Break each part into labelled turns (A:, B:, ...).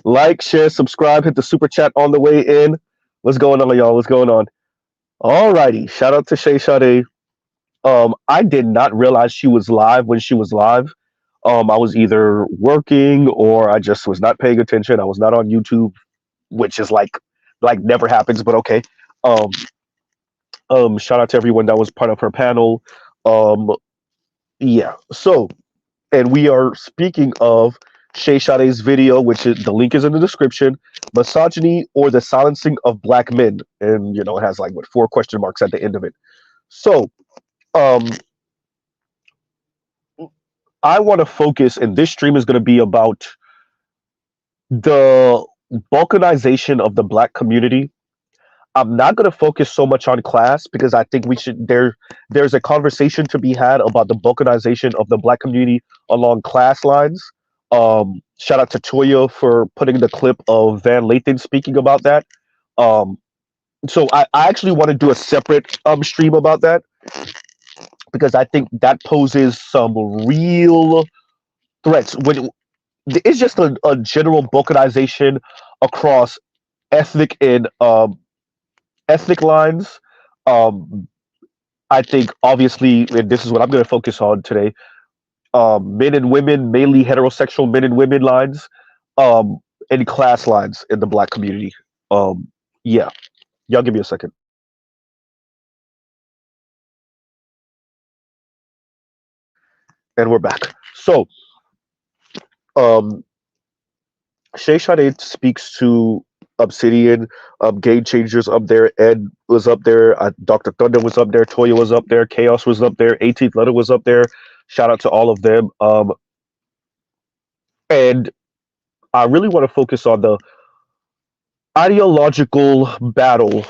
A: Like, share, subscribe, hit the super chat on the way in. What's going on, y'all? What's going on? Alrighty. Shout out to Shay Sade. I did not realize she was live when she was live. I was either working or I just was not paying attention. I was not on YouTube, which is like never happens, but okay. Um, Shout out to everyone that was part of her panel. Um, yeah. So, and we are speaking of Shay Sade's video, which is the link is in the description. Misogyny or the silencing of black men, and it has like what 4 question marks at the end of it. So, um, I want to focus, and this stream is going to be about the balkanization of the black community. I'm not going to focus so much on class because I think we should there's a conversation to be had about the balkanization of the black community along class lines. Shout out to Toya for putting the clip of Van Lathan speaking about that. Um, so I actually want to do a separate stream about that because I think that poses some real threats. When it's just a general balkanization across ethnic and ethnic lines. Um, I think obviously, and this is what I'm going to focus on today. Men and women, mainly heterosexual men and women lines, and class lines in the black community. Yeah, y'all give me a second. And we're back. So, um, Shay Sade speaks to Obsidian, Game Changers up there. Ed was up there. Dr. Thunder was up there. Toya was up there. Chaos was up there. 18th Letter was up there. Shout out to all of them. And I really want to focus on the ideological battle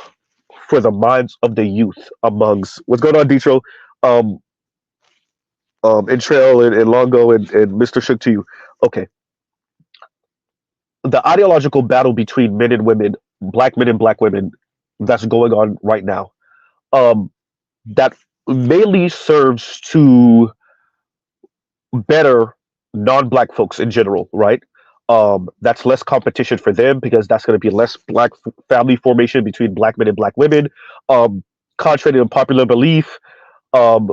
A: for the minds of the youth amongst what's going on, Detro, um, and Trail and Longo and Mr. Shook to you. Okay. The ideological battle between men and women, black men and black women, that's going on right now. That mainly serves to better non-black folks in general, right? That's less competition for them because that's going to be less black family formation between black men and black women. Contrary to popular belief, um,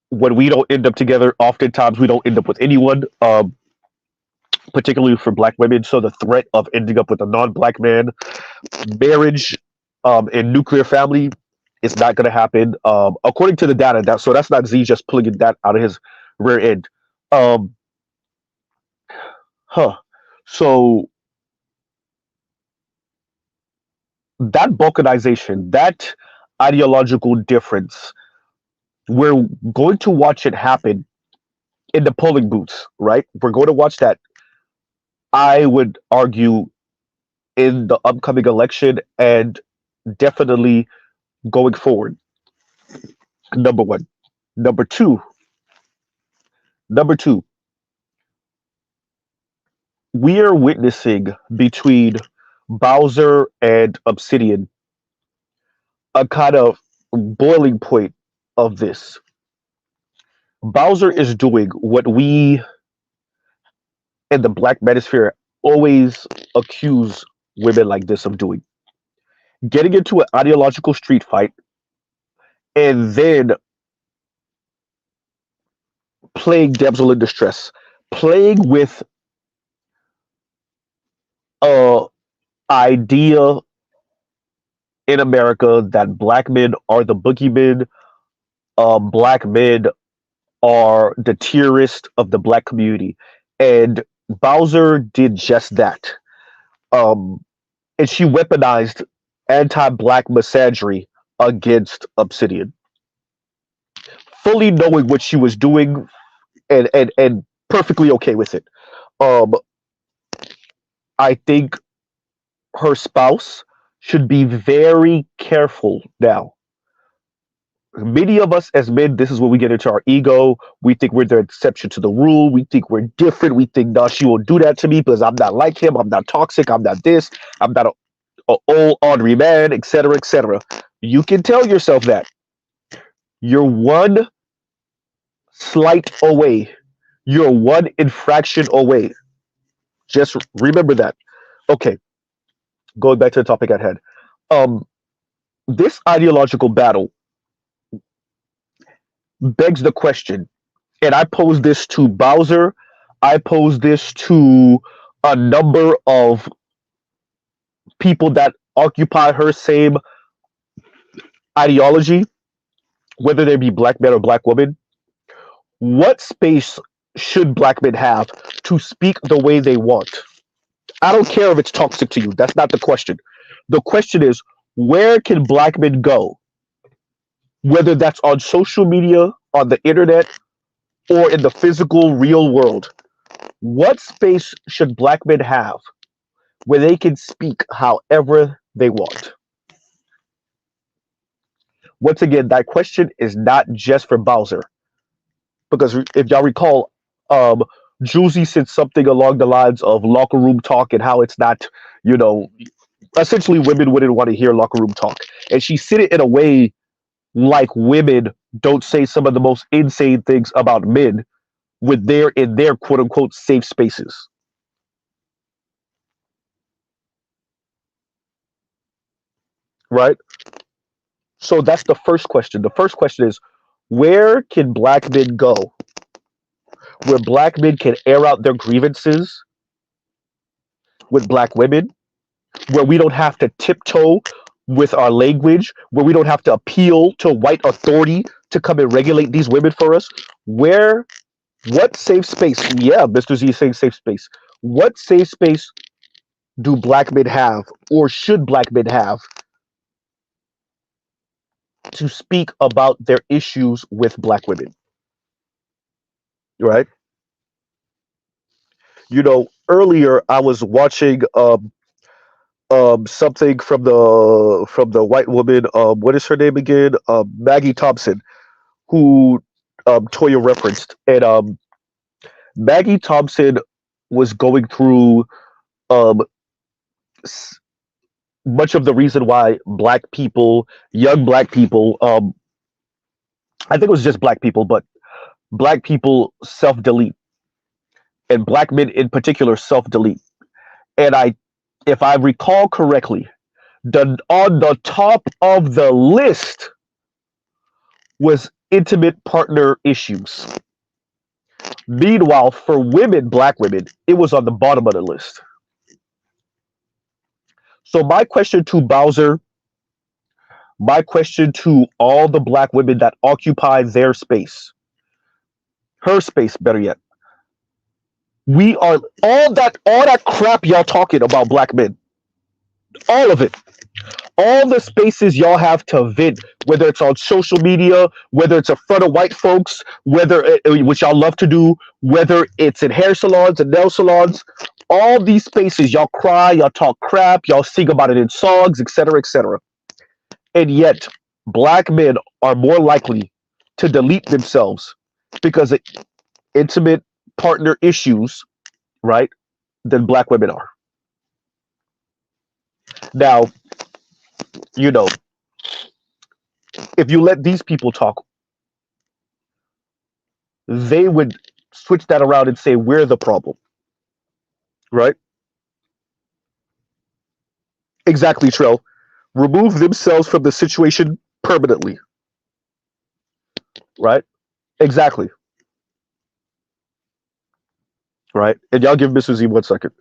A: when we don't end up together, oftentimes we don't end up with anyone, particularly for black women. So the threat of ending up with a non-black man, marriage, and nuclear family is not going to happen, according to the data. That's not Z just pulling that out of his rear end. Um, huh. So that balkanization, that ideological difference, we're going to watch it happen in the polling booths, right? We're going to watch that. I would argue in the upcoming election and definitely going forward. Number one. Number two. Number two. We are witnessing between Bowser and Obsidian a kind of boiling point of this. Bowser is doing what we in the black manosphere always accuse women like this of doing, getting into an ideological street fight and then playing damsel in distress, playing with a idea in America that black men are the boogeymen, black men are the terrorists of the black community, and Bowser did just that. Um, and she weaponized anti-black misandry against Obsidian, fully knowing what she was doing and perfectly okay with it. Um, I think her spouse should be very careful now. Many of us as men, this is where we get into our ego. We think we're the exception to the rule. We think we're different. We think, no, she won't do that to me because I'm not like him. I'm not toxic. I'm not this. I'm not a old ornery man, etc., etc. You can tell yourself that. You're one slight away. You're one infraction away. Just remember that. Okay, going back to the topic at hand. Um, this ideological battle begs the question, and I pose this to Bowser. I pose this to a number of people that occupy her same ideology, whether they be black men or black women. What space should black men have to speak the way they want? I don't care if it's toxic to you. That's not the question. The question is, where can black men go? Whether that's on social media, on the internet, or in the physical, real world. What space should black men have where they can speak however they want? Once again, that question is not just for Bowser. Because if y'all recall, um, Juicy said something along the lines of locker room talk and how it's not, you know, essentially women wouldn't want to hear locker room talk. And she said it in a way like women don't say some of the most insane things about men with their in their quote unquote safe spaces. Right? So that's the first question. The first question is, where can black men go where black men can air out their grievances with black women, where we don't have to tiptoe with our language, where we don't have to appeal to white authority to come and regulate these women for us? Where, what safe space? Yeah, Mr. Z is saying safe space. What safe space do black men have, or should black men have, to speak about their issues with black women? Right? You know, earlier I was watching something from the white woman. What is her name again? Maggie Thompson, who Toya referenced, and Maggie Thompson was going through um, s- much of the reason why black people, young black people, I think it was just black people, but black people self delete, and black men in particular self delete. And if I recall correctly, the on the top of the list was intimate partner issues. Meanwhile, for women, black women, it was on the bottom of the list. So my question to Bowser, my question to all the black women that occupy their space, her space, better yet, we are all that crap y'all talking about black men, all of it, all the spaces y'all have to vent, whether it's on social media, whether it's in front of white folks, which y'all love to do, whether it's in hair salons and nail salons, all these spaces y'all cry, y'all talk crap, y'all sing about it in songs, etc., etc. And yet, black men are more likely to delete themselves because of intimate partner issues, right, than black women are. Now, you know, if you let these people talk, they would switch that around and say we're the problem, right? Exactly, Trell. Remove themselves from the situation permanently, right? Exactly, right? And y'all give Mr. Z 1 second.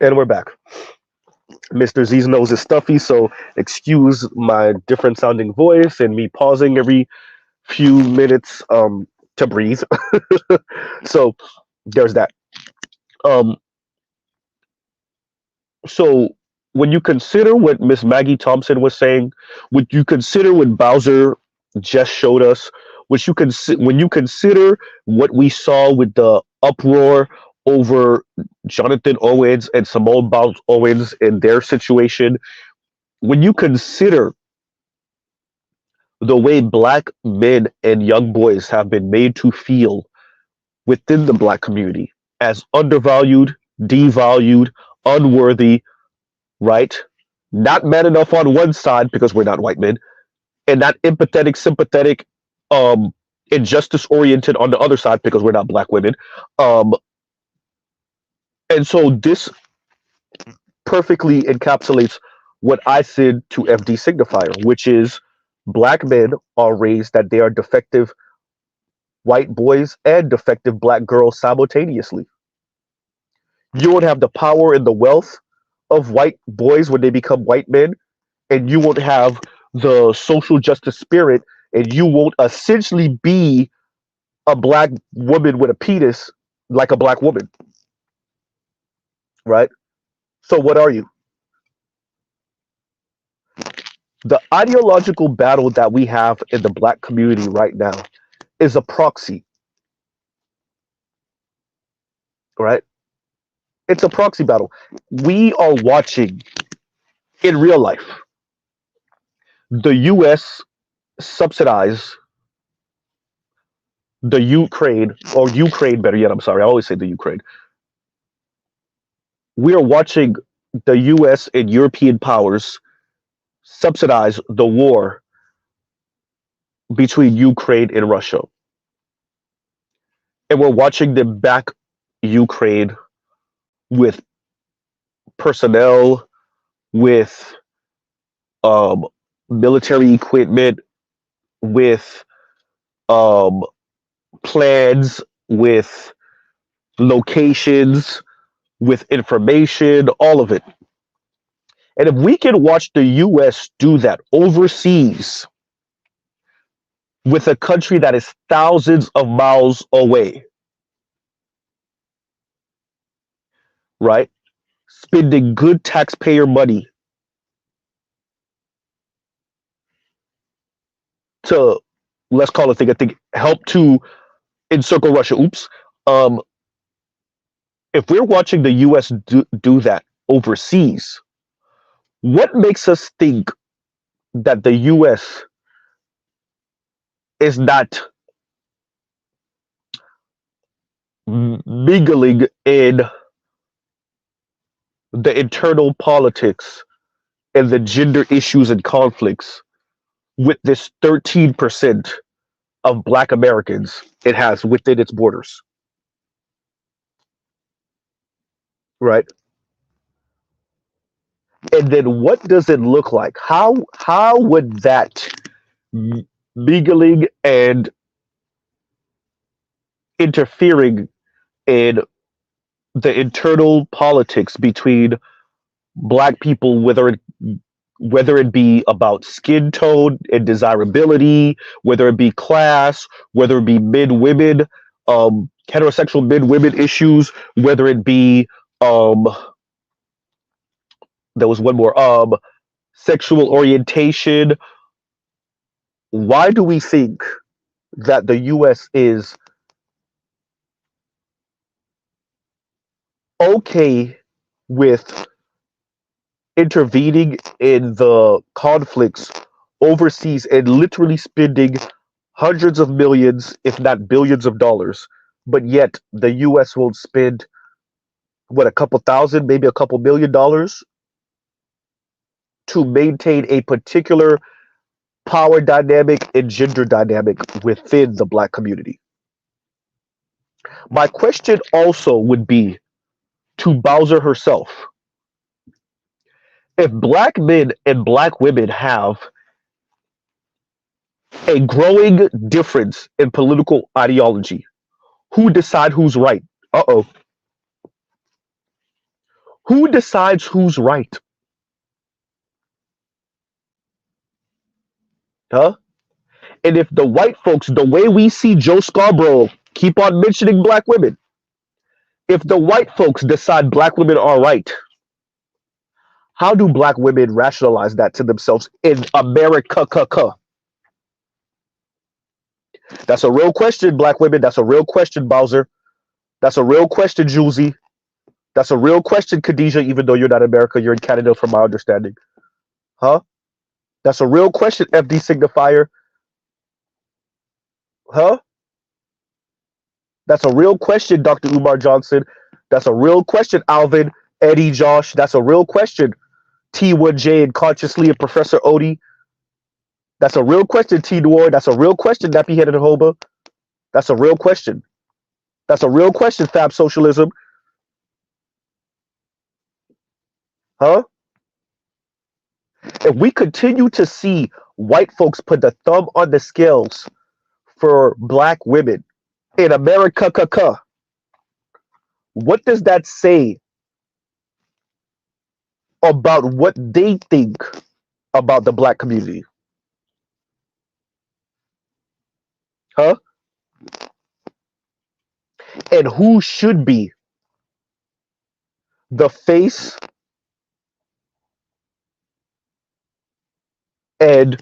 A: And we're back. Mr. Z's nose is stuffy, so excuse my different sounding voice and me pausing every few minutes to breathe. So there's that. Um, so when you consider what Miss Maggie Thompson was saying, would you consider what Bowser just showed us? When you consider what we saw with the uproar over Jonathan Owens and Simone Biles Owens in their situation, when you consider the way black men and young boys have been made to feel within the black community as undervalued, devalued, unworthy, right? Not man enough on one side because we're not white men, and not empathetic, sympathetic, um, injustice oriented on the other side because we're not black women. Um, and so this perfectly encapsulates what I said to FD Signifier, which is black men are raised that they are defective white boys and defective black girls simultaneously. You won't have the power and the wealth of white boys when they become white men, and you won't have the social justice spirit, and you won't essentially be a black woman with a penis like a black woman, right? So what are you? The ideological battle that we have in the black community right now is a proxy, right? It's a proxy battle. We are watching in real life the US subsidize the Ukraine, or Ukraine better yet, I'm sorry, I always say the Ukraine. We are watching the US and European powers subsidize the war between Ukraine and Russia. And we're watching them back Ukraine with personnel, with um, military equipment, with um, plans, with locations, with information, all of it. And if we can watch the US do that overseas with a country that is thousands of miles away, right? Spending good taxpayer money to, let's call it, I think, help to encircle Russia. Oops. Um, if we're watching the US do that overseas, what makes us think that the US is not mingling in the internal politics and the gender issues and conflicts with this 13% of black Americans it has within its borders? Right? And then what does it look like? How would that mingling and interfering in the internal politics between black people, whether it be about skin tone and desirability, whether it be class, whether it be men women, heterosexual men women issues, whether it be um there was one more, sexual orientation. Why do we think that the US is okay with intervening in the conflicts overseas and literally spending hundreds of millions, if not billions of dollars, but yet the US won't spend what, a couple thousand, maybe a couple $1 million to maintain a particular power dynamic and gender dynamic within the black community? My question also would be to Bowser herself. If black men and black women have a growing difference in political ideology, who decide who's right? Uh-oh. Who decides who's right? Huh? And if the white folks, the way we see Joe Scarborough keep on mentioning black women, if the white folks decide black women are right, how do black women rationalize that to themselves in America? That's a real question, black women. That's a real question, Bowser. That's a real question, Julesy. That's a real question, Khadijah, even though you're not in America, you're in Canada from my understanding. Huh? That's a real question, FD Signifier. Huh? That's a real question, Dr. Umar Johnson. That's a real question, Alvin, Eddie, Josh. That's a real question, T1J and Consciously and Professor Odie. That's a real question, T Noir. That's a real question, Nappy Headed Hoba. That's a real question. That's a real question, Fab Socialism. Huh? If we continue to see white folks put the thumb on the scales for black women in America, what does that say about what they think about the black community? Huh? And who should be the face and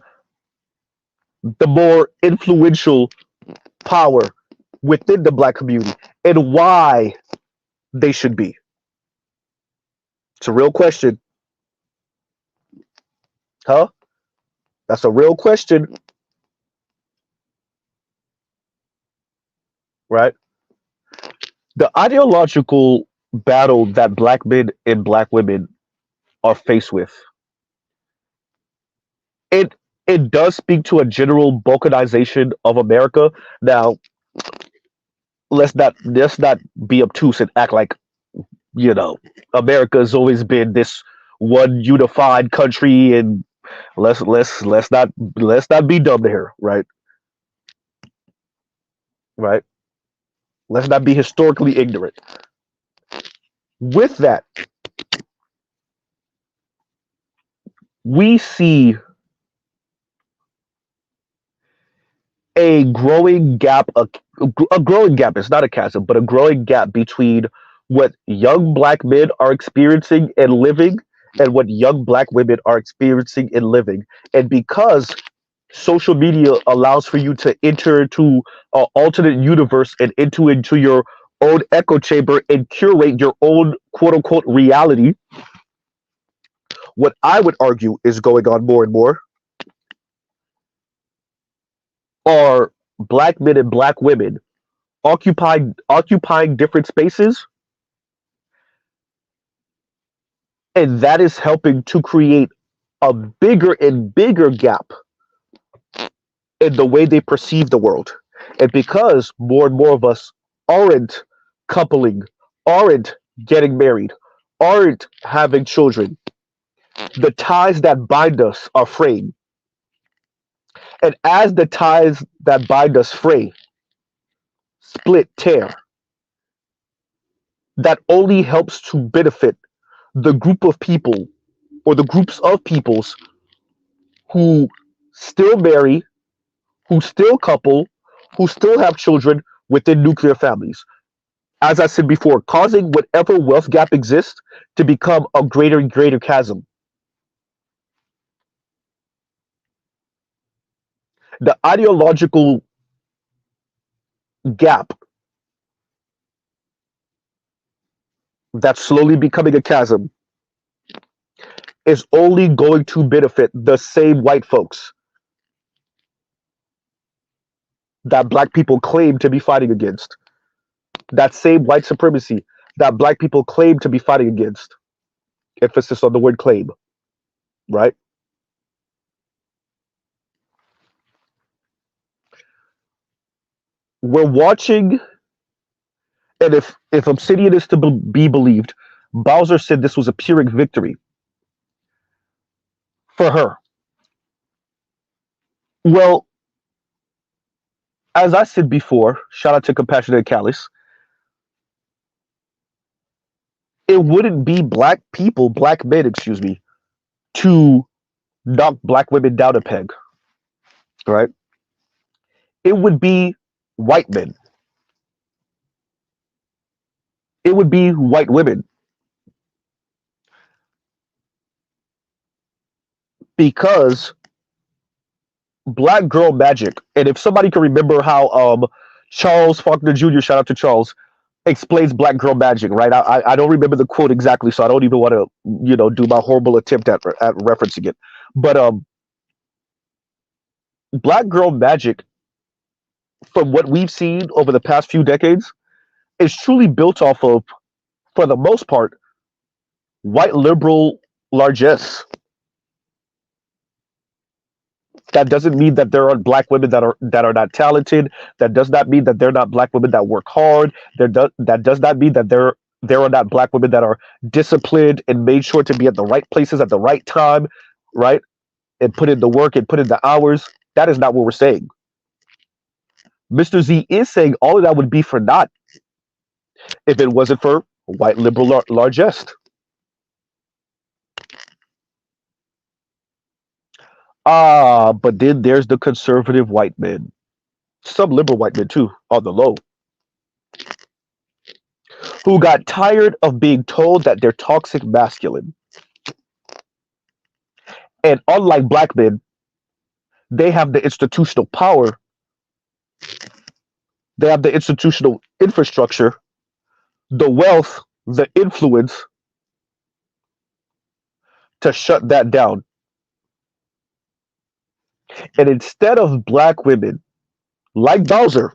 A: the more influential power within the black community and why they should be? It's a real question. Huh? That's a real question, right? The ideological battle that black men and black women are faced with, it it does speak to a general balkanization of America. Now, let's not be obtuse and act like, you know, America has always been this one unified country, and let's not be dumb here, right? Right? Let's not be historically ignorant. With that, we see a growing gap, a growing gap. It's not a chasm, but a growing gap between what young black men are experiencing and living, and what young black women are experiencing and living. And because social media allows for you to enter into an alternate universe and into your own echo chamber and curate your own quote unquote reality, what I would argue is going on more and more are black men and black women occupying different spaces, and that is helping to create a bigger and bigger gap in the way they perceive the world. And because more and more of us aren't coupling, aren't getting married, aren't having children, the ties that bind us are fraying. And as the ties that bind us fray, split, tear, that only helps to benefit the group of people or the groups of peoples who still marry, who still couple, who still have children within nuclear families. As I said before, causing whatever wealth gap exists to become a greater and greater chasm. The ideological gap that's slowly becoming a chasm is only going to benefit the same white folks that black people claim to be fighting against. That same white supremacy that black people claim to be fighting against. Emphasis on the word claim, right? We're watching, and if Obsidian is to be believed, Bowser said this was a Pyrrhic victory for her. Well, as I said before, shout out to Compassionate Callus, it wouldn't be black people, black men, excuse me, to knock black women down a peg, right? It would be white men. It would be white women. Because black girl magic, and if somebody can remember how Charles Faulkner Jr., shout out to Charles, explains black girl magic, right? I don't remember the quote exactly, so I don't even want to do my horrible attempt at referencing it. But black girl magic, from what we've seen over the past few decades, is truly built off of, for the most part, white liberal largesse. That doesn't mean that there aren't black women that are not talented. That does not mean that they're not black women that work hard. That does not mean that there are not black women that are disciplined and made sure to be at the right places at the right time, right? And put in the work and put in the hours. That is not what we're saying. Mr. Z is saying all of that would be for naught if it wasn't for white liberal largesse. But then there's the conservative white men, some liberal white men too, on the low, who got tired of being told that they're toxic masculine. And unlike black men, they have the institutional power, they have the institutional infrastructure, the wealth, the influence to shut that down. And instead of black women like Bowser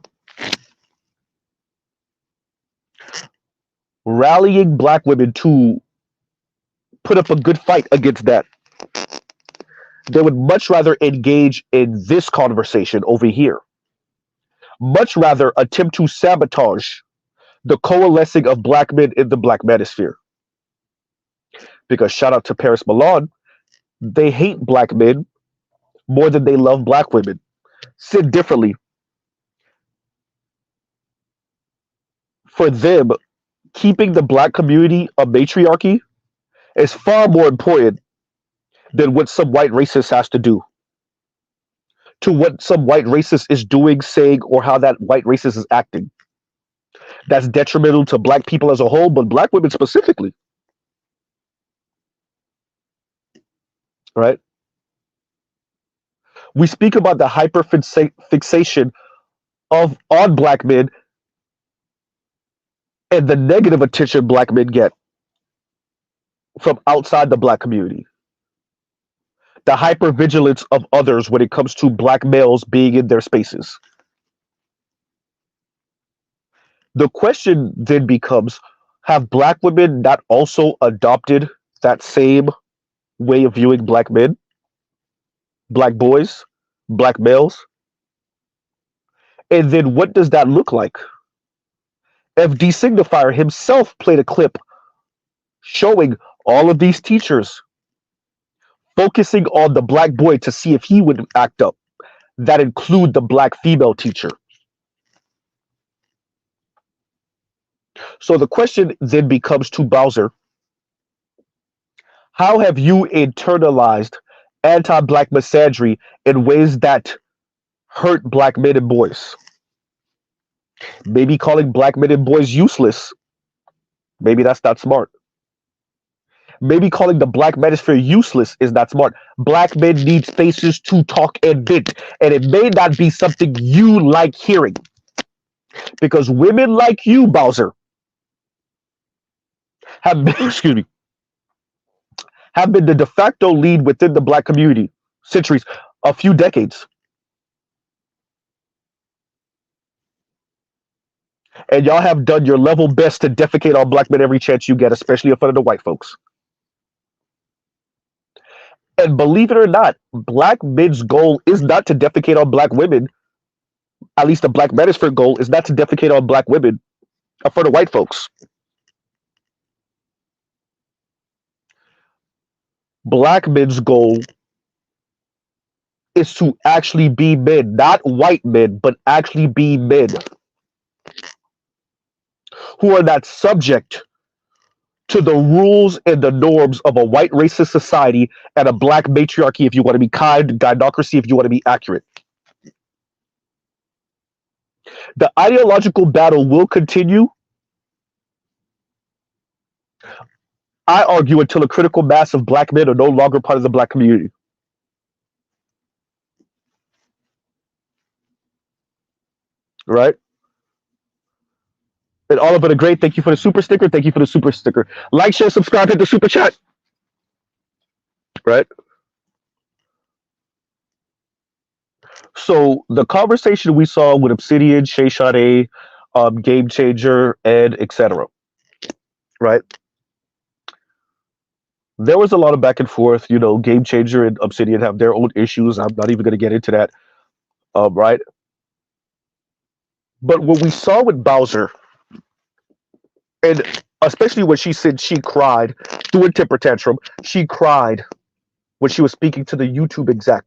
A: rallying black women to put up a good fight against that, they would much rather engage in this conversation over here, much rather attempt to sabotage the coalescing of black men in the black manosphere. Because shout out to Paris Milan, they hate black men more than they love black women. Said differently, for them, keeping the black community a matriarchy is far more important than what some white racist has to do, to what some white racist is doing, saying, or how that white racist is acting. That's detrimental to black people as a whole, but black women specifically, right? We speak about the hyperfixation of on black men and the negative attention black men get from outside the black community. The hypervigilance of others when it comes to black males being in their spaces. The question then becomes, have black women not also adopted that same way of viewing black men, black boys, black males? And then what does that look like? FD Signifier himself played a clip showing all of these teachers focusing on the black boy to see if he would act up. That include the black female teacher. So the question then becomes to Bowser, how have you internalized anti-black misandry in ways that hurt black men and boys? Maybe calling black men and boys useless. Maybe that's not smart. Maybe calling the black manosphere useless is not smart. Black men need spaces to talk and vent, and it may not be something you like hearing. Because women like you, Bowser, have been, excuse me, have been the de facto lead within the black community centuries, a few decades. And y'all have done your level best to defecate on black men every chance you get, especially in front of the white folks. And believe it or not, black men's goal is not to defecate on black women. At least the black manosphere goal is not to defecate on black women in front of white folks. Black men's goal is to actually be men, not white men, but actually be men who are not subject to the rules and the norms of a white racist society and a black matriarchy if you want to be kind, gynocracy if you want to be accurate. The ideological battle will continue, I argue, until a critical mass of black men are no longer part of the black community. Right? And Oliver the Great, thank you for the super sticker. Thank you for the super sticker. Like, share, subscribe, hit the super chat. Right? So the conversation we saw with Obsidian, Shay Sade, Game Changer, and etc. Right? There was a lot of back and forth. You know, Game Changer and Obsidian have their own issues. I'm not even going to get into that. Right? But what we saw with Bowser, and especially when she said she cried through a temper tantrum, she cried when she was speaking to the YouTube exec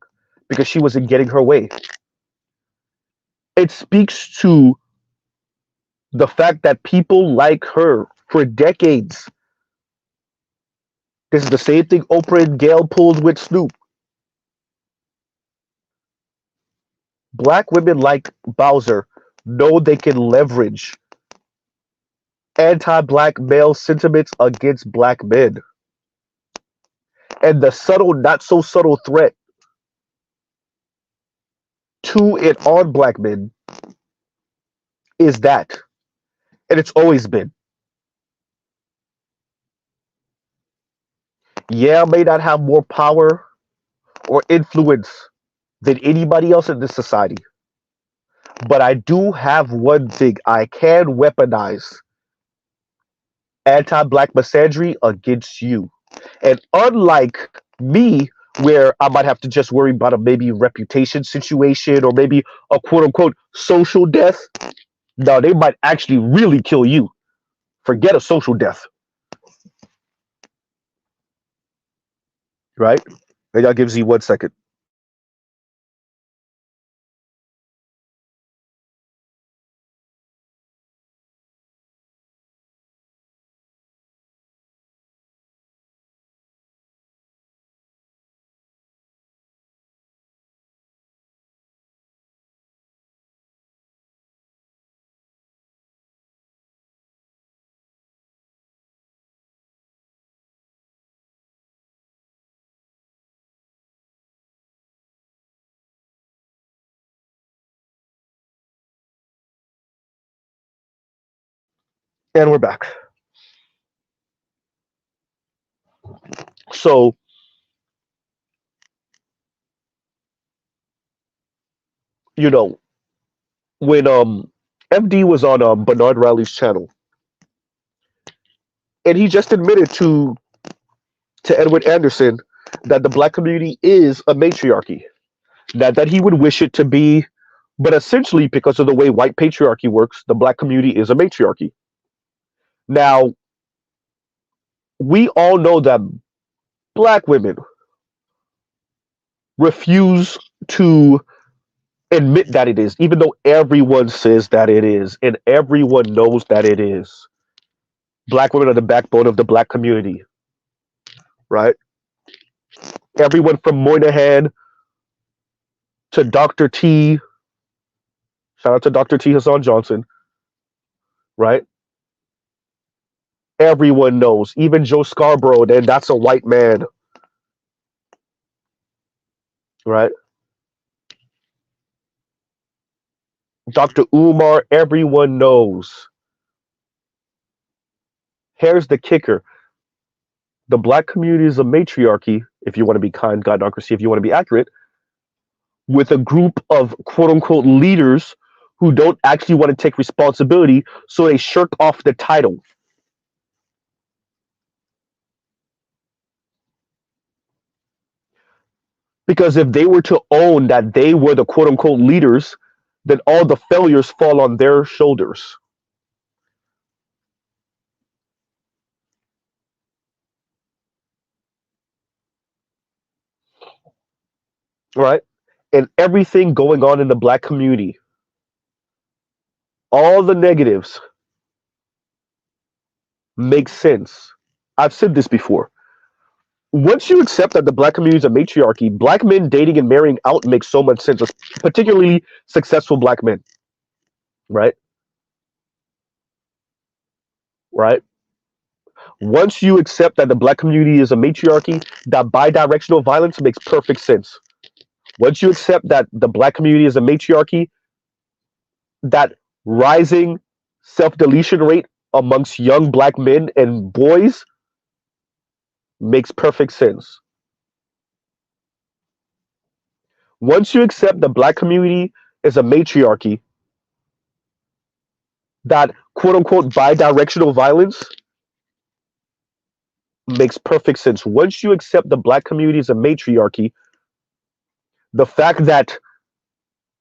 A: because she wasn't getting her way. It speaks to the fact that people like her for decades. This is the same thing Oprah and Gail pulled with Snoop. Black women like Bowser know they can leverage anti-black male sentiments against black men. And the subtle, not so subtle threat to and on black men is that. And it's always been. Yeah, I may not have more power or influence than anybody else in this society. But I do have one thing. I can weaponize anti-black misandry against you. And unlike me, where I might have to just worry about a maybe reputation situation or maybe a quote unquote social death, no, they might actually really kill you. Forget a social death. Right? Maybe I'll give Z 1 second. And we're back. So, you know, when MD was on Bernard Riley's channel, and he just admitted to Edward Anderson that the black community is a matriarchy. That he would wish it to be, but essentially because of the way white patriarchy works, the black community is a matriarchy. Now, we all know that black women refuse to admit that it is, even though everyone says that it is, and everyone knows that it is. Black women are the backbone of the black community, right? Everyone from Moynihan to Dr. T, shout out to Dr. T. Hassan Johnson, right? Everyone knows, even Joe Scarborough, and that's a white man, right? Dr. Umar, everyone knows. Here's the kicker. The black community is a matriarchy, if you want to be kind, godocracy, if you want to be accurate, with a group of quote unquote leaders who don't actually want to take responsibility, so they shirk off the title. Because if they were to own that they were the quote unquote leaders, then all the failures fall on their shoulders. Right? And everything going on in the black community, all the negatives make sense. I've said this before. Once you accept that the black community is a matriarchy, black men dating and marrying out makes so much sense, particularly successful black men. Right? Right? Once you accept that the black community is a matriarchy, that bidirectional violence makes perfect sense. Once you accept that the black community is a matriarchy, that rising self-deletion rate amongst young black men and boys makes perfect sense. Once you accept the black community is a matriarchy, that quote unquote bi-directional violence makes perfect sense. Once you accept the black community as a matriarchy, the fact that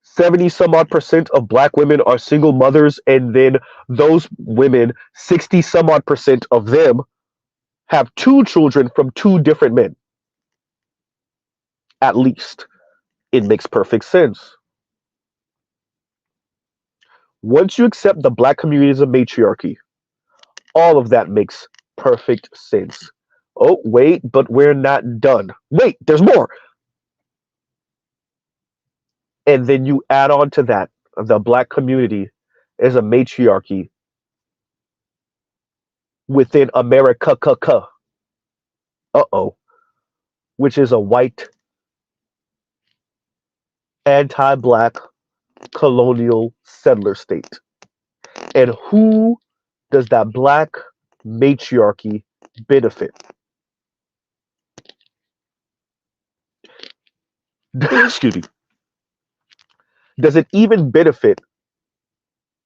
A: 70 some odd percent of black women are single mothers, and then those women, 60 some odd percent of them have two children from two different men, at least. It makes perfect sense. Once you accept the black community as a matriarchy, all of that makes perfect sense. Oh, wait, but we're not done. Wait, there's more. And then you add on to that the black community is a matriarchy within America, uh-oh, which is a white, anti-black colonial settler state. And who does that black matriarchy benefit? Excuse me. Does it even benefit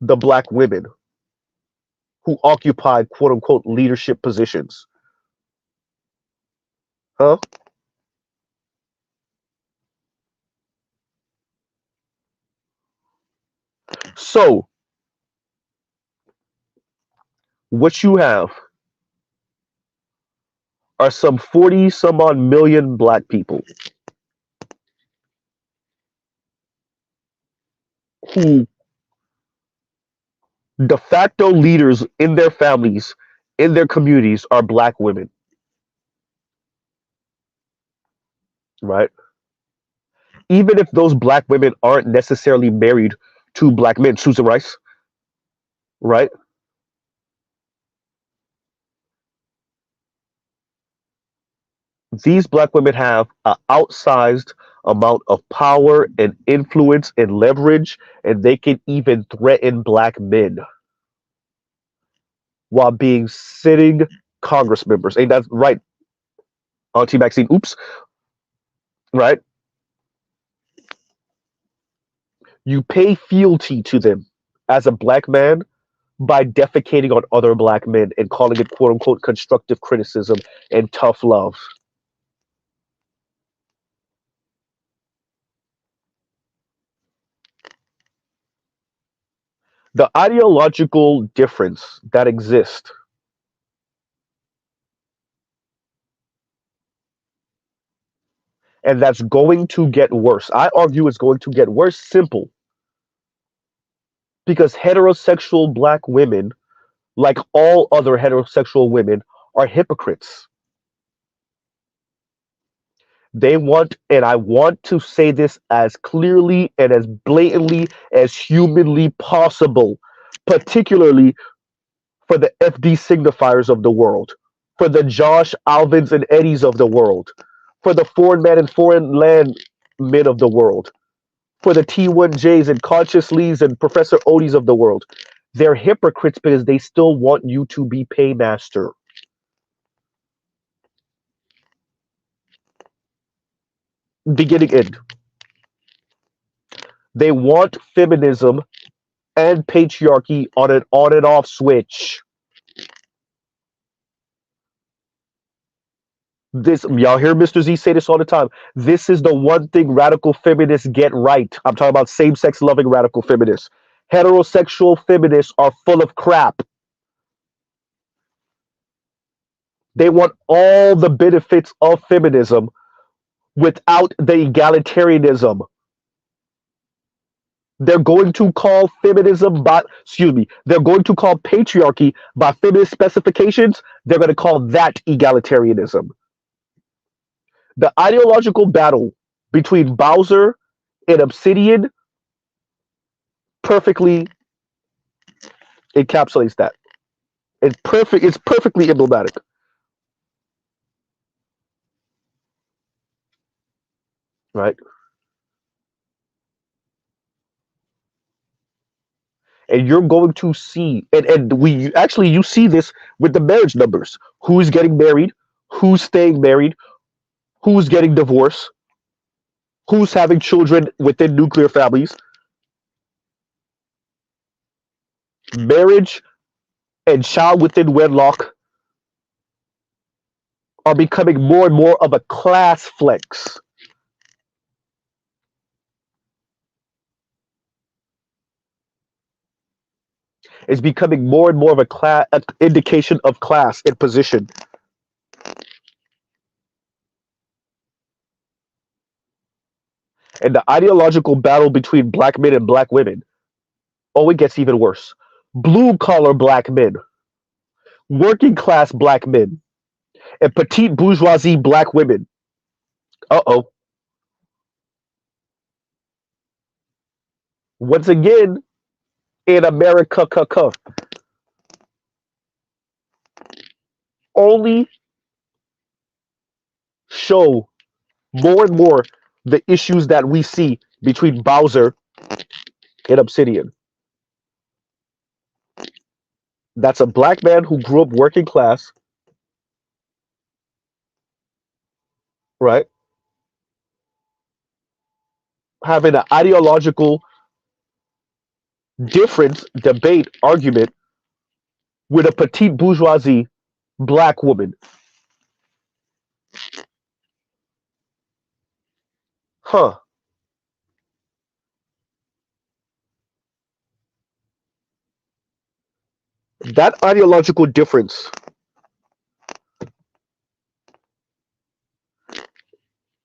A: the black women who occupy quote unquote leadership positions? Huh? So, what you have are some 40 some odd million black people who de facto leaders in their families, in their communities, are black women, right? Even if those black women aren't necessarily married to black men, Susan Rice, right? These black women have an outsized amount of power and influence and leverage, and they can even threaten black men while being sitting Congress members. Ain't that right, Auntie Maxine? Oops, right? You pay fealty to them as a black man by defecating on other black men and calling it quote unquote constructive criticism and tough love. The ideological difference that exists, and that's going to get worse. I argue it's going to get worse, simple, because heterosexual black women, like all other heterosexual women, are hypocrites. They want, and I want to say this as clearly and as blatantly as humanly possible, particularly for the FD signifiers of the world, for the Josh Alvins and Eddies of the world, for the foreign man and foreign land men of the world, for the T1Js and Conscious Lees and Professor Odies of the world. They're hypocrites because they still want you to be paymaster. Beginning end. They want feminism and patriarchy on an on and off switch. This y'all hear Mr. Z say this all the time. This is the one thing radical feminists get right. I'm talking about same-sex loving radical feminists. Heterosexual feminists are full of crap. They want all the benefits of feminism without the egalitarianism. They're going to call feminism by, excuse me, they're going to call patriarchy by feminist specifications. They're going to call that egalitarianism. The ideological battle between Bowser and Obsidian perfectly encapsulates that. It's perfectly emblematic, right? And you're going to see, and we actually, you see this with the marriage numbers. Who's getting married? Who's staying married? Who's getting divorced? Who's having children within nuclear families? Marriage and child within wedlock are becoming more and more of a class flex. It's becoming more and more of a class indication of class and position. And the ideological battle between black men and black women, oh, it gets even worse. Blue collar black men, working class black men, and petite bourgeoisie black women. Uh oh. Once again, in America, only show more and more the issues that we see between Bowser and Obsidian. That's a black man who grew up working class, right? Having an ideological difference, debate, argument with a petite bourgeoisie black woman. Huh. That ideological difference,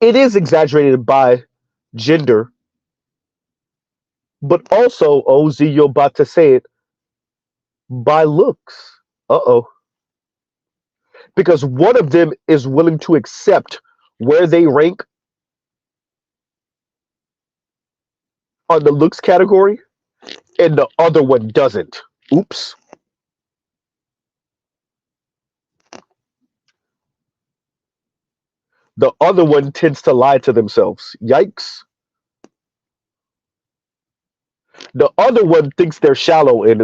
A: it is exaggerated by gender, but also, oh, Z, you're about to say it, by looks. Uh oh. Because one of them is willing to accept where they rank on the looks category, and the other one doesn't. Oops. The other one tends to lie to themselves. Yikes. The other one thinks they're shallow and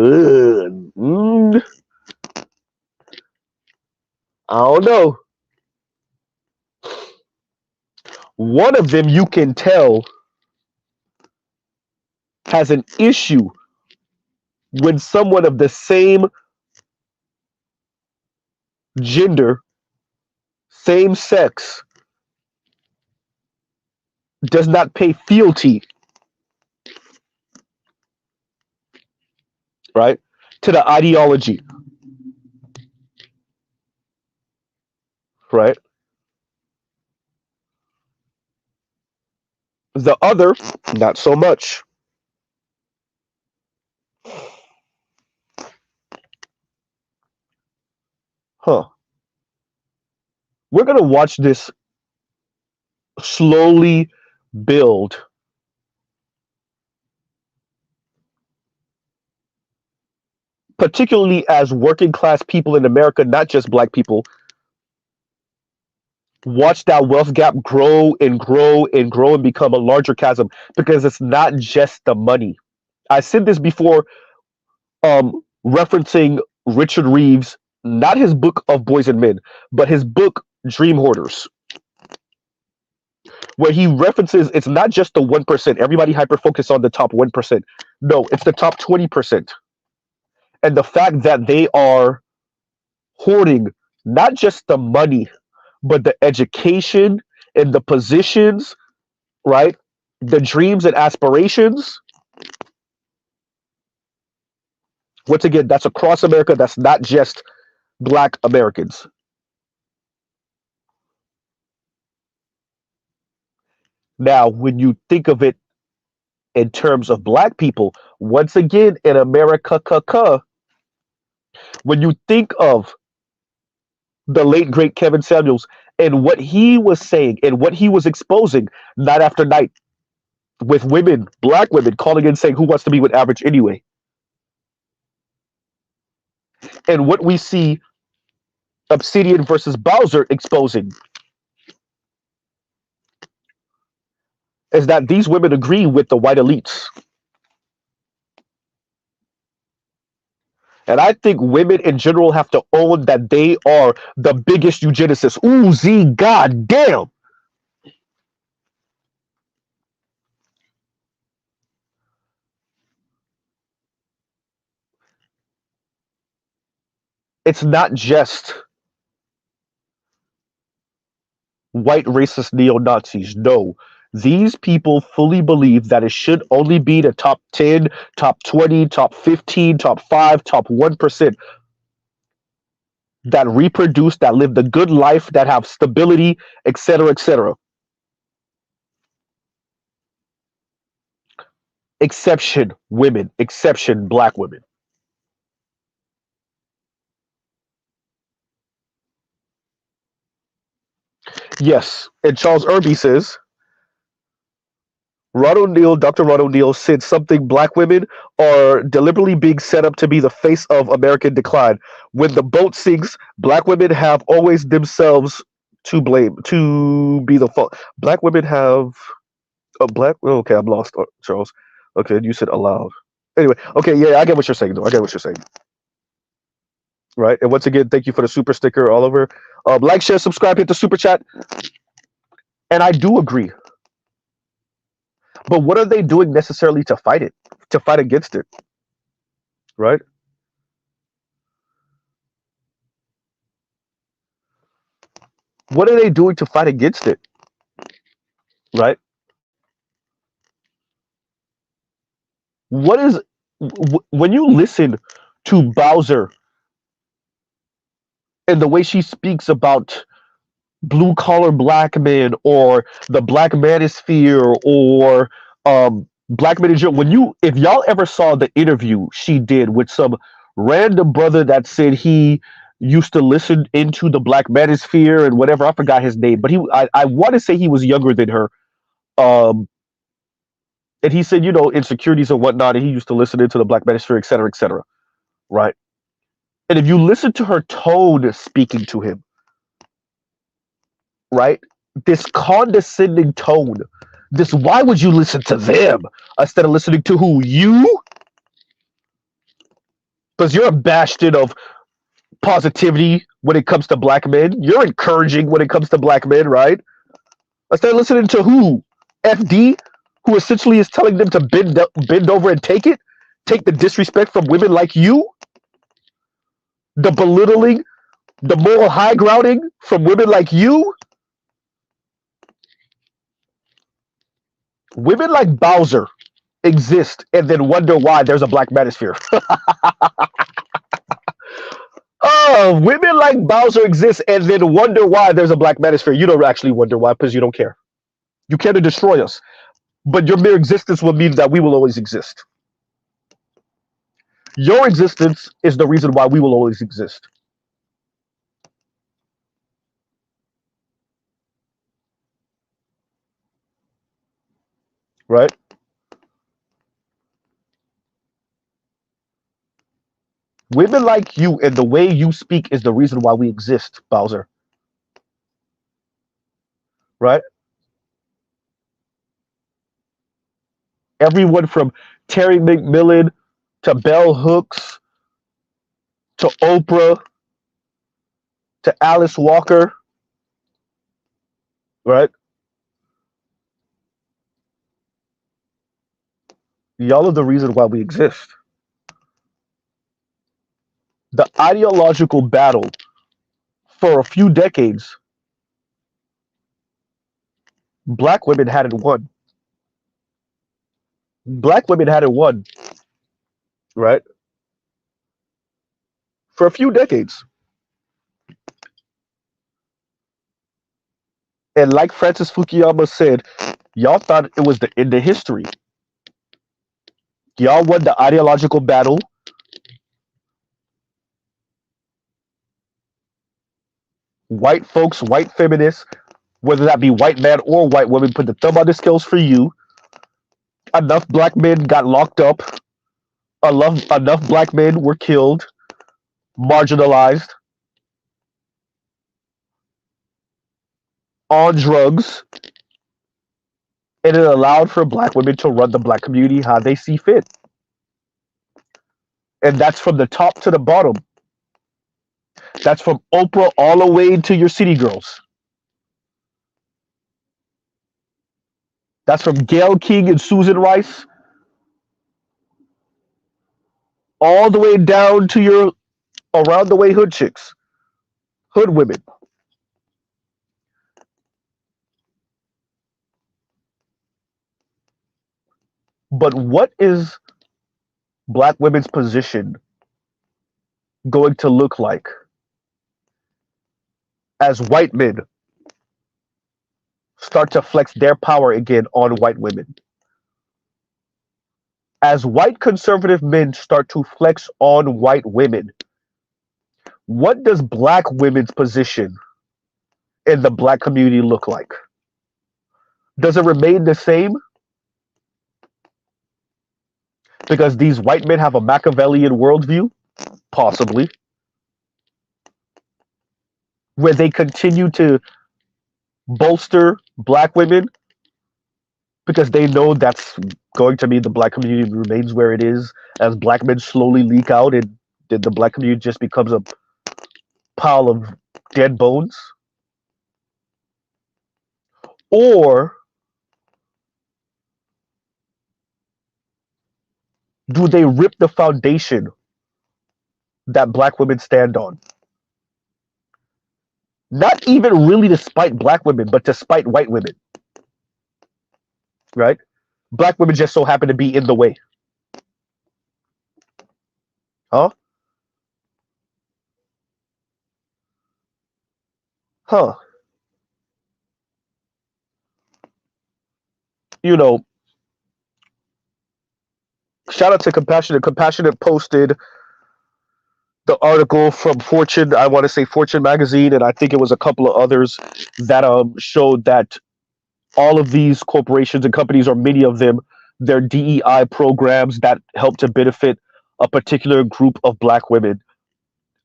A: I don't know. One of them, you can tell, has an issue when someone of the same gender, same sex, does not pay fealty, right, to the ideology, right? The other, not so much. Huh. We're going to watch this slowly build, particularly as working class people in America, not just black people, watch that wealth gap grow and grow and grow and become a larger chasm, because it's not just the money. I said this before, referencing Richard Reeves, not his book of Boys and Men, but his book Dream Hoarders, where he references it's not just the 1%. Everybody hyper focus on the top 1%. No, it's the top 20%. And the fact that they are hoarding not just the money, but the education and the positions, right? The dreams and aspirations. Once again, that's across America. That's not just black Americans. Now, when you think of it in terms of black people, once again, in America, when you think of the late, great Kevin Samuels and what he was saying and what he was exposing night after night with women, black women, calling in saying, who wants to be with average anyway? And what we see Obsidian versus Bowser exposing is that these women agree with the white elites. And I think women in general have to own that they are the biggest eugenicists. Ooh, Z, god damn. It's not just white racist neo Nazis. No. These people fully believe that it should only be the top 10, top 20, top 15, top 5, top 1% that reproduce, that live the good life, that have stability, etc., etc. Exception women, exception black women. Yes. And Charles Irby says, Dr. Ron O'Neill said something black women are deliberately being set up to be the face of American decline. When the boat sinks, black women have always themselves to blame, to be the fault. Black women have a black. Oh, okay, I'm lost, Charles. Okay, you said allowed. Anyway, okay, yeah, I get what you're saying, though. I get what you're saying. Right, and once again, thank you for the super sticker, Oliver. Like, share, subscribe, hit the super chat, and I do agree. But what are they doing necessarily to fight it, to fight against it? Right? What are they doing to fight against it? Right? What is when you listen to Bowser and the way she speaks about blue collar black men or the black manosphere or black men in general, when you if y'all ever saw the interview she did with some random brother that said he used to listen into the black manosphere and whatever, I forgot his name, but I want to say he was younger than her. um and he said, insecurities and whatnot, and he used to listen into the black manosphere, et cetera, et cetera. Right? And if you listen to her tone speaking to him, right, this condescending tone, this why would you listen to them instead of listening to who, you, because you're a bastion of positivity when it comes to black men, you're encouraging when it comes to black men, right? Instead of listening to who, FD, who essentially is telling them to bend over and take the disrespect from women like you, the belittling, the moral high grounding from women like you. Women like Bowser exist and then wonder why there's a black manosphere. Oh, women like Bowser exist and then wonder why there's a black manosphere. You don't actually wonder why because you don't care. You care to destroy us. But your mere existence will mean that we will always exist. Your existence is the reason why we will always exist. Right? Women like you and the way you speak is the reason why we exist, Bowser. Right? Everyone from Terry McMillan to Bell Hooks to Oprah to Alice Walker, right? Y'all are the reason why we exist. The ideological battle for a few decades, black women hadn't won. Black women hadn't won, right? For a few decades. And like Francis Fukuyama said, y'all thought it was the end of history. Y'all won the ideological battle. White folks, white feminists, whether that be white man or white woman, put the thumb on the scales for you. Enough black men got locked up. Enough black men were killed, marginalized, on drugs, and it allowed for black women to run the black community how they see fit. And that's from the top to the bottom. That's from Oprah all the way to your city girls. That's from Gayle King and Susan Rice all the way down to your around the way hood chicks, hood women. But what is black women's position going to look like as white men start to flex their power again on white women? As white conservative men start to flex on white women, what does black women's position in the black community look like? Does it remain the same? Because these white men have a Machiavellian worldview? Possibly. Where they continue to bolster black women because they know that's going to mean the black community remains where it is as black men slowly leak out and then the black community just becomes a pile of dead bones? Or do they rip the foundation that black women stand on? Not even really to spite black women, but to spite white women. Right? Black women just so happen to be in the way. Huh? Huh. You know, shout out to Compassionate. Compassionate posted the article from Fortune, I want to say Fortune magazine, and I think it was a couple of others that showed that all of these corporations and companies, or many of them, their DEI programs that help to benefit a particular group of black women,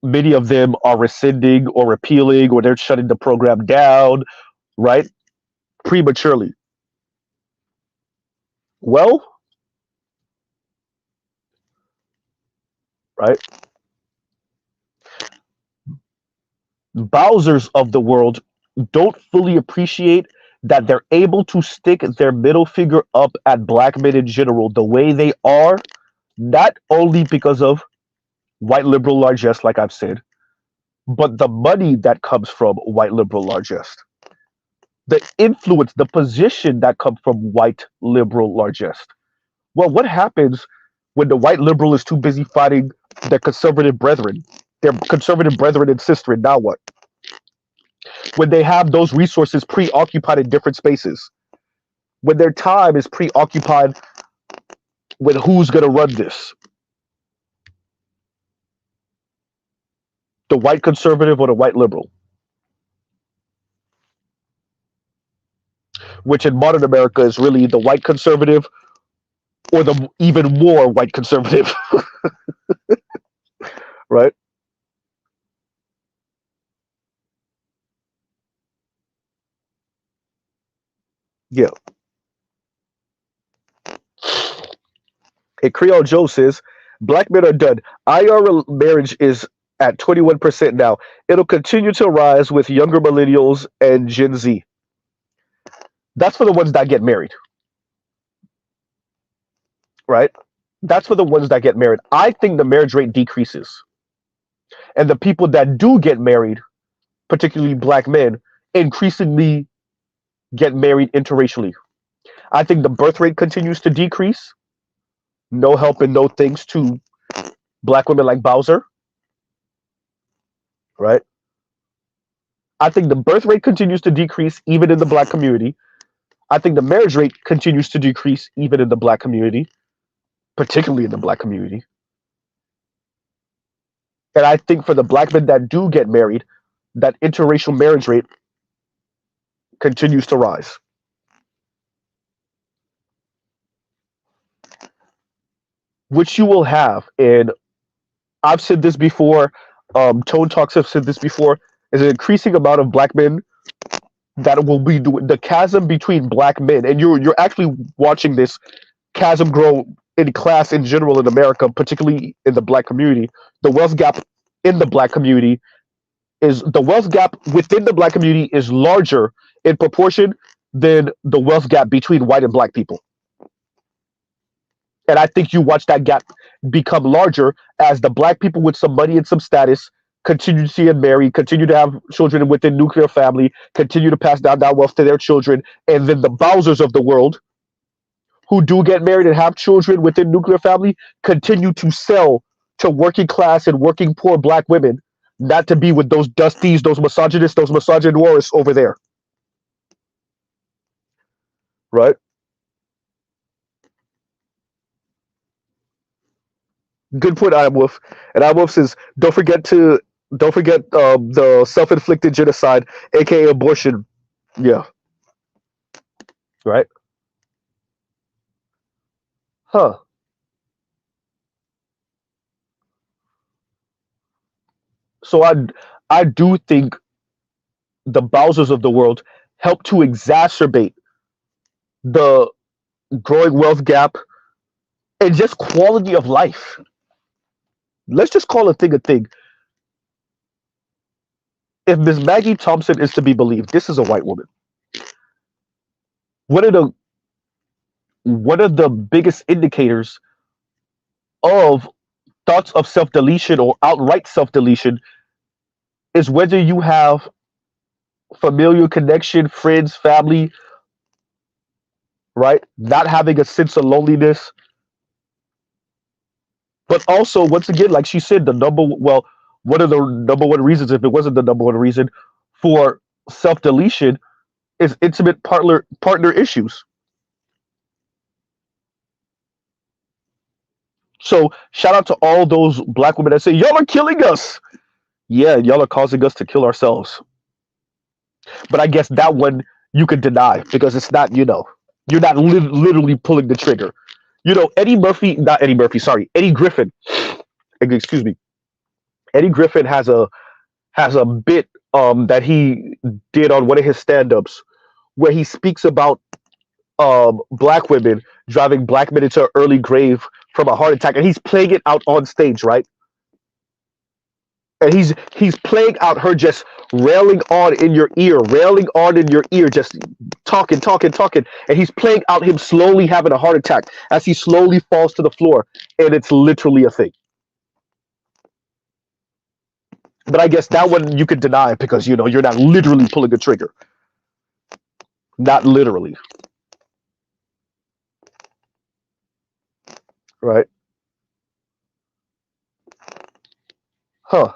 A: many of them are rescinding or repealing, or they're shutting the program down, right? Prematurely. Well, right? Bowsers of the world don't fully appreciate that they're able to stick their middle finger up at black men in general the way they are, not only because of white liberal largesse, like I've said, but the money that comes from white liberal largesse, the influence, the position that comes from white liberal largesse. Well, what happens when the white liberal is too busy fighting their conservative brethren, their conservative brethren and sistren? Now what? When they have those resources preoccupied in different spaces, when their time is preoccupied with who's going to run this, the white conservative or the white liberal, which in modern America is really the white conservative or the even more white conservative, right? Yeah. Hey, Creole Joe says, black men are done. IRL marriage is at 21% now. It'll continue to rise with younger millennials and Gen Z. That's for the ones that get married, right? That's for the ones that get married. I think the marriage rate decreases. And the people that do get married, particularly black men, increasingly get married interracially. I think the birth rate continues to decrease. No help and no thanks to black women like Bowser, right? I think the birth rate continues to decrease even in the black community. I think the marriage rate continues to decrease even in the black community, particularly in the black community. And I think for the black men that do get married, that interracial marriage rate continues to rise. Which you will have, and I've said this before, Tone Talks have said this before, is an increasing amount of black men that will be doing the chasm between black men, and you're actually watching this chasm grow in class in general in America, particularly in the black community, the wealth gap in the black community is the wealth gap within the black community is larger in proportion than the wealth gap between white and black people. And I think you watch that gap become larger as the black people with some money and some status continue to see and marry, continue to have children within nuclear family, continue to pass down that wealth to their children, and then the Bowsers of the world who do get married and have children within nuclear family continue to sell to working class and working poor black women, not to be with those dusties, those misogynists, those misogynoists over there. Right? Good point, I Wolf. And I Wolf says, don't forget the self-inflicted genocide, aka abortion. Yeah. Right? Huh. So I do think the Bowsers of the world help to exacerbate the growing wealth gap and just quality of life. Let's just call a thing a thing. If Miss Maggie Thompson is to be believed, this is a white woman. One of the one of the biggest indicators of thoughts of self-deletion or outright self-deletion is whether you have familial connection, friends, family, right? Not having a sense of loneliness. But also, once again, like she said, one of the number one reasons, if it wasn't the number one reason for self-deletion, is intimate partner issues. So shout out to all those black women that say, y'all are killing us. Yeah, y'all are causing us to kill ourselves. But I guess that one you could deny because it's not, you're not literally pulling the trigger. Eddie Griffin, excuse me. Eddie Griffin has a bit that he did on one of his stand-ups where he speaks about black women driving black men into an early grave from a heart attack, and he's playing it out on stage, right? And he's playing out her just railing on in your ear, just talking, and he's playing out him slowly having a heart attack as he slowly falls to the floor, and it's literally a thing. But I guess that one you could deny because you're not literally pulling a trigger, not literally, right? Huh.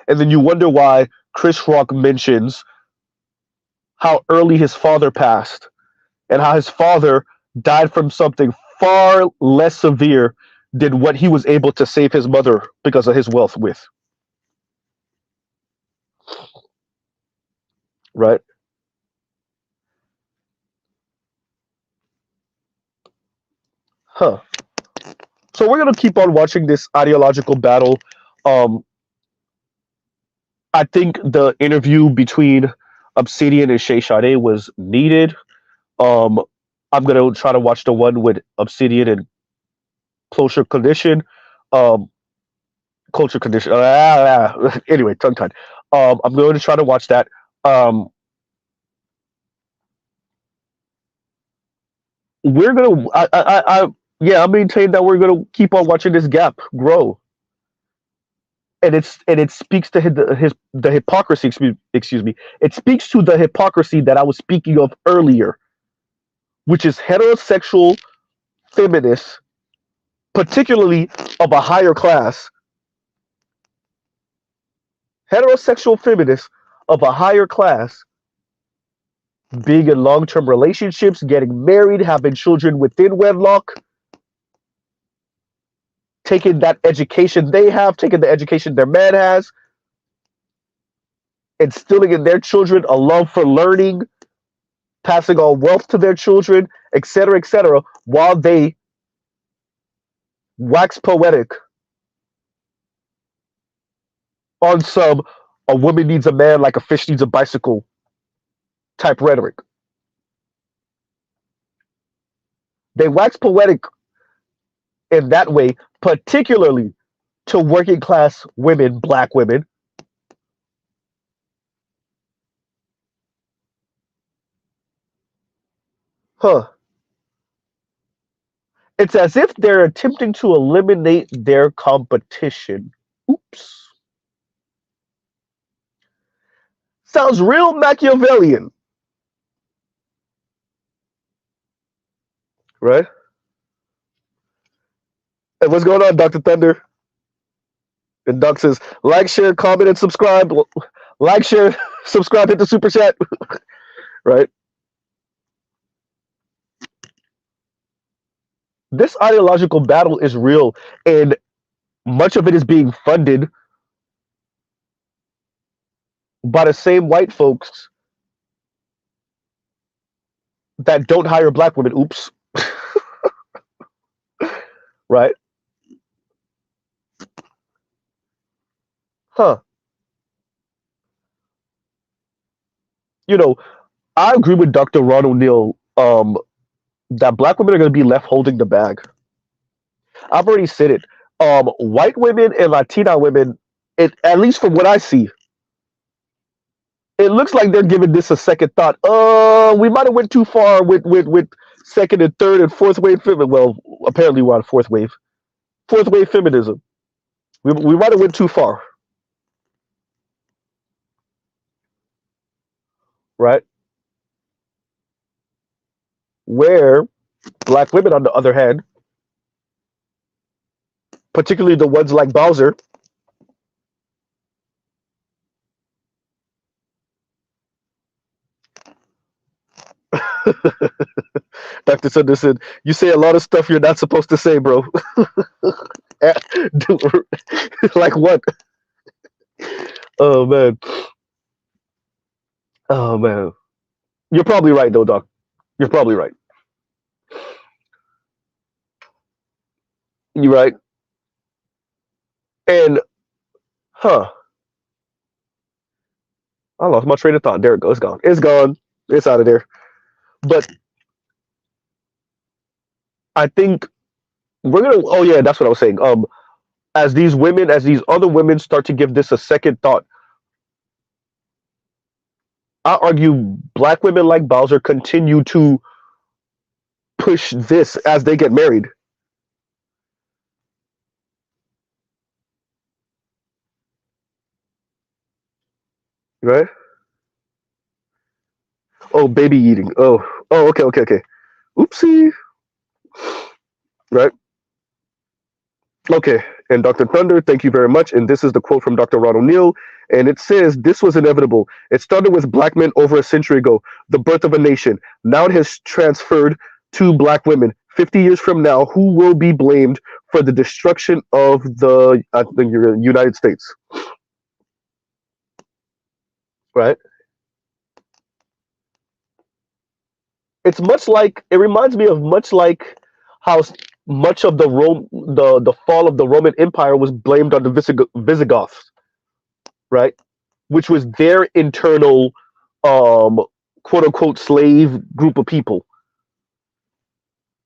A: And then you wonder why Chris Rock mentions how early his father passed and how his father died from something far less severe than what he was able to save his mother because of his wealth with. Right? Huh. So we're going to keep on watching this ideological battle. Um, I think the interview between Obsidian and Shay Sade was needed. Um, I'm gonna try to watch the one with Obsidian and Closer Condition. Um, Culture Condition. Anyway, tongue tied. I'm going to try to watch that. Um, we're gonna. Yeah, I maintain that we're gonna keep on watching this gap grow, and it speaks to the hypocrisy. Excuse me. It speaks to the hypocrisy that I was speaking of earlier, which is heterosexual feminists, particularly of a higher class, heterosexual feminists of a higher class being in long-term relationships, getting married, having children within wedlock, taking that education they have, taking the education their man has, instilling in their children a love for learning, passing on wealth to their children, etc., while they wax poetic on some "a woman needs a man like a fish needs a bicycle" type rhetoric. They wax poetic in that way, particularly to working class women, black women. Huh. It's as if they're attempting to eliminate their competition. Oops. Sounds real Machiavellian, right? And what's going on, Dr. Thunder? And Doc says, like, share, comment, and subscribe. Like, share, subscribe, hit the super chat, right? This ideological battle is real, and much of it is being funded by the same white folks that don't hire black women. Oops. Right? Huh. You know, I agree with Dr. Ron O'Neill that black women are going to be left holding the bag. I've already said it. White women and Latina women, at least from what I see, it looks like they're giving this a second thought. We might have went too far with second and third and fourth wave feminism. Well, apparently we're on fourth wave. Fourth wave feminism. We might have went too far. Right? Where black women, on the other hand, particularly the ones like Bowser, Dr. Sanderson, you say a lot of stuff you're not supposed to say, bro. Like what? Oh man. Oh man. You're probably right though, Doc. You're probably right. You're right. And huh. I lost my train of thought. There it goes. It's gone. It's gone. It's out of there. But I think we're gonna oh yeah, that's what I was saying. As these women, as these other women start to give this a second thought, I argue black women like Bowser continue to push this as they get married. Right? Oh, baby eating. Oh, okay. Oopsie. Right? Okay. And Dr. Thunder, thank you very much. And this is the quote from Dr. Ron O'Neill. And it says, this was inevitable. It started with black men over a century ago, the birth of a nation. Now it has transferred to black women. 50 years from now, who will be blamed for the destruction of the United States? Right? It's much like, it reminds me of much like how much of the fall of the Roman Empire was blamed on the Visigoths, right? Which was their internal, quote unquote, slave group of people,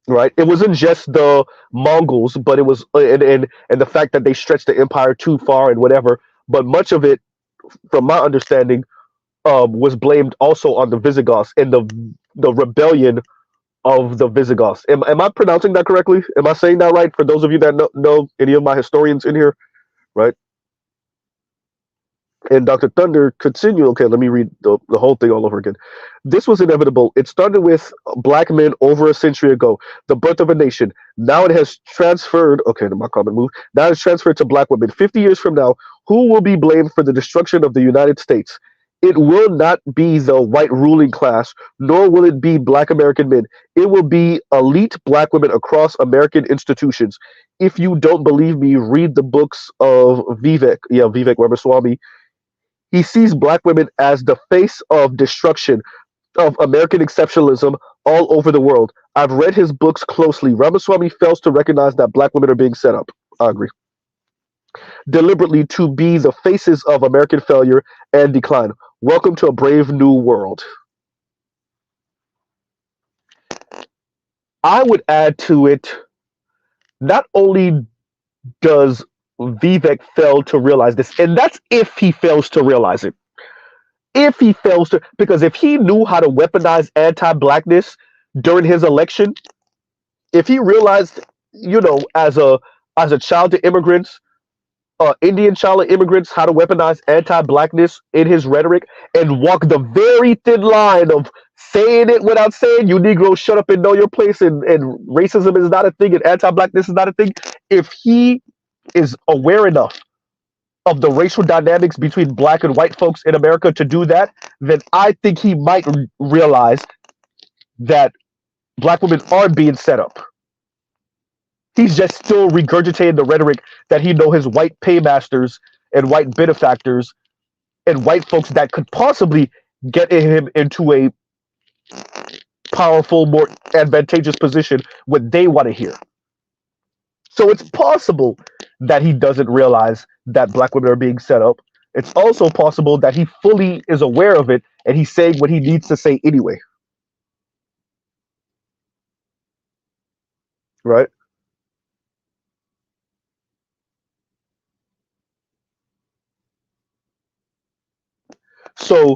A: right? It wasn't just the Mongols, but it was and the fact that they stretched the empire too far and whatever. But much of it, from my understanding, was blamed also on the Visigoths and the rebellion of the Visigoths. Am I pronouncing that correctly? Am I saying that right? For those of you that know any of my historians in here, right? And Dr. Thunder continue. Okay, let me read the whole thing all over again. This was inevitable. It started with black men over a century ago, the birth of a nation. Now it has transferred. Okay, my comment move. Now it's transferred to black women. 50 years from now, who will be blamed for the destruction of the United States? It will not be the white ruling class, nor will it be black American men. It will be elite black women across American institutions. If you don't believe me, read the books of Vivek. Yeah, Vivek Ramaswamy. He sees black women as the face of destruction of American exceptionalism all over the world. I've read his books closely. Ramaswamy fails to recognize that black women are being set up. I agree. Deliberately to be the faces of American failure and decline. Welcome to a brave new world. I would add to it, not only does Vivek fail to realize this, and that's if he fails to realize it. If he fails to, because if he knew how to weaponize anti-blackness during his election, if he realized, as a child to immigrants, Indian child of immigrants, how to weaponize anti-blackness in his rhetoric and walk the very thin line of saying it without saying, "You Negroes, shut up and know your place," and racism is not a thing and anti-blackness is not a thing. If he is aware enough of the racial dynamics between black and white folks in America to do that, then I think he might realize that black women are being set up. He's just still regurgitating the rhetoric that he know his white paymasters and white benefactors and white folks that could possibly get him into a powerful, more advantageous position what they want to hear. So it's possible that he doesn't realize that black women are being set up. It's also possible that he fully is aware of it and he's saying what he needs to say anyway, right? So,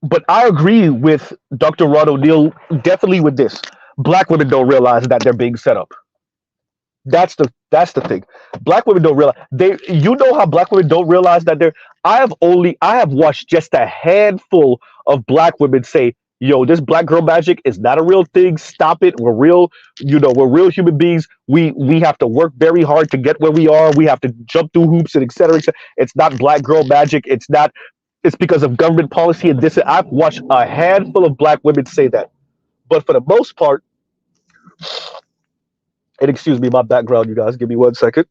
A: but I agree with Dr. Rod O'Neill definitely with this. Black women don't realize that they're being set up. That's the thing. Black women don't realize they. You know how black women don't realize that they're. I have watched just a handful of black women say, "Yo, this black girl magic is not a real thing. Stop it. We're real. We're real human beings. We have to work very hard to get where we are. We have to jump through hoops and etc. Et cetera. It's not black girl magic. It's not. It's because of government policy and this. I've watched a handful of black women say that, but for the most part, and excuse me, my background, you guys, give me 1 second.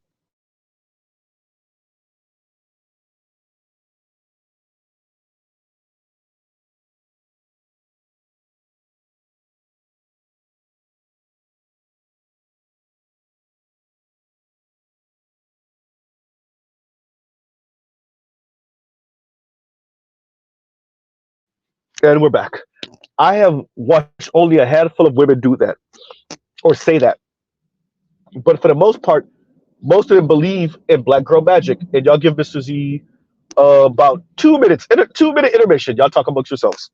A: And we're back. I have watched only a handful of women do that or say that. But for the most part, most of them believe in black girl magic. And y'all give Mr. Z about 2 minutes, in a 2 minute intermission. Y'all talk amongst yourselves.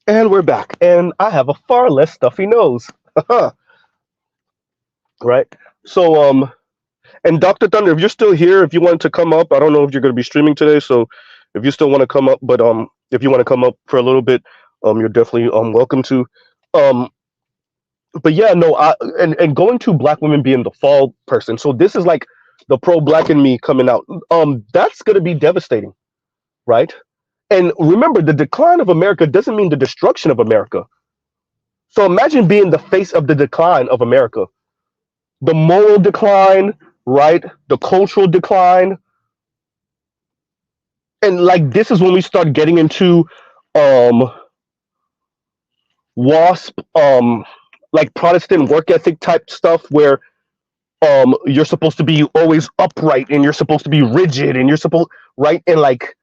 A: And we're back, and I have a far less stuffy nose. Right? So, and Dr. Thunder, if you're still here, if you want to come up, I don't know if you're going to be streaming today, so if you still want to come up, but if you want to come up for a little bit, you're definitely welcome to. Um, but yeah, no, and going to black women being the fall person. So this is like the pro black in me coming out. That's going to be devastating, right? And remember, the decline of America doesn't mean the destruction of America. So imagine being the face of the decline of America, the moral decline, right? The cultural decline. And like this is when we start getting into um WASP, like Protestant work ethic type stuff where you're supposed to be always upright and you're supposed to be rigid and you're supposed right and like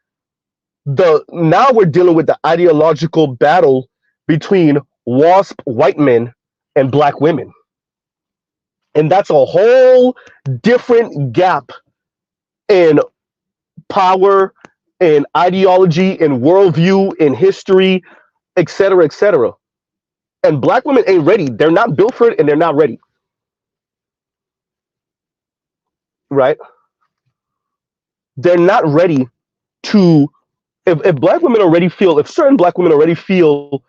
A: the now we're dealing with the ideological battle between WASP white men and black women. And that's a whole different gap in power and ideology and worldview and history, etc., etc. And black women ain't ready. They're not built for it and they're not ready. Right? They're not ready to if black women already feel if certain black women already feel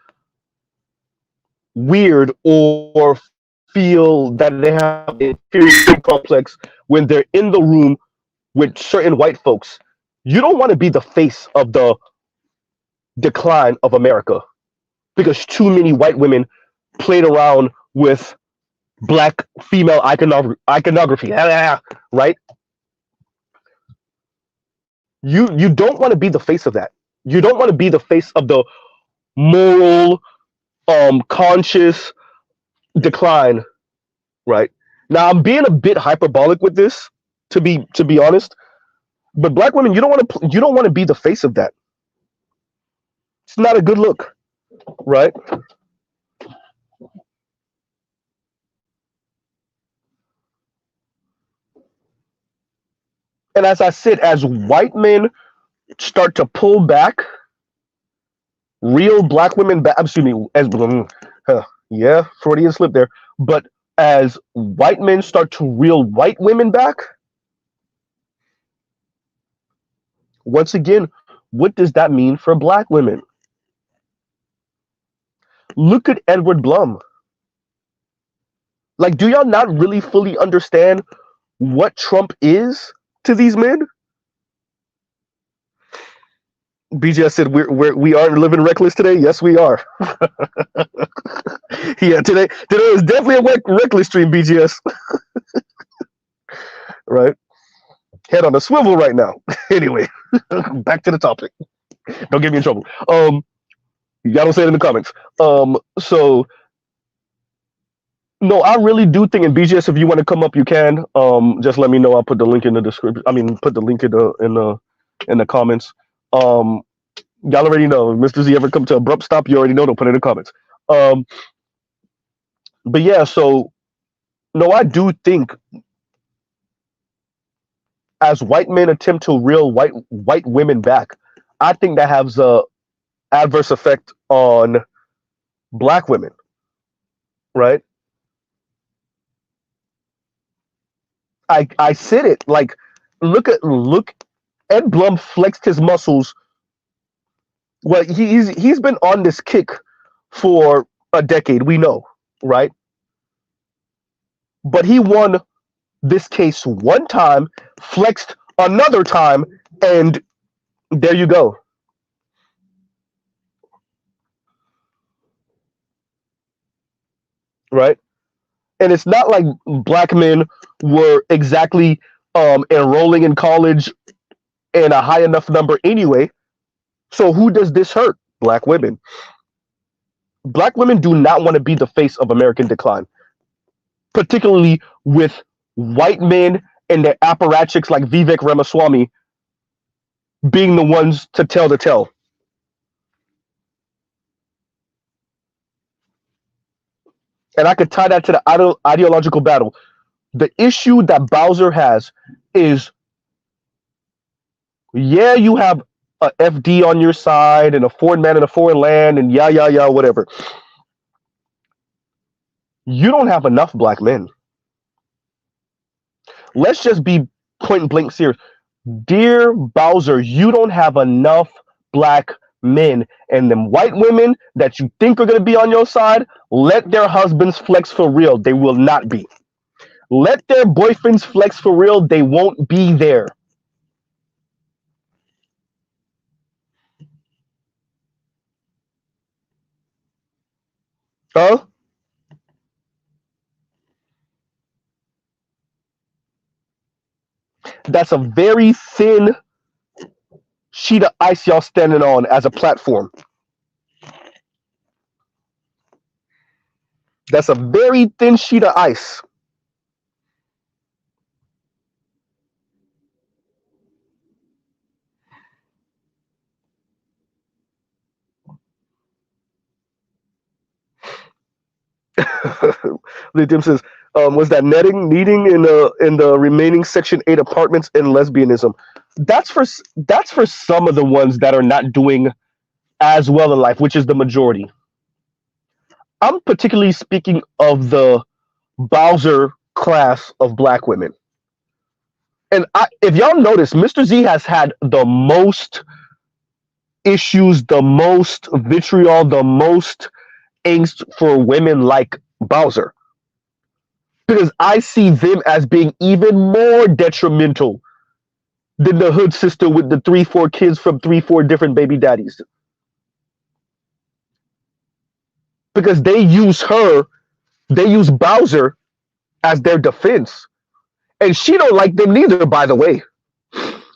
A: weird or feel that they have an inferiority complex when they're in the room with certain white folks, you don't want to be the face of the decline of America because too many white women played around with black female iconography, right? You don't want to be the face of that. You don't want to be the face of the moral, conscious decline, right? Now I'm being a bit hyperbolic with this, to be honest. But black women, you don't want to be the face of that. It's not a good look, right? And as I said, as white men start to pull back, real black women back. Excuse me, as yeah, Freudian slip there. But as white men start to reel white women back, once again, what does that mean for black women? Look at Edward Blum. Like, do y'all not really fully understand what Trump is to these men? BGS said we are living reckless today. Yes, we are. Yeah, today is definitely a reckless stream. BGS, right? Head on a swivel right now. Anyway, back to the topic. Don't get me in trouble. Y'all don't say it in the comments. So no, I really do think in BGS, if you want to come up, you can. Just let me know. I'll put the link in the description. I mean, put the link in the comments. Y'all already know. If Mr. Z ever come to abrupt stop, you already know. Don't put it in the comments. But yeah, so no, I do think as white men attempt to reel white women back, I think that has a adverse effect on black women, right? I said it like look Ed Blum flexed his muscles. Well, he's been on this kick for a decade, we know, right? But he won this case one time, flexed another time, and there you go. Right? And it's not like black men were exactly enrolling in college in a high enough number anyway. So who does this hurt? Black women. Black women do not want to be the face of American decline, particularly with white men and their apparatchiks like Vivek Ramaswamy being the ones to tell the tale. And I could tie that to the ideological battle. The issue that Bowser has is, yeah, you have a FD on your side and a foreign man in a foreign land and whatever. You don't have enough black men. Let's just be point blank serious. Dear Bowser, you don't have enough black men, and them white women that you think are going to be on your side, let their husbands flex for real. They will not be. Let their boyfriends flex for real. They won't be there. Huh? That's a very thin sheet of ice y'all standing on as a platform. That's a very thin sheet of ice. Lithium says, was that needing in the remaining Section 8 apartments in lesbianism? That's for some of the ones that are not doing as well in life, which is the majority. I'm particularly speaking of the Bowser class of black women. And if y'all notice, Mr. Z has had the most issues, the most vitriol, the most angst for women like Bowser. Because I see them as being even more detrimental than the hood sister with the 3-4 kids from 3-4 different baby daddies. Because they use Bowser as their defense. And she don't like them neither, by the way.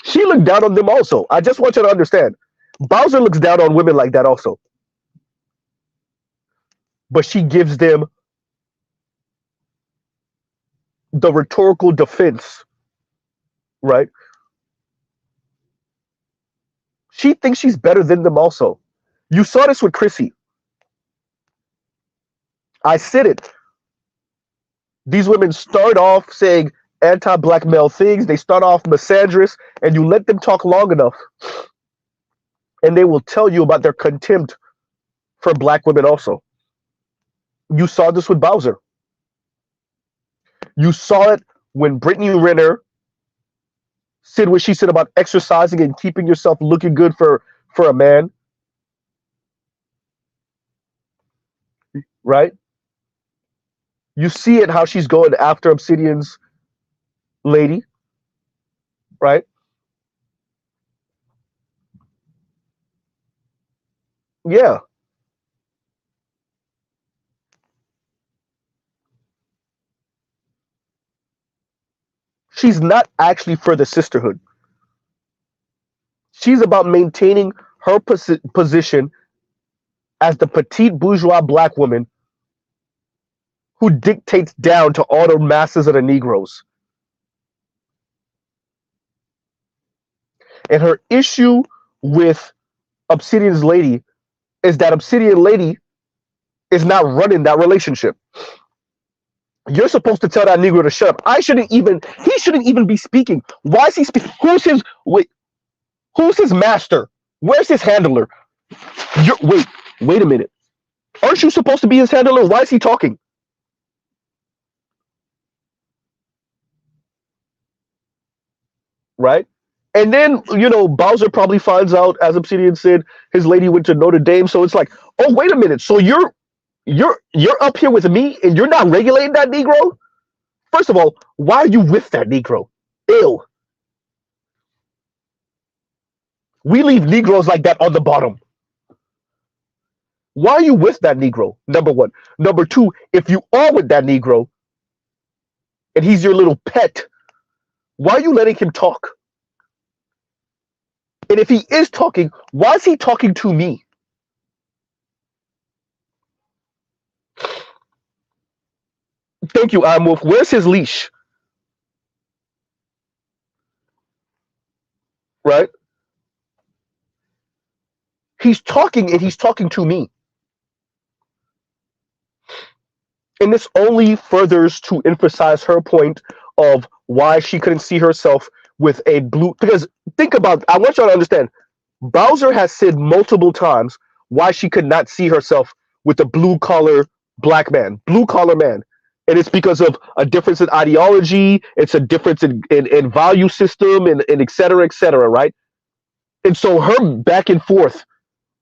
A: She looked down on them also. I just want you to understand. Bowser looks down on women like that also. But she gives them the rhetorical defense, right? She thinks she's better than them also. You saw this with Chrissy. I said it. These women start off saying anti-black male things. They start off misandrous, and you let them talk long enough, and they will tell you about their contempt for black women also. You saw this with Bowser. You saw it when Brittany Renner said what she said about exercising and keeping yourself looking good for a man. Right? You see it how she's going after Obsidian's lady. Right? Yeah. She's not actually for the sisterhood. She's about maintaining her position as the petite bourgeois black woman who dictates down to all the masses of the Negroes. And her issue with Obsidian's lady is that Obsidian lady is not running that relationship. You're supposed to tell that Negro to shut up. He shouldn't even be speaking. Why is he speaking? Who's his master? Where's his handler? Wait a minute. Aren't you supposed to be his handler? Why is he talking? Right? And then, Bowser probably finds out, as Obsidian said, his lady went to Notre Dame. So it's like, oh, wait a minute. So you're up here with me and you're not regulating that Negro? First of all, why are you with that Negro? Ew. We leave Negroes like that on the bottom. Why are you with that Negro? Number one. Number two, if you are with that Negro and he's your little pet, why are you letting him talk? And if he is talking, why is he talking to me? Thank you, I'm Wolf. Where's his leash? Right? He's talking and he's talking to me. And this only furthers to emphasize her point of why she couldn't see herself with a blue. Because think about, I want y'all to understand, Bowser has said multiple times why she could not see herself with a blue collar black man, blue collar man. And it's because of a difference in ideology, it's a difference in value system, and et cetera, right? And so her back and forth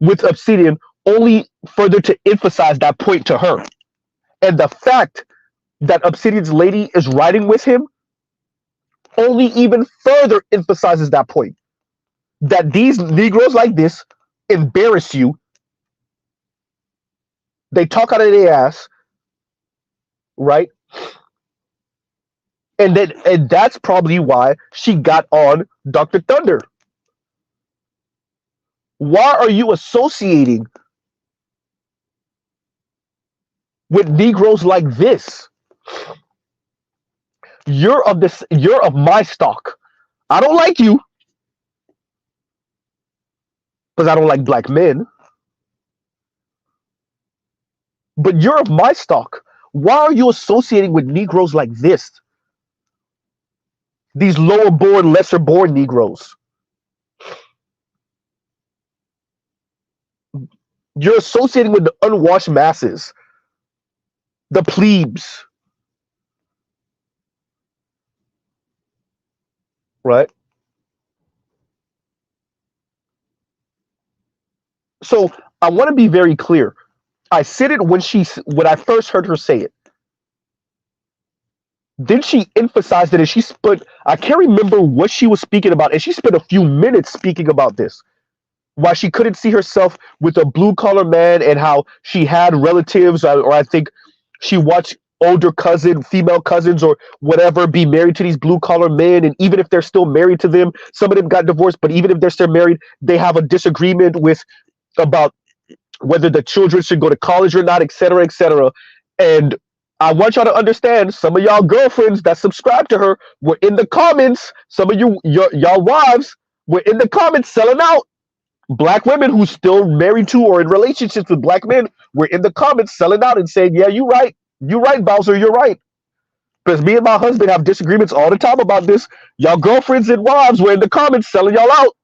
A: with Obsidian only further to emphasize that point to her. And the fact that Obsidian's lady is riding with him only even further emphasizes that point. That these Negroes like this embarrass you. They talk out of their ass, right? And that's probably why she got on Dr. Thunder. Why are you associating with Negroes like this? You're of my stock. I don't like you because I don't like black men. But you're of my stock. Why are you associating with Negroes like this? These lower born, lesser born Negroes. You're associating with the unwashed masses, the plebes. Right? So I want to be very clear. I said it when I first heard her say it. Then she emphasized it, and I can't remember what she was speaking about, and she spent a few minutes speaking about this. Why she couldn't see herself with a blue collar man, and how she had relatives, or I think she watched older female cousins or whatever, be married to these blue collar men, and even if they're still married to them, some of them got divorced, but even if they're still married, they have a disagreement about whether the children should go to college or not, et cetera, et cetera. And I want y'all to understand, some of y'all girlfriends that subscribe to her were in the comments. Some of y'all wives were in the comments selling out. Black women who still married to or in relationships with black men were in the comments selling out and saying, yeah, you're right. You're right, Bowser. You're right. Because me and my husband have disagreements all the time about this. Y'all girlfriends and wives were in the comments selling y'all out.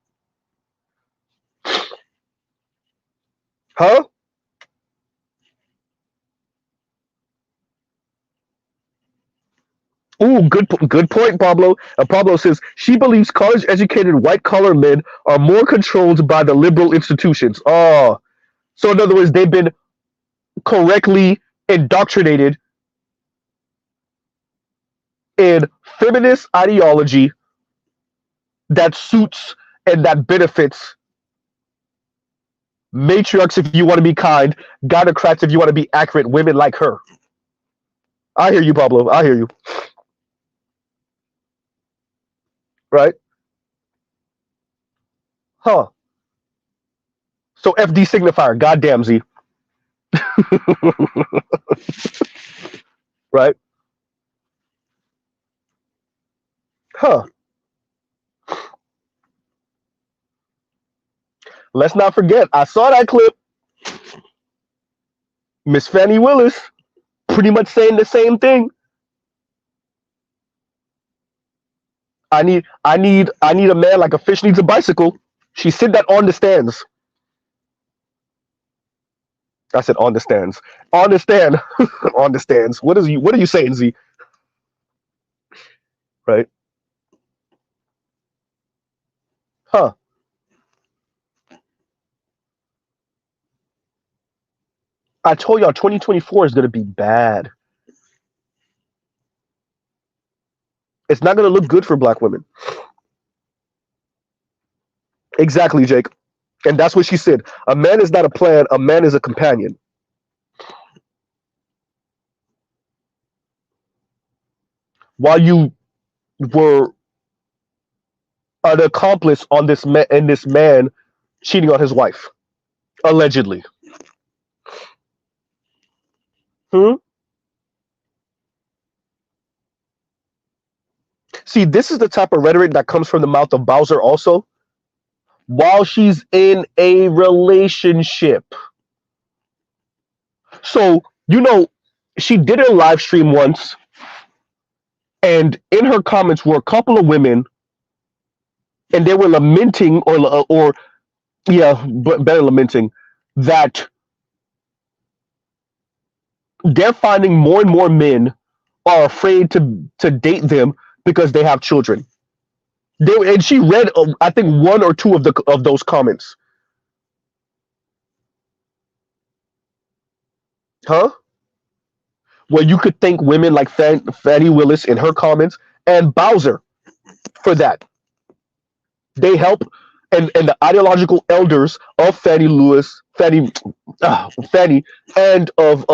A: Huh? Ooh, good point, Pablo. Pablo says she believes college-educated white-collar men are more controlled by the liberal institutions. Oh, so in other words, they've been correctly indoctrinated in feminist ideology that suits and that benefits matriarchs if you want to be kind, gynocrats if you want to be accurate, women like her. I hear you, Pablo. I hear you. Right? Huh. So FD signifier, goddamn Z. Right? Huh. Let's not forget, I saw that clip. Miss Fannie Willis pretty much saying the same thing. I need a man like a fish needs a bicycle. She said that on the stands. I said on the stands. On the stand. On the stands. What are you saying, Z? Right? Huh. I told y'all 2024 is gonna be bad. It's not gonna look good for black women. Exactly, Jake. And that's what she said. A man is not a plan, a man is a companion. While you were an accomplice on this man cheating on his wife. Allegedly. Hmm? See, this is the type of rhetoric that comes from the mouth of Bowser also. While she's in a relationship. So, she did a live stream once, and in her comments were a couple of women, and they were lamenting or Yeah, but better lamenting that they're finding more and more men are afraid to date them because they have children. And she read, I think, one or two of those comments. Huh? Well, you could thank women like Fannie Willis in her comments and Bowser for that. They help, and the ideological elders of Fannie, and of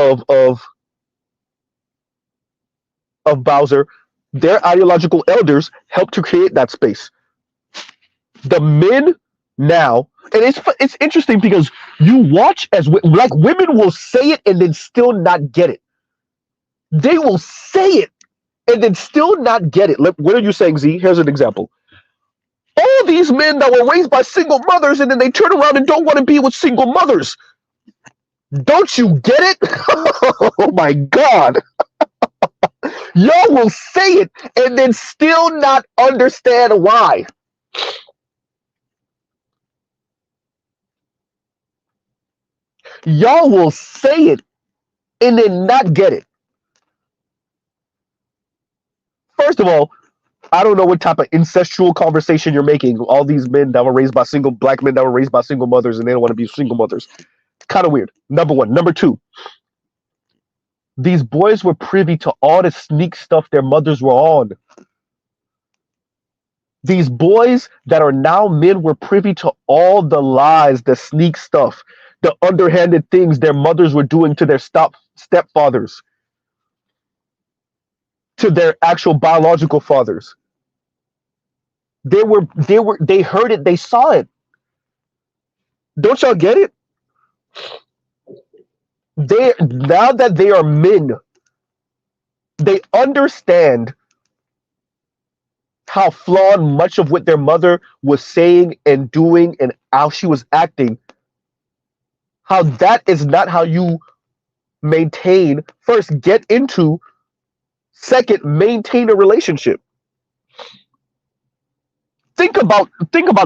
A: Bowser, their ideological elders help to create that space. The men now, and it's interesting because you watch as like women will say it and then still not get it. They will say it and then still not get it. What are you saying, Z? Here's an example. All these men that were raised by single mothers and then they turn around and don't want to be with single mothers. Don't you get it? Oh my God. Y'all will say it and then still not understand why. Y'all will say it and then not get it. First of all, I don't know what type of incestual conversation you're making. All these men that were raised by single black men that were raised by single mothers and they don't want to be single mothers. It's kind of weird. Number one. Number two, these boys were privy to all the sneak stuff their mothers were on. These boys that are now men were privy to all the lies, the sneak stuff, the underhanded things their mothers were doing to their stepfathers, to their actual biological fathers. They heard it, they saw it. Don't y'all get it? They now that they are men, they understand how flawed much of what their mother was saying and doing and how she was acting, how that is not how you maintain, first, get into, second, maintain a relationship. Think about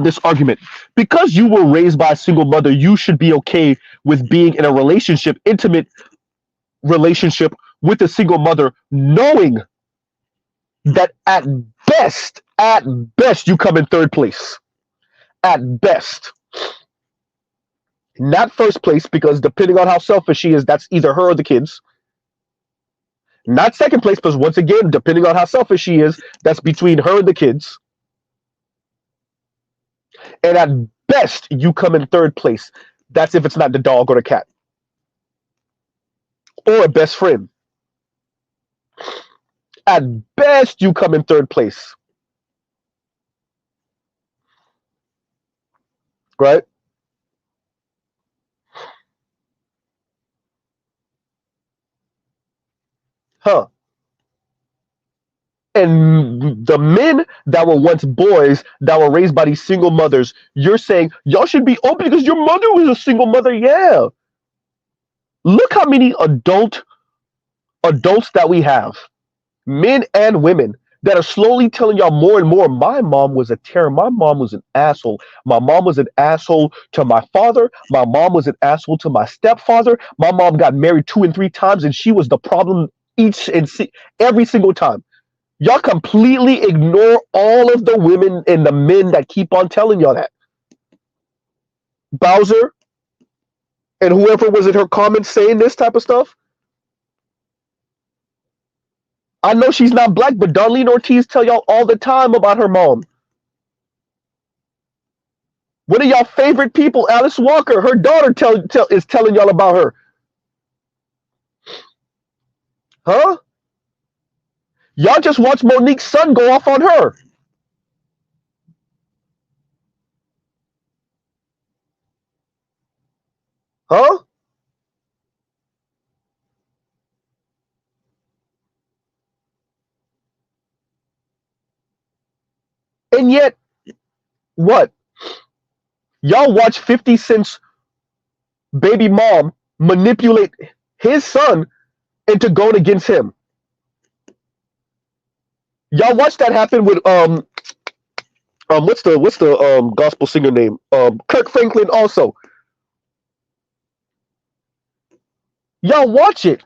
A: this argument. Because you were raised by a single mother, you should be okay with being in a relationship, intimate relationship with a single mother, knowing that at best, you come in third place. At best. Not first place, because depending on how selfish she is, that's either her or the kids. Not second place, because once again, depending on how selfish she is, that's between her and the kids. And at best, you come in third place. That's if it's not the dog or the cat. Or a best friend. At best, you come in third place. Right? Huh. And the men that were once boys that were raised by these single mothers, you're saying y'all should be open because your mother was a single mother. Yeah. Look how many adults that we have, men and women, that are slowly telling y'all more and more, my mom was a terror. My mom was an asshole. My mom was an asshole to my father. My mom was an asshole to my stepfather. My mom got married 2 and 3 times and she was the problem every single time. Y'all completely ignore all of the women and the men that keep on telling y'all that. Bowser and whoever was in her comments saying this type of stuff. I know she's not black, but Darlene Ortiz tell y'all all the time about her mom. One of y'all favorite people, Alice Walker, her daughter is telling y'all about her. Huh? Y'all just watch Monique's son go off on her. Huh? And yet, what? Y'all watch 50 Cent's baby mom manipulate his son into going against him. Y'all watch that happen with what's the gospel singer name? Kirk Franklin also. Y'all watch it.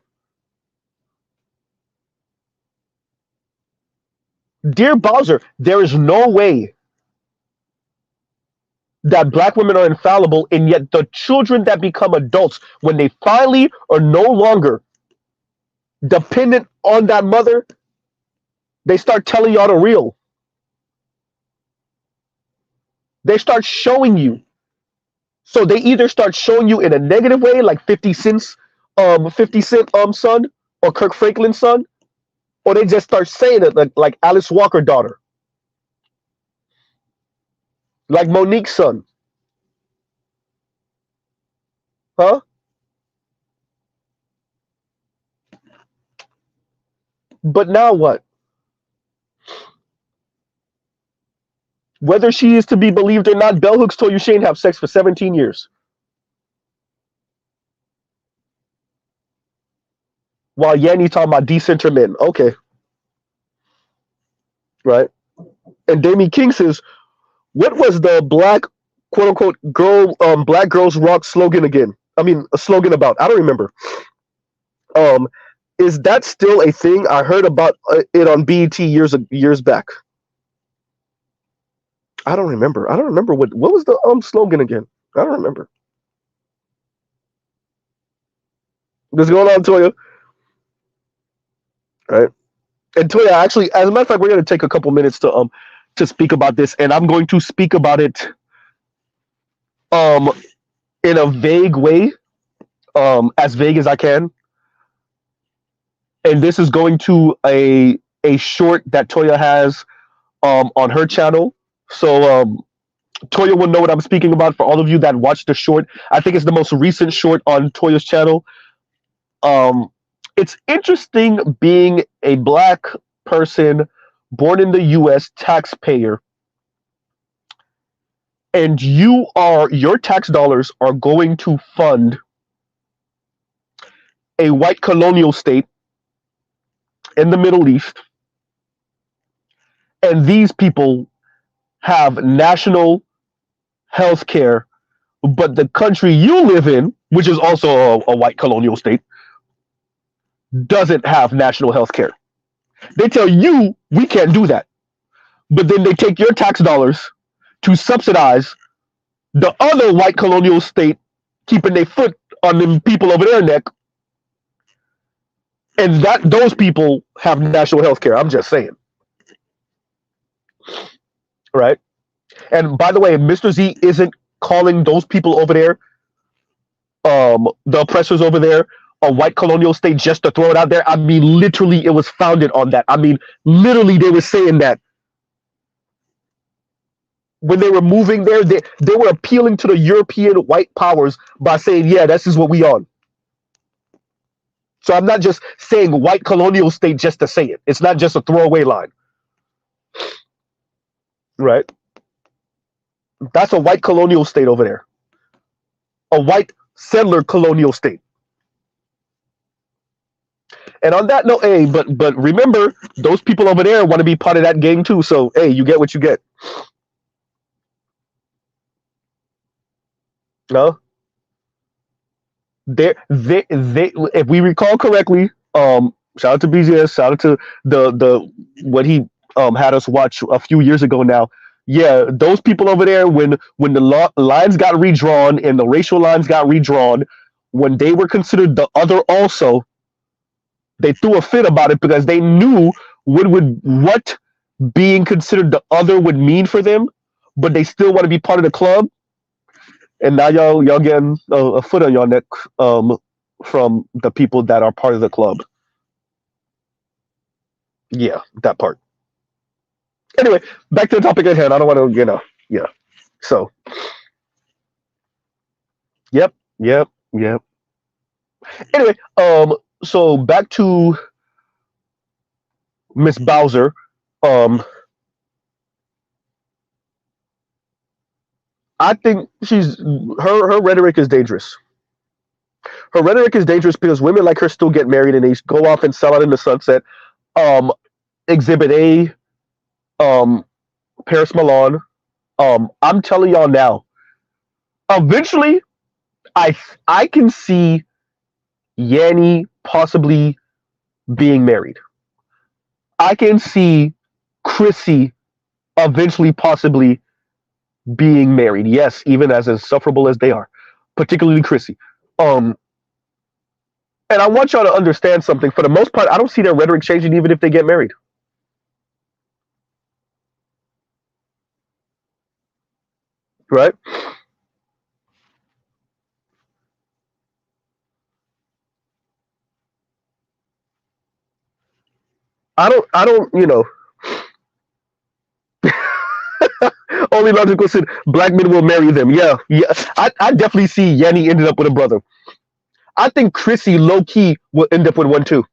A: Dear Bowser, there is no way that black women are infallible, and yet the children that become adults, when they finally are no longer dependent on that mother, they start telling y'all the real. They start showing you. So they either start showing you in a negative way, like 50 Cent son, or Kirk Franklin's son, or they just start saying it like Alice Walker daughter, like Monique's son. Huh? But now what? Whether she is to be believed or not, Bell Hooks told you she didn't have sex for 17 years. While Yanni talking about decenter men. Okay. Right. And Damien King says, what was the black quote unquote black girls rock slogan again? I mean a slogan about. I don't remember. Um is that still a thing? I heard about it on BET years back. I don't remember. I don't remember what was the slogan again. I don't remember. What's going on, Toya? All right. And Toya, actually, as a matter of fact, we're going to take a couple minutes to speak about this, and I'm going to speak about it um in a vague way, as vague as I can. And this is going to a short that Toya has on her channel. So Toya will know what I'm speaking about. For all of you that watched the short, I think it's the most recent short on Toya's channel. It's interesting being a black person born in the U.S. taxpayer, and your tax dollars are going to fund a white colonial state in the Middle East, and these people have national health care, but the country you live in, which is also a white colonial state, doesn't have national health care. They tell you we can't do that, but then they take your tax dollars to subsidize the other white colonial state keeping their foot on them people over their neck, and that those people have national health care. I'm just saying. Right? And by the way, Mr. Z isn't calling those people over there, the oppressors over there, a white colonial state just to throw it out there. I mean, literally, it was founded on that. I mean, literally, they were saying that when they were moving there, they were appealing to the European white powers by saying, yeah, this is what we on. So I'm not just saying white colonial state just to say it. It's not just a throwaway line. Right? That's a white colonial state over there. A white settler colonial state. And on that note, hey, but remember, those people over there want to be part of that game too. So hey, you get what you get. No? They if we recall correctly, shout out to BGS, shout out to the what he had us watch a few years ago now. Yeah, those people over there, when the lines got redrawn and the racial lines got redrawn, when they were considered the other also, they threw a fit about it because they knew what being considered the other would mean for them, but they still want to be part of the club. And now y'all getting a foot on your neck from the people that are part of the club. Yeah, that part. Anyway, back to the topic at hand. I don't want to, yeah. So, yep. Anyway, so back to Miss Bowser. I think her rhetoric is dangerous. Her rhetoric is dangerous because women like her still get married and they go off and sell out in the sunset. Exhibit A, Paris Milan, I'm telling y'all now. Eventually, I I can see Yanni possibly being married. I can see Chrissy eventually possibly being married. Yes, even as insufferable as they are, particularly Chrissy. Um, and I want y'all to understand something. For the most part, I don't see their rhetoric changing even if they get married. Right? I don't, only logical said black men will marry them. Yeah, yeah. I definitely see Yanni ended up with a brother. I think Chrissy low key will end up with one too.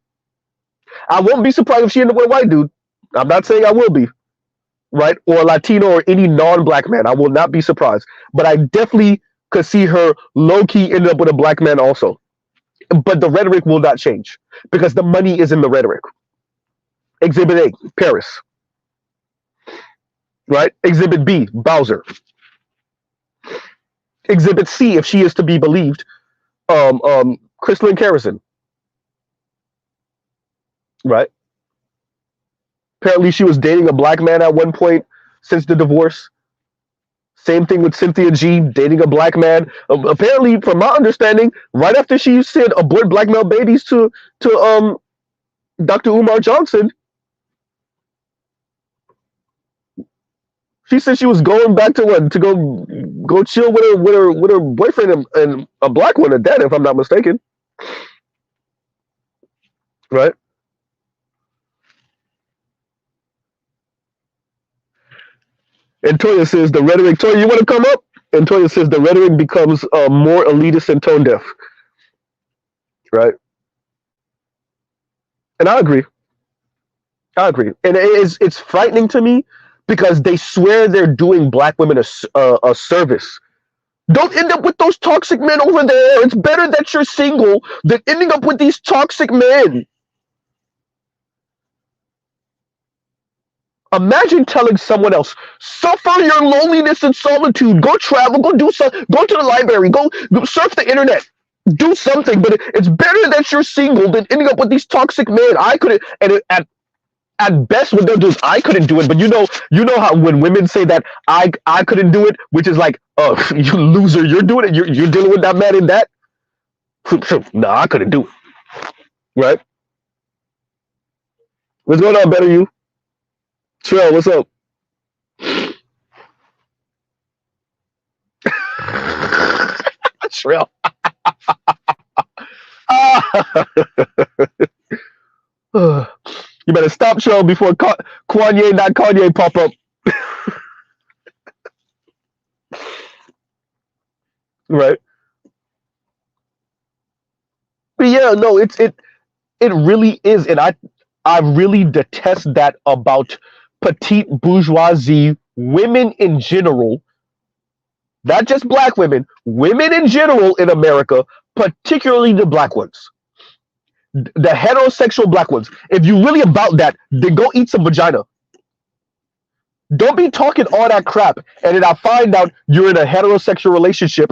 A: I won't be surprised if she ended up with a white dude. I'm not saying I will be, right? Or a Latino or any non-black man. I will not be surprised. But I definitely could see her low key ended up with a black man also. But the rhetoric will not change because the money is in the rhetoric. Exhibit A, Paris, right? Exhibit B, Bowser. Exhibit C, if she is to be believed, Crystalline Carrison, right? Apparently, she was dating a black man at one point since the divorce. Same thing with Cynthia G, dating a black man. Apparently, from my understanding, right after she said abort black male babies to Dr. Umar Johnson, she said she was going back to what to go chill with her boyfriend and a black one at that, if I'm not mistaken. Right? And Toya says the rhetoric. Toya, you want to come up? And Toya says the rhetoric becomes more elitist and tone deaf. Right? And I agree. I agree. And it's frightening to me because they swear they're doing black women a service. Don't end up with those toxic men over there. It's better that you're single than ending up with these toxic men. Imagine telling someone else, suffer your loneliness and solitude. Go travel, go do something, go to the library, go surf the internet, do something. But it's better that you're single than ending up with these toxic men. I couldn't, and at best, what they'll do is I couldn't do it. But you know how when women say that I couldn't do it, which is like, oh, you loser, you're doing it. You're dealing with that man in that. No, I couldn't do it. Right? What's going on, better you? Trell, what's up? Trell. You better stop, Trell, before Kanye, not Kanye, pop up. Right? But yeah, no, it really is, and I really detest that about petite bourgeoisie women in general, not just black women in general in America, particularly the black ones, the heterosexual black ones. If you really about that, then go eat some vagina. Don't be talking all that crap, and then I find out you're in a heterosexual relationship.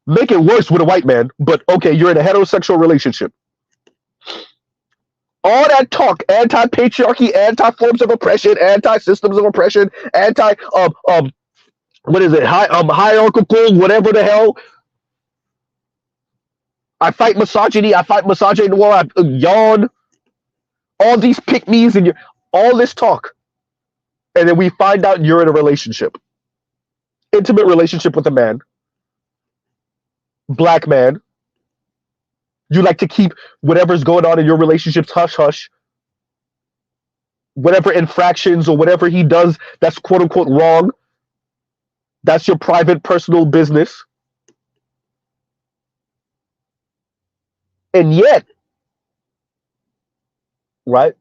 A: Make it worse with a white man, but okay, you're in a heterosexual relationship. All that talk, anti-patriarchy, anti-forms of oppression, anti-systems of oppression, anti what is it, hierarchical, whatever the hell. I fight misogyny in the war, I yawn, all these pick-me's and all this talk. And then we find out you're in a relationship. Intimate relationship with a man. Black man. You like to keep whatever's going on in your relationships hush hush. Whatever infractions or whatever he does that's quote unquote wrong, that's your private personal business. And yet, right,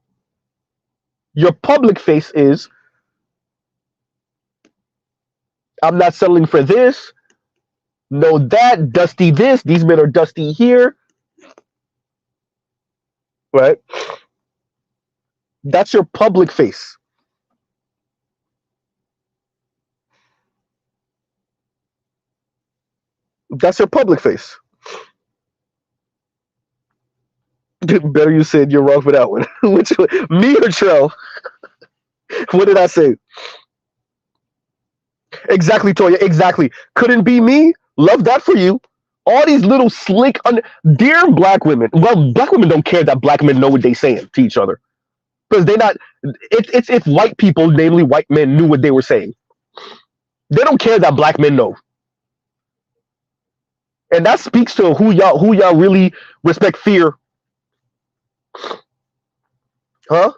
A: your public face is, I'm not settling for this, no that, dusty this, these men are dusty here. Right? That's your public face. That's her public face. Better you said you're wrong for that one. Which one? Me or Trell? What did I say? Exactly, Toya. Exactly. Couldn't be me. Love that for you. All these little slick, dear black women. Well, black women don't care that black men know what they saying to each other because they're not. It's if white people, namely white men, knew what they were saying. They don't care that black men know, and that speaks to who y'all really respect. Fear, huh?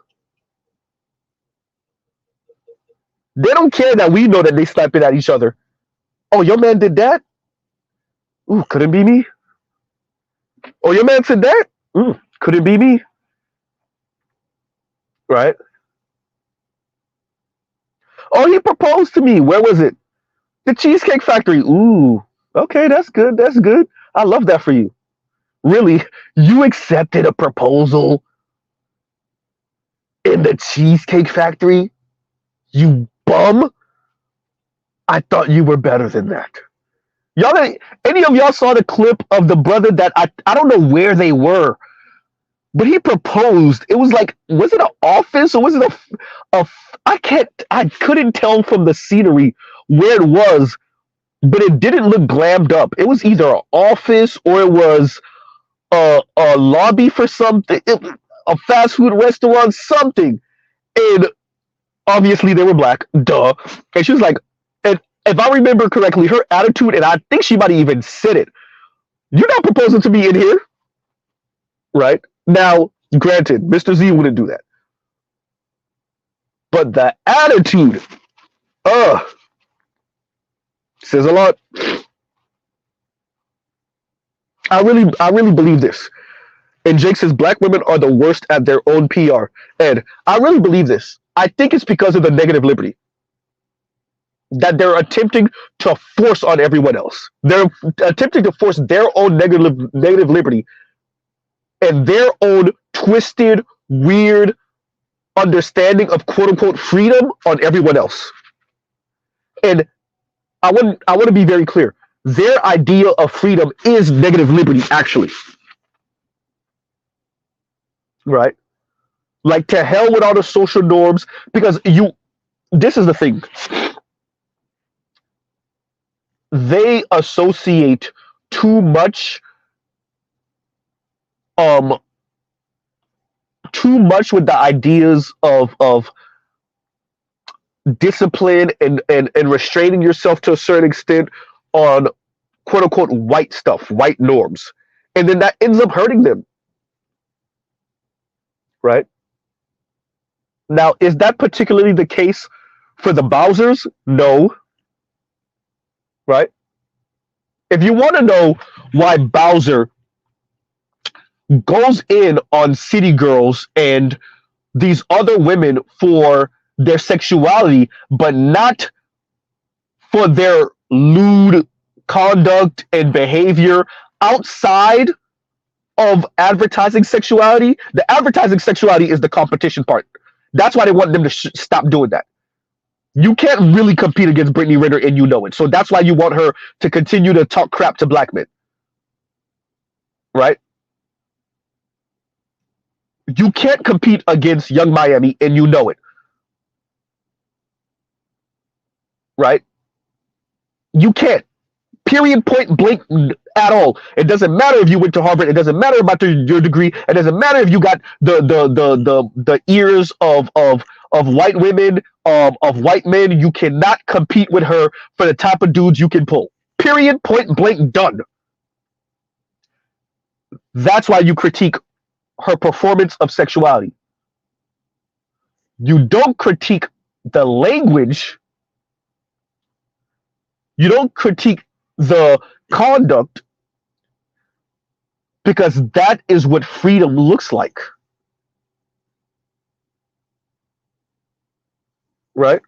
A: They don't care that we know that they sniping at each other. Oh, your man did that. Ooh, could it be me? Oh, your man said that. Could it be me? Right? Oh, he proposed to me. Where was it? The Cheesecake Factory. Ooh. Okay, that's good. That's good. I love that for you. Really? You accepted a proposal in the Cheesecake Factory? You bum? I thought you were better than that. Any of y'all saw the clip of the brother that I don't know where they were, but he proposed. It was like, was it an office or was it I couldn't tell from the scenery where it was, but it didn't look glammed up. It was either an office or it was a lobby for something, a fast food restaurant, something. And obviously they were black, duh. And she was like, and if I remember correctly, her attitude, and I think she might have even said it, "You're not proposing to me in here," right? Now, granted, Mr. Z wouldn't do that, but the attitude, uh, says a lot. I really believe this. And Jake says black women are the worst at their own PR. And I really believe this. I think it's because of the negative liberty that they're attempting to force on everyone else. They're attempting to force their own negative liberty and their own twisted, weird understanding of quote unquote freedom on everyone else. And I want to be very clear. Their idea of freedom is negative liberty, actually. Right? Like, to hell with all the social norms, because this is the thing. They associate too much with the ideas of discipline and restraining yourself to a certain extent on quote unquote white stuff, white norms. And then that ends up hurting them. Right? Now, is that particularly the case for the Bowsers? No. Right? If you want to know why Bowser goes in on city girls and these other women for their sexuality, but not for their lewd conduct and behavior outside of advertising sexuality, the advertising sexuality is the competition part. That's why they want them to stop doing that. You can't really compete against Brittany Ritter, and you know it. So that's why you want her to continue to talk crap to black men. Right? You can't compete against Young Miami, and you know it. Right? You can't. Period, point blank, at all. It doesn't matter if you went to Harvard. It doesn't matter about your degree. It doesn't matter if you got the ears of white women, of white men. You cannot compete with her for the type of dudes you can pull. Period, point blank, done. That's why you critique her performance of sexuality. You don't critique the language. You don't critique the conduct, because that is what freedom looks like. Right?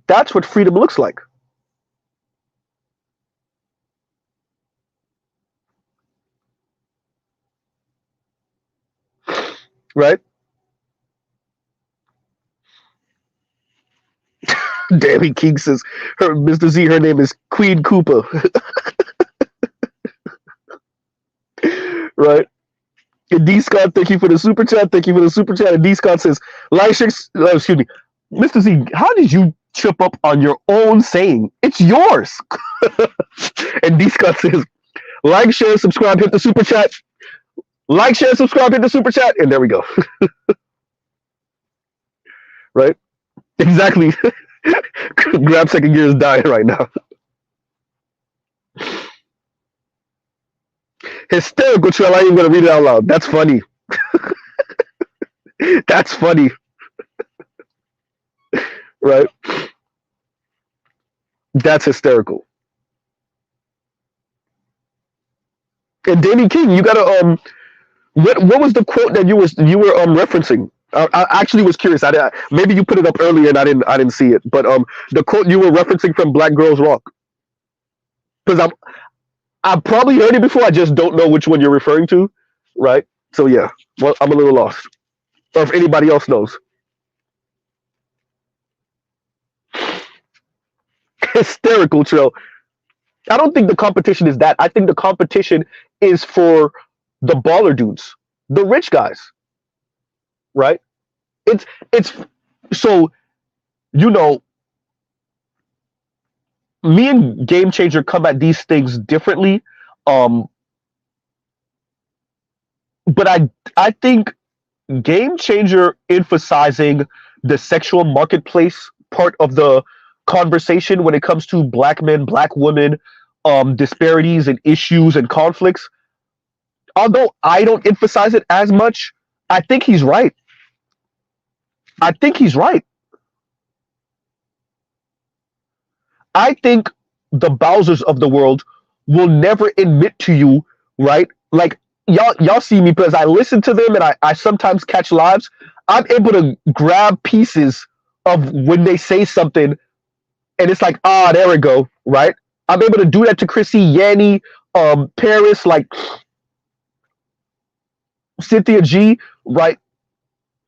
A: That's what freedom looks like. Right? Danny King says, Mr. Z, her name is Queen Koopa. Right? And D Scott, thank you for the super chat. Thank you for the super chat. And D Scott says, excuse me, Mr. Z, how did you trip up on your own saying? It's yours. And D Scott says, like, share, subscribe, hit the super chat. Like, share, subscribe, hit the super chat. And there we go. Right? Exactly. Grab second gear is dying right now. Hysterical, Trell. I ain't going to read it out loud. That's funny. That's funny. Right? That's hysterical. And Danny King, you gotta what was the quote that you were referencing? I actually was curious. Maybe you put it up earlier and I didn't see it. But the quote you were referencing from Black Girls Rock, because I've probably heard it before. I just don't know which one you're referring to, right? So yeah, well, I'm a little lost. Or if anybody else knows. Hysterical, Trill. I don't think the competition is that. I think the competition is for the baller dudes, the rich guys, right? It's so, you know, me and Game Changer come at these things differently, but I think Game Changer emphasizing the sexual marketplace part of the conversation when it comes to black men, black women, disparities and issues and conflicts. Although I don't emphasize it as much, I think he's right. I think he's right. I think the Bowsers of the world will never admit to you, right? Like y'all see me because I listen to them and I sometimes catch lives. I'm able to grab pieces of when they say something and it's like, there we go, right? I'm able to do that to Chrissy, Yanni, Paris, like Cynthia G, right?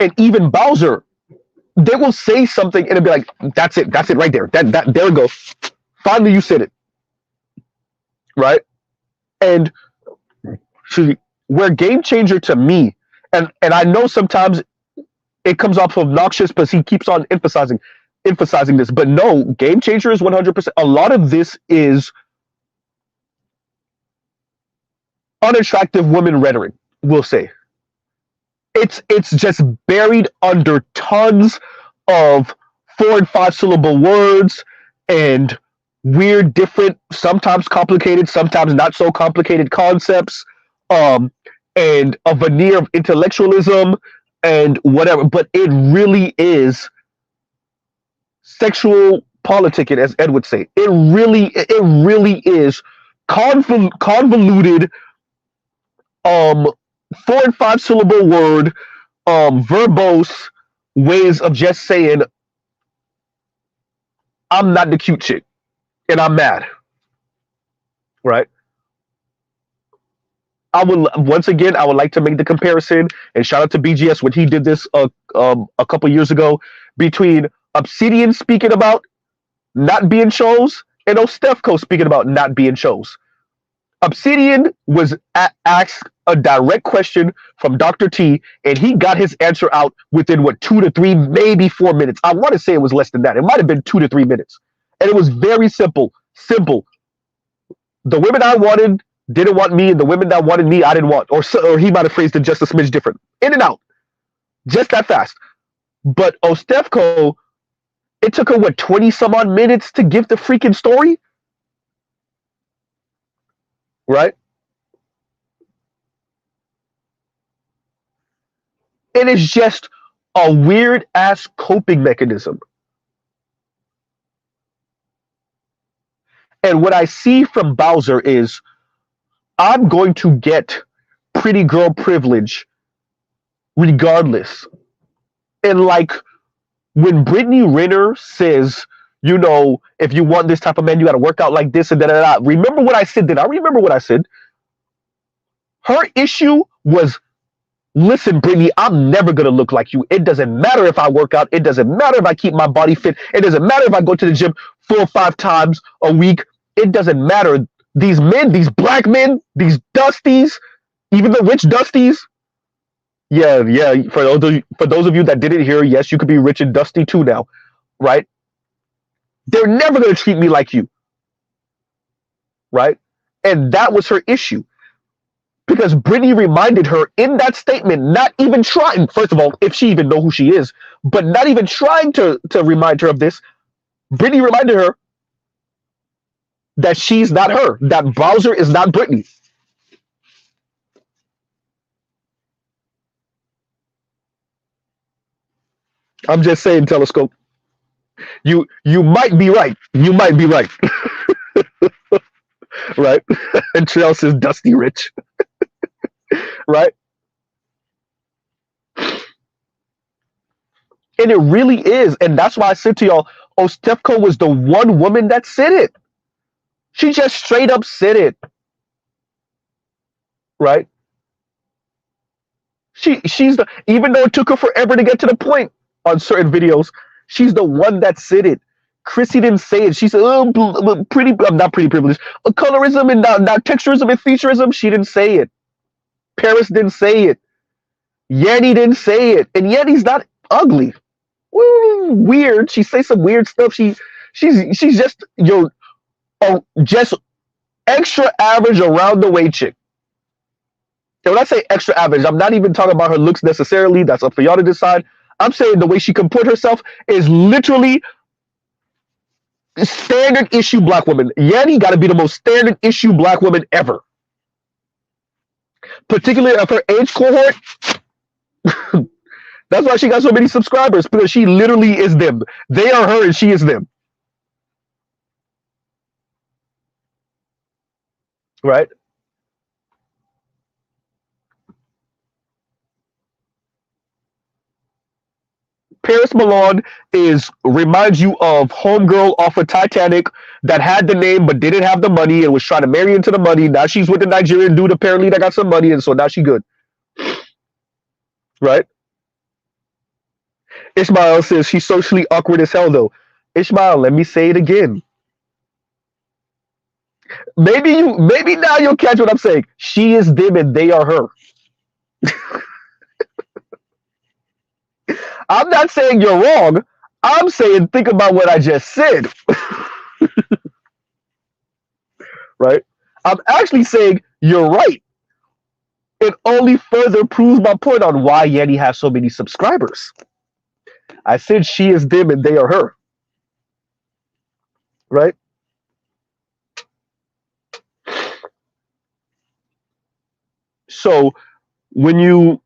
A: And even Bowser, they will say something and it'll be like, that's it right there. That there we go. Finally you said it. Right? And where Game Changer to me, and I know sometimes it comes off obnoxious because he keeps on emphasizing this, but no, Game Changer is 100%. A lot of this is unattractive women rhetoric, we'll say. It's just buried under tons of 4 and 5 syllable words and weird, different, sometimes complicated, sometimes not so complicated concepts, and a veneer of intellectualism and whatever. But it really is sexual politicking, as Ed would say. It really is convoluted, 4 and 5 syllable word, verbose ways of just saying, I'm not the cute chick and I'm mad. Right? I would like to make the comparison, and shout out to BGS when he did this a couple years ago, between Obsidian speaking about not being shows and Ostefco speaking about not being shows. Obsidian was asked a direct question from Dr. T, and he got his answer out within 2 to 3, maybe 4 minutes. I want to say it was less than that. It might have been 2 to 3 minutes, and it was very simple. Simple. The women I wanted didn't want me, and the women that wanted me, I didn't want. Or he might have phrased it just a smidge different. In and out, just that fast. But Ostefco, it took her 20 some odd minutes to give the freaking story. Right? It is just a weird ass coping mechanism. And what I see from Bowser is, I'm going to get pretty girl privilege regardless. And like when Brittany Renner says, if you want this type of man, you got to work out like this and da. Remember what I said then? I remember what I said. Her issue was Listen, Brittany, I'm never gonna look like you. It doesn't matter if I work out. It doesn't matter if I keep my body fit. It doesn't matter if I go to the gym 4 or 5 times a week. It doesn't matter. These men, these black men, these dusties, even the rich dusties. Yeah, yeah. For those of you that didn't hear, yes, you could be rich and dusty too now, right? They're never gonna treat me like you, right? And that was her issue. Because Brittany reminded her in that statement, not even trying, first of all, if she even know who she is, but not even trying to remind her of this, Brittany reminded her that she's not her, that Bowser is not Brittany. I'm just saying, Telescope. You might be right. You might be right. Right? And Trail says Dusty Rich. Right? And it really is. And that's why I said to y'all, Ostefko was the one woman that said it. She just straight up said it. Right? She's the, even though it took her forever to get to the point on certain videos, she's the one that said it. Chrissy didn't say it. She said, "Oh, pretty, not pretty privilege, colorism and not texturism and featureism." She didn't say it. Paris didn't say it. Yanni didn't say it, and Yanni's not ugly. Weird. She says some weird stuff. She's just just extra average around the way chick. And when I say extra average, I'm not even talking about her looks necessarily. That's up for y'all to decide. I'm saying the way she comport herself is literally standard issue black woman. Yanni got to be the most standard issue black woman ever. Particularly of her age cohort. That's why she got so many subscribers, because she literally is them. They are her and she is them. Right? Paris Milan reminds you of homegirl off of Titanic that had the name but didn't have the money and was trying to marry into the money. Now she's with the Nigerian dude apparently that got some money, and so now she good. Right? Ishmael says she's socially awkward as hell though. Ishmael, let me say it again. Maybe now you'll catch what I'm saying. She is them and they are her. I'm not saying you're wrong. I'm saying think about what I just said. Right? I'm actually saying you're right. It only further proves my point on why Yanni has so many subscribers. I said she is them and they are her. Right? So when you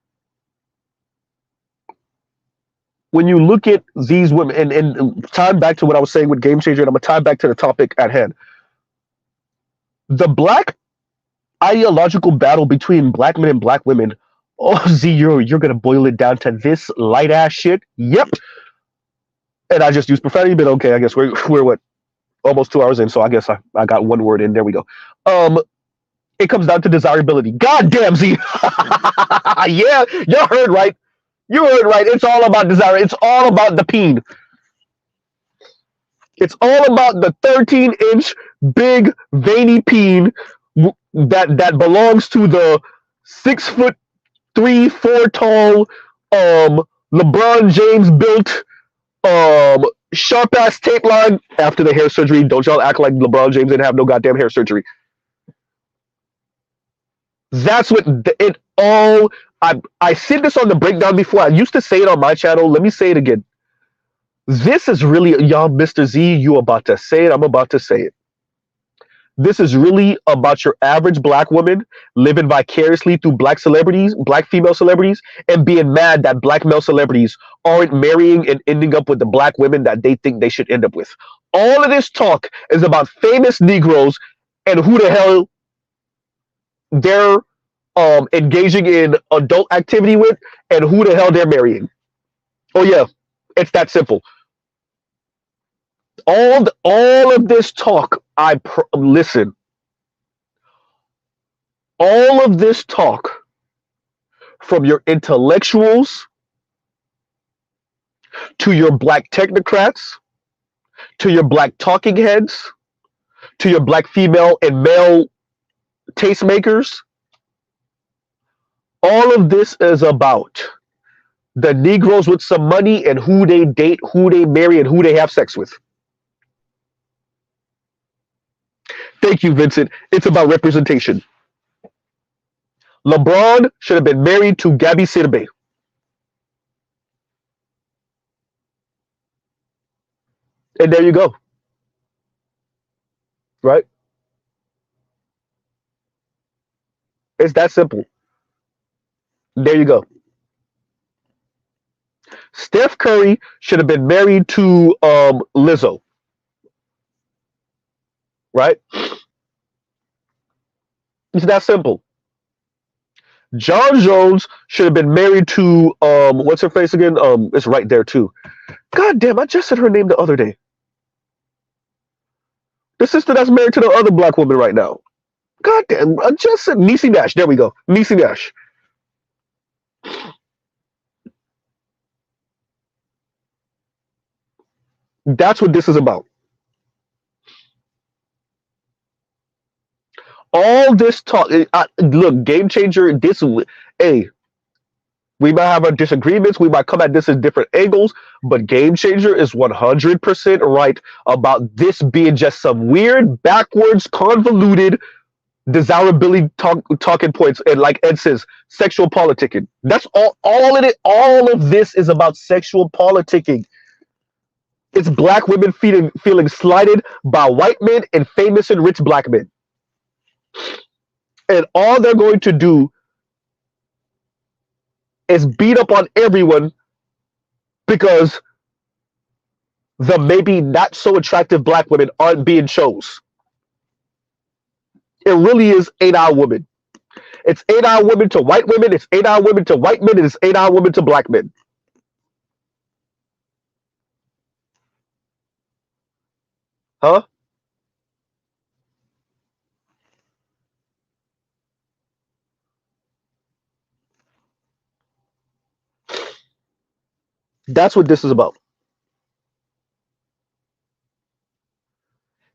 A: look at these women, and time back to what I was saying with Game Changer, and I'm going to tie back to the topic at hand. The black ideological battle between black men and black women. Oh, Z, you're going to boil it down to this light ass shit? Yep. And I just used profanity, but okay, I guess we're what? Almost 2 hours in, so I guess I got one word in. There we go. It comes down to desirability. God damn, Z. Yeah, you heard right. You heard right. It's all about desire. It's all about the peen. It's all about the 13-inch big veiny peen that belongs to the 6'3", 4 tall LeBron James built sharp ass tape line after the hair surgery. Don't y'all act like LeBron James didn't have no goddamn hair surgery. That's what it all. I said this on the breakdown before. I used to say it on my channel. Let me say it again. This is really, y'all, Mr. Z, you about to say it. I'm about to say it. This is really about your average black woman living vicariously through black celebrities, black female celebrities, and being mad that black male celebrities aren't marrying and ending up with the black women that they think they should end up with. All of this talk is about famous Negroes and who the hell they're engaging in adult activity with and who the hell they're marrying. Oh yeah, it's that simple. All of this talk, listen. All of this talk from your intellectuals to your black technocrats to your black talking heads to your black female and male tastemakers. All of this is about the Negroes with some money and who they date, who they marry, and who they have sex with. Thank you, Vincent. It's about representation. LeBron should have been married to Gabby Sidibe. And there you go. Right? It's that simple. There you go. Steph Curry should have been married to Lizzo. Right? It's that simple. John Jones should have been married to what's her face again? It's right there too. God damn, I just said her name the other day. The sister that's married to the other black woman right now. God damn, I just said Niecy Nash. There we go. Niecy Nash. That's what this is about. All this talk, look, game changer. Hey, we might have our disagreements. We might come at this at different angles, but game changer is 100% right about this being just some weird, backwards, convoluted desirability talking points. And like Ed says, sexual politicking. That's all in it. All of this is about sexual politicking. It's black women feeling slighted by white men and famous and rich black men. And all they're going to do is beat up on everyone because the maybe not so attractive black women aren't being chose. It really is 8-hour women. It's 8-hour women to white women, it's 8-hour women to white men, and it's 8-hour women to black men. Huh? That's what this is about.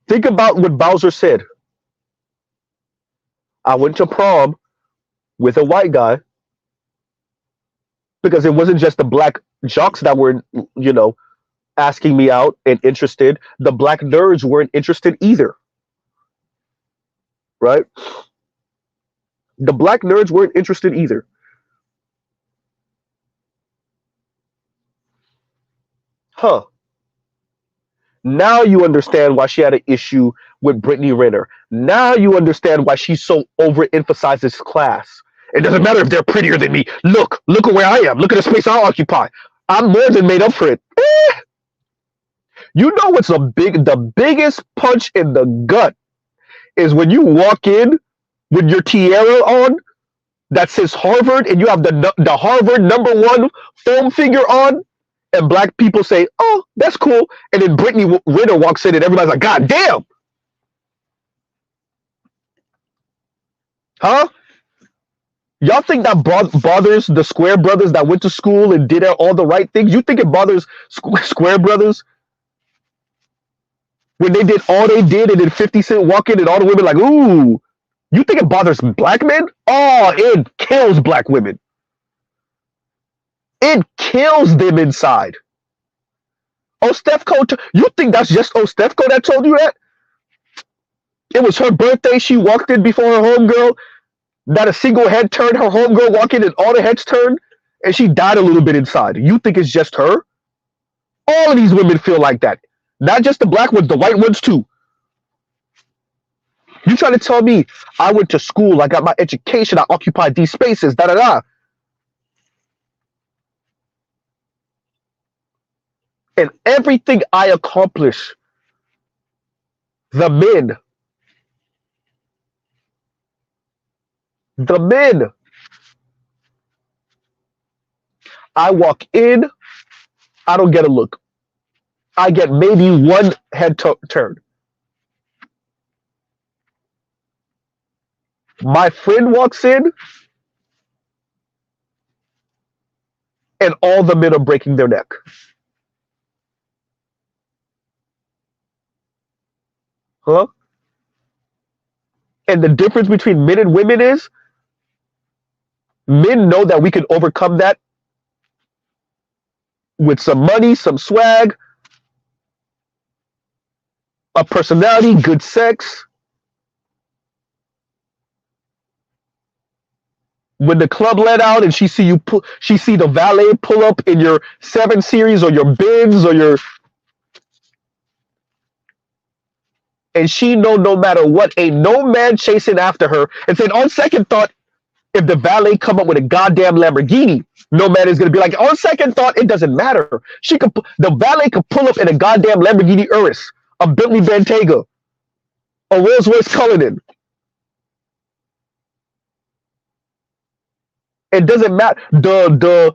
A: Think about what Bowser said. I went to prom with a white guy because it wasn't just the black jocks that were, asking me out and interested. The black nerds weren't interested either. Right? The black nerds weren't interested either. Huh. Now you understand why she had an issue with Brittany Renner. Now you understand why she so overemphasizes class. It doesn't matter if they're prettier than me. Look at where I am. Look at the space I occupy. I'm more than made up for it. You know what's the biggest punch in the gut is when you walk in with your tiara on that says Harvard and you have the Harvard #1 foam figure on, and black people say, "Oh, that's cool," and then Brittany Renner walks in and everybody's like, "God damn!" Huh? Y'all think that bothers the Square brothers that went to school and did all the right things? You think it bothers Square brothers when they did all they did and then 50 Cent walk in and all the women like, ooh? You think it bothers black men? Oh, it kills black women. It kills them inside. Oh, Stefco, you think that's just Stefco that told you that? It was her birthday. She walked in before her homegirl. Not a single head turned. Her homegirl walked in and all the heads turned. And she died a little bit inside. You think it's just her? All of these women feel like that. Not just the black ones, the white ones too. You trying to tell me I went to school, I got my education, I occupied these spaces, da-da-da. And everything I accomplish, the men, I walk in, I don't get a look. I get maybe one head turn. My friend walks in, and all the men are breaking their neck. Huh? And the difference between men and women is men know that we can overcome that with some money, some swag, a personality, good sex. When the club let out and she see the valet pull up in your 7 Series or your Benz or your, and she know no matter what, ain't no man chasing after her. And said on second thought, if the valet come up with a goddamn Lamborghini, no man is gonna be like, on second thought, it doesn't matter. The valet could pull up in a goddamn Lamborghini Urus, a Bentley Bentayga, a Rolls Royce Cullinan. It doesn't matter. The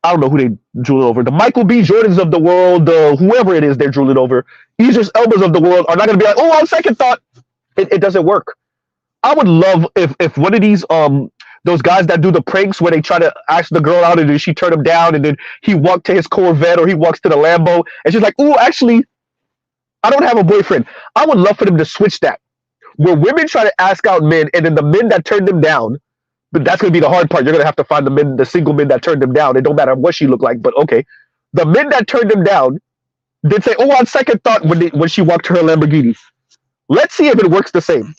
A: I don't know who they drooling over. The Michael B. Jordans of the world, whoever it is they're drooling over, Idris Elbas of the world are not gonna be like, oh, on second thought, it doesn't work. I would love if one of these those guys that do the pranks where they try to ask the girl out and then she turned him down and then he walked to his Corvette or he walks to the Lambo and she's like, "Ooh, actually, I don't have a boyfriend." I would love for them to switch that, where women try to ask out men and then the men that turned them down. But that's gonna be the hard part. You're gonna have to find the single men that turned them down. It don't matter what she looked like, but okay, the men that turned them down did say, "Oh, on second thought," when she walked to her Lamborghini. Let's see if it works the same.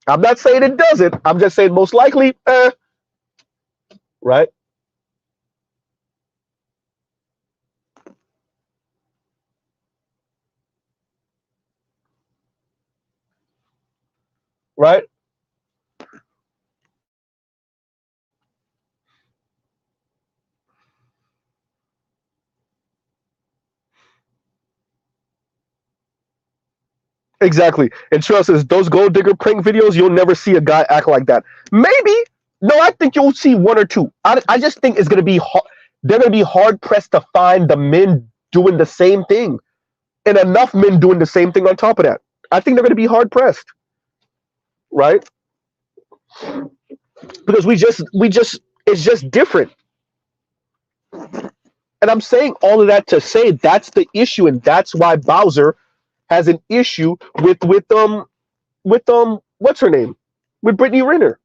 A: I'm not saying it doesn't. I'm just saying most likely, right? Right? Exactly. And trust us, those gold digger prank videos, you'll never see a guy act like that. Maybe. No, I think you'll see one or two. I just think it's gonna be hard. They're gonna be hard pressed to find the men doing the same thing, and enough men doing the same thing on top of that. I think they're gonna be hard pressed, right? Because we just it's just different. And I'm saying all of that to say that's the issue, and that's why Bowser has an issue with what's her name, with Brittany Renner,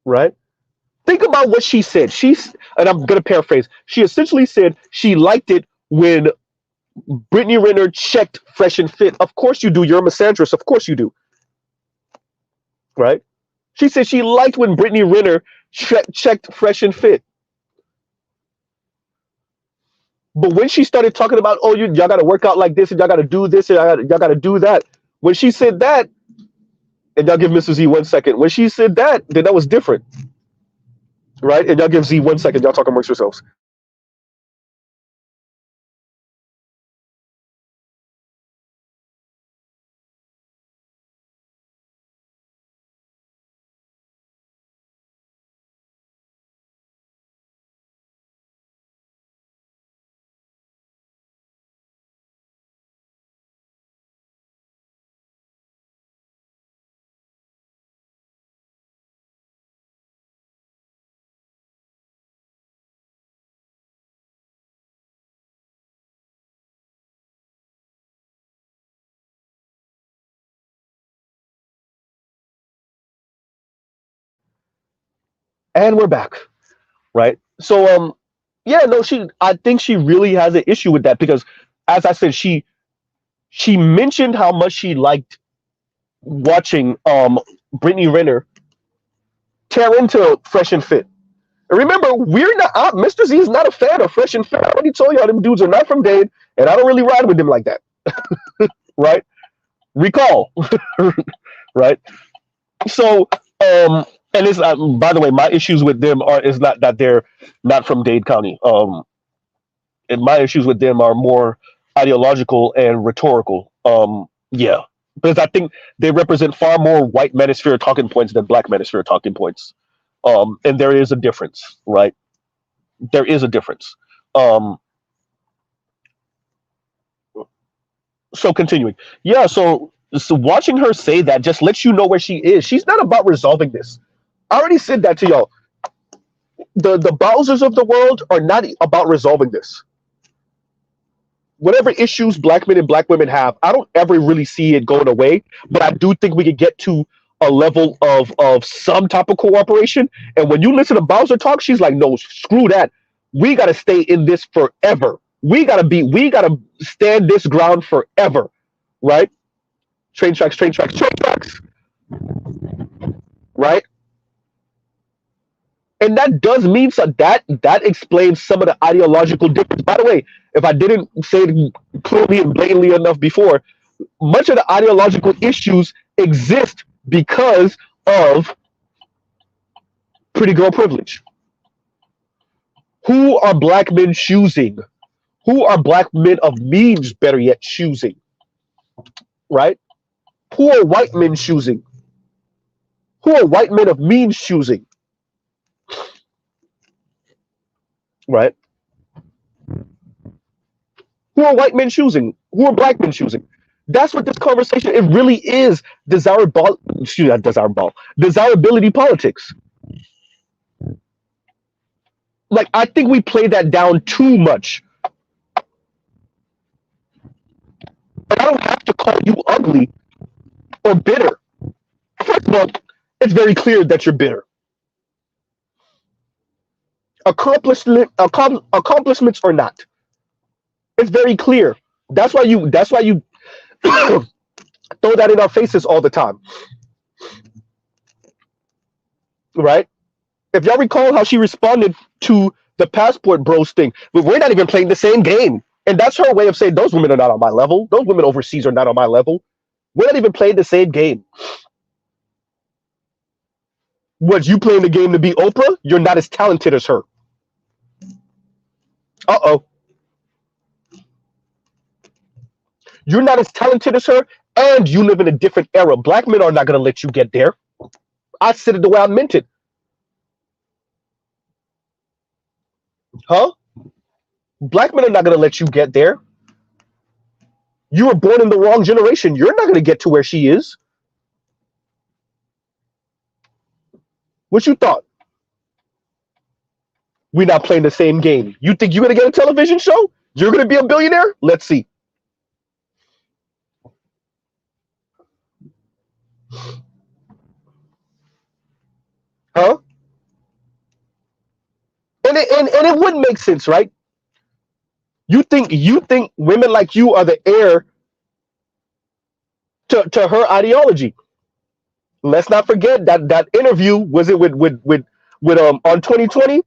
A: right? Think about what she said. And I'm gonna paraphrase. She essentially said she liked it when Brittany Renner checked fresh and fit. Of course you do. You're a misandrist. Of course you do, right? She said she liked when Brittany Renner checked fresh and fit. But when she started talking about, oh, y'all got to work out like this, and y'all got to do this, and y'all got to do that. When she said that, and y'all give Mr. Z 1 second. When she said that, then that was different, right? And y'all give Z 1 second. Y'all talk amongst yourselves. And we're back, right? So, yeah, no, I think she really has an issue with that because, as I said, she mentioned how much she liked watching Brittany Renner tear into Fresh and Fit. And remember, we're not. Mr. Z is not a fan of Fresh and Fit. I already told y'all them dudes are not from Dade, and I don't really ride with them like that, right? Recall, right? So, and it's by the way, my issues with them is not that they're not from Dade County. And my issues with them are more ideological and rhetorical. Yeah, because I think they represent far more white manosphere talking points than black manosphere talking points. And there is a difference, right? There is a difference. So continuing, yeah. So So watching her say that just lets you know where she is. She's not about resolving this. I already said that to y'all. The Bowsers of the world are not about resolving this. Whatever issues black men and black women have, I don't ever really see it going away. But I do think we could get to a level of some type of cooperation. And when you listen to Bowser talk, she's like, no, screw that. We gotta stay in this forever. We gotta stand this ground forever. Right? Train tracks, train tracks, train tracks. Right? And that does mean so that explains some of the ideological difference. By the way, if I didn't say it clearly and blatantly enough before, much of the ideological issues exist because of pretty girl privilege. Who are black men choosing? Who are black men of means, better yet, choosing? Right? Who are white men choosing? Who are white men of means choosing? Right? Who are white men choosing? Who are black men choosing? That's what this conversation, it really is desirability politics. Like, I think we play that down too much. And I don't have to call you ugly or bitter. First of all, it's very clear that you're bitter. Accomplishments or not. It's very clear. That's why you throw that in our faces all the time. Right? If y'all recall how she responded to the passport bros thing, but we're not even playing the same game. And that's her way of saying those women are not on my level. Those women overseas are not on my level. We're not even playing the same game. Was you playing the game to be Oprah? You're not as talented as her. Uh-oh. You're not as talented as her, and you live in a different era. Black men are not going to let you get there. I said it the way I meant it. Huh? Black men are not going to let you get there. You were born in the wrong generation. You're not going to get to where she is. What you thought? We're not playing the same game. You think you're going to get a television show? You're going to be a billionaire? Let's see. Huh? And it wouldn't make sense, right? You think women like you are the heir to her ideology. Let's not forget that interview, was it with on 2020?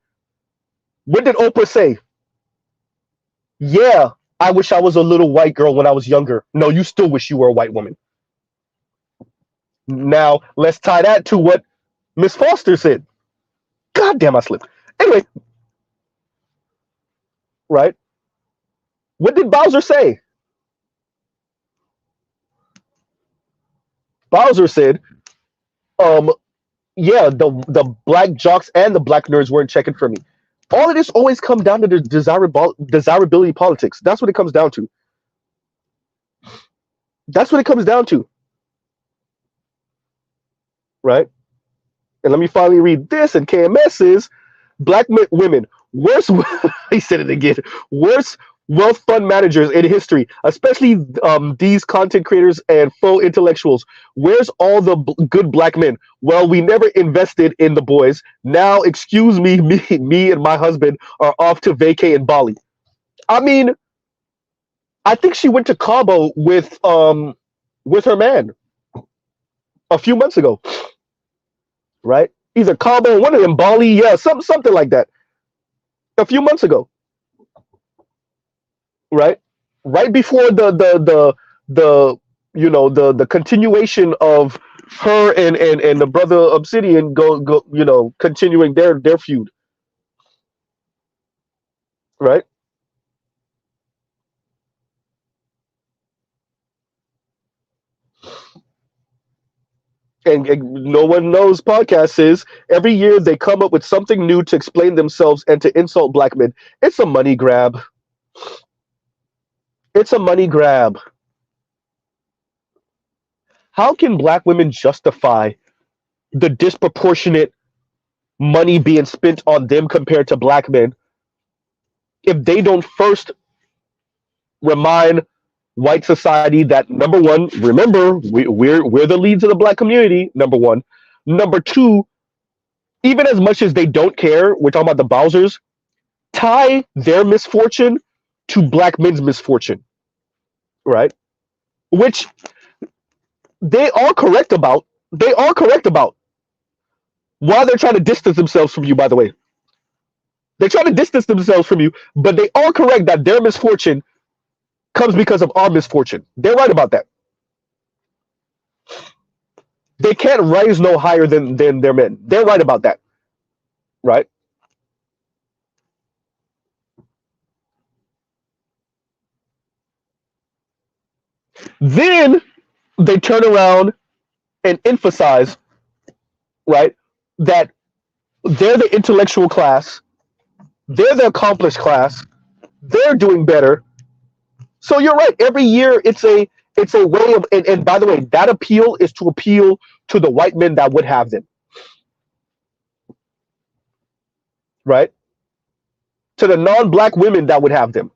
A: What did Oprah say? Yeah, I wish I was a little white girl when I was younger. No, you still wish you were a white woman. Now, let's tie that to what Miss Foster said. God damn, I slipped. Anyway, right? What did Bowser say? Bowser said, yeah, the black jocks and the black nerds weren't checking for me. All of this always comes down to the desirability politics. That's what it comes down to. That's what it comes down to. Right? And let me finally read this. And KMS is black women, worst, he said it again, worst wealth fund managers in history, especially these content creators and faux intellectuals. Where's all the good black men? Well, we never invested in the boys. Now, excuse me, me and my husband are off to vacay in Bali. I mean, I think she went to Cabo with her man a few months ago, right? Either Cabo, one of them, Bali, yeah, something like that. A few months ago, right? Right before the continuation of her and the brother Obsidian go continuing their feud, right? And no one knows podcast is every year they come up with something new to explain themselves and to insult black men. It's a money grab. It's a money grab. how can black women justify the disproportionate money being spent on them compared to black men if they don't first remind white society that, number one, remember, we're the leads of the black community, number one. Number two, even as much as they don't care, we're talking about the Bowsers, tie their misfortune to black men's misfortune, right? Which they are correct about. They are correct about. While they're trying to distance themselves from you, by the way. They're trying to distance themselves from you, but they are correct that their misfortune comes because of our misfortune. They're right about that. They can't rise no higher than their men. They're right about that. Right? Then they turn around and emphasize, right, that they're the intellectual class, they're the accomplished class, they're doing better. So you're right. Every year it's a way of, and by the way, that appeal is to appeal to the white men that would have them. Right? To the non-black women that would have them.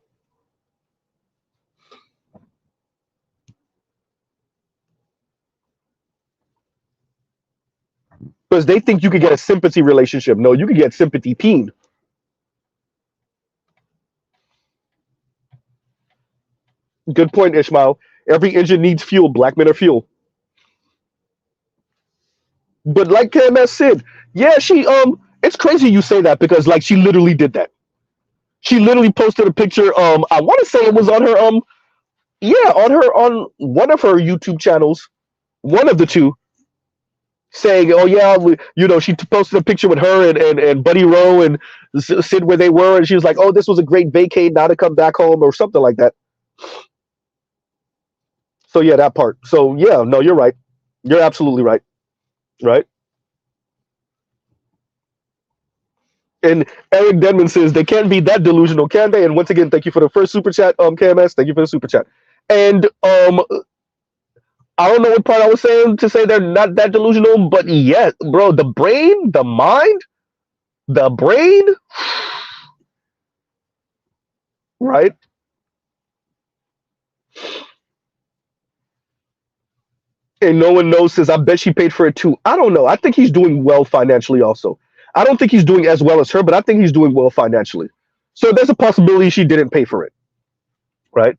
A: Because they think you could get a sympathy relationship. No, you could get sympathy peen. Good point, Ishmael. Every engine needs fuel. Black men are fuel. But like KMS said, yeah, it's crazy you say that because like she literally did that. She literally posted a picture. I want to say it was on her on one of her YouTube channels, one of the two, saying, "Oh yeah, she posted a picture with her and Buddy Rowe and Sid where they were, and she was like, oh, this was a great vacate, now to come back home or something like that." So yeah, that part. So yeah, no, you're right. You're absolutely right. Right. And Eric Denman says they can't be that delusional, can they? And once again, thank you for the first super chat, KMS. Thank you for the super chat. And I don't know what part I was saying to say they're not that delusional, but yeah, bro, the brain, the mind, the brain, right? And no one knows, says, I bet she paid for it too. I don't know. I think he's doing well financially also. I don't think he's doing as well as her, but I think he's doing well financially. So there's a possibility she didn't pay for it, right?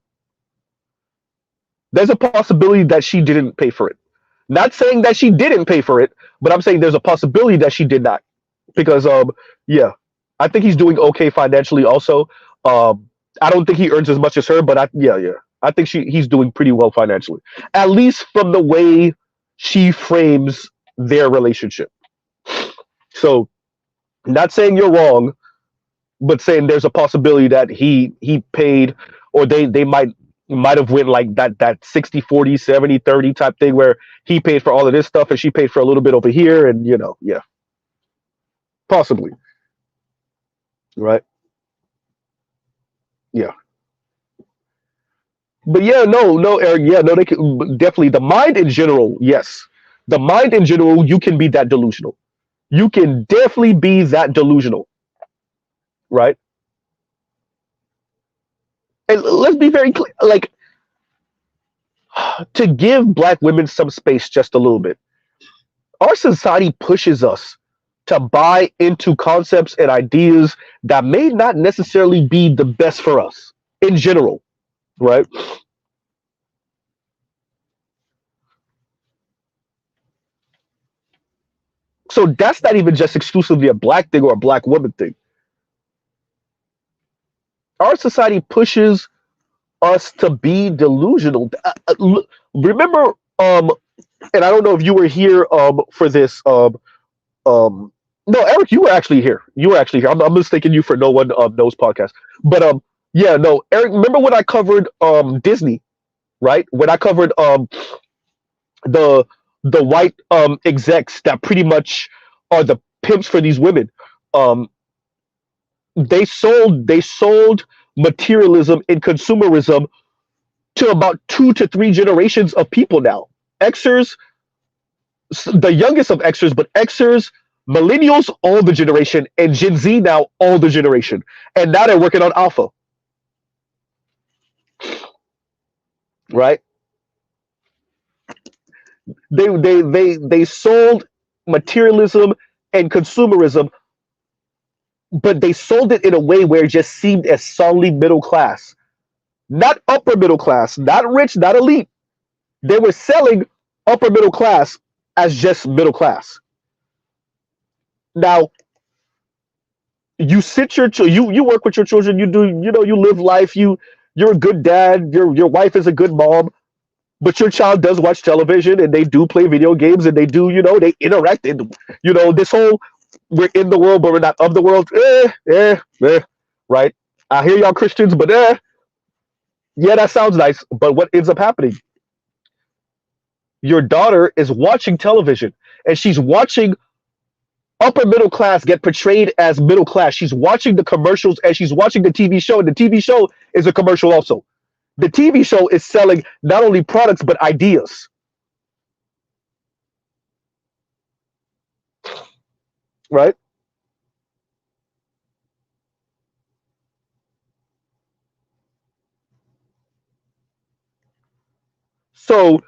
A: There's a possibility that she didn't pay for it. Not saying that she didn't pay for it, but I'm saying there's a possibility that she did not. Because yeah, I think he's doing okay financially also. I don't think he earns as much as her, but I think he's doing pretty well financially. At least from the way she frames their relationship. So not saying you're wrong, but saying there's a possibility that he paid, or they might have went like that 60-40, 70-30 type thing where he paid for all of this stuff and she paid for a little bit over here, and yeah. Possibly. Right? Yeah. But yeah, no, Eric, yeah, no, they can definitely, the mind in general, yes. The mind in general, you can be that delusional. You can definitely be that delusional. Right? And let's be very clear, like, to give black women some space just a little bit. Our society pushes us to buy into concepts and ideas that may not necessarily be the best for us in general, right? So that's not even just exclusively a black thing or a black woman thing. Our society pushes us to be delusional. Remember, and I don't know if you were here for this. No, Eric, you were actually here. I'm mistaking you for no one knows podcast. But yeah, no, Eric. Remember when I covered Disney, right? When I covered the white execs that pretty much are the pimps for these women. They sold materialism and consumerism to about 2 to 3 generations of people now. Xers, the youngest of Xers, but Xers, millennials, all the generation, and Gen Z now, all the generation. And now they're working on alpha, right? They sold materialism and consumerism, but they sold it in a way where it just seemed as solidly middle class, not upper middle class, not rich, not elite. They were selling upper middle class as just middle class. Now, you work with your children, you do, you live life, you're a good dad, your wife is a good mom, but your child does watch television and they do play video games and they do, they interact in, this whole we're in the world but we're not of the world, right? I hear y'all Christians, but yeah, that sounds nice. But what ends up happening? Your daughter is watching television and she's watching upper middle class get portrayed as middle class. She's watching the commercials and she's watching the TV show, and the TV show is a commercial also. The TV show is selling not only products but ideas. Right? So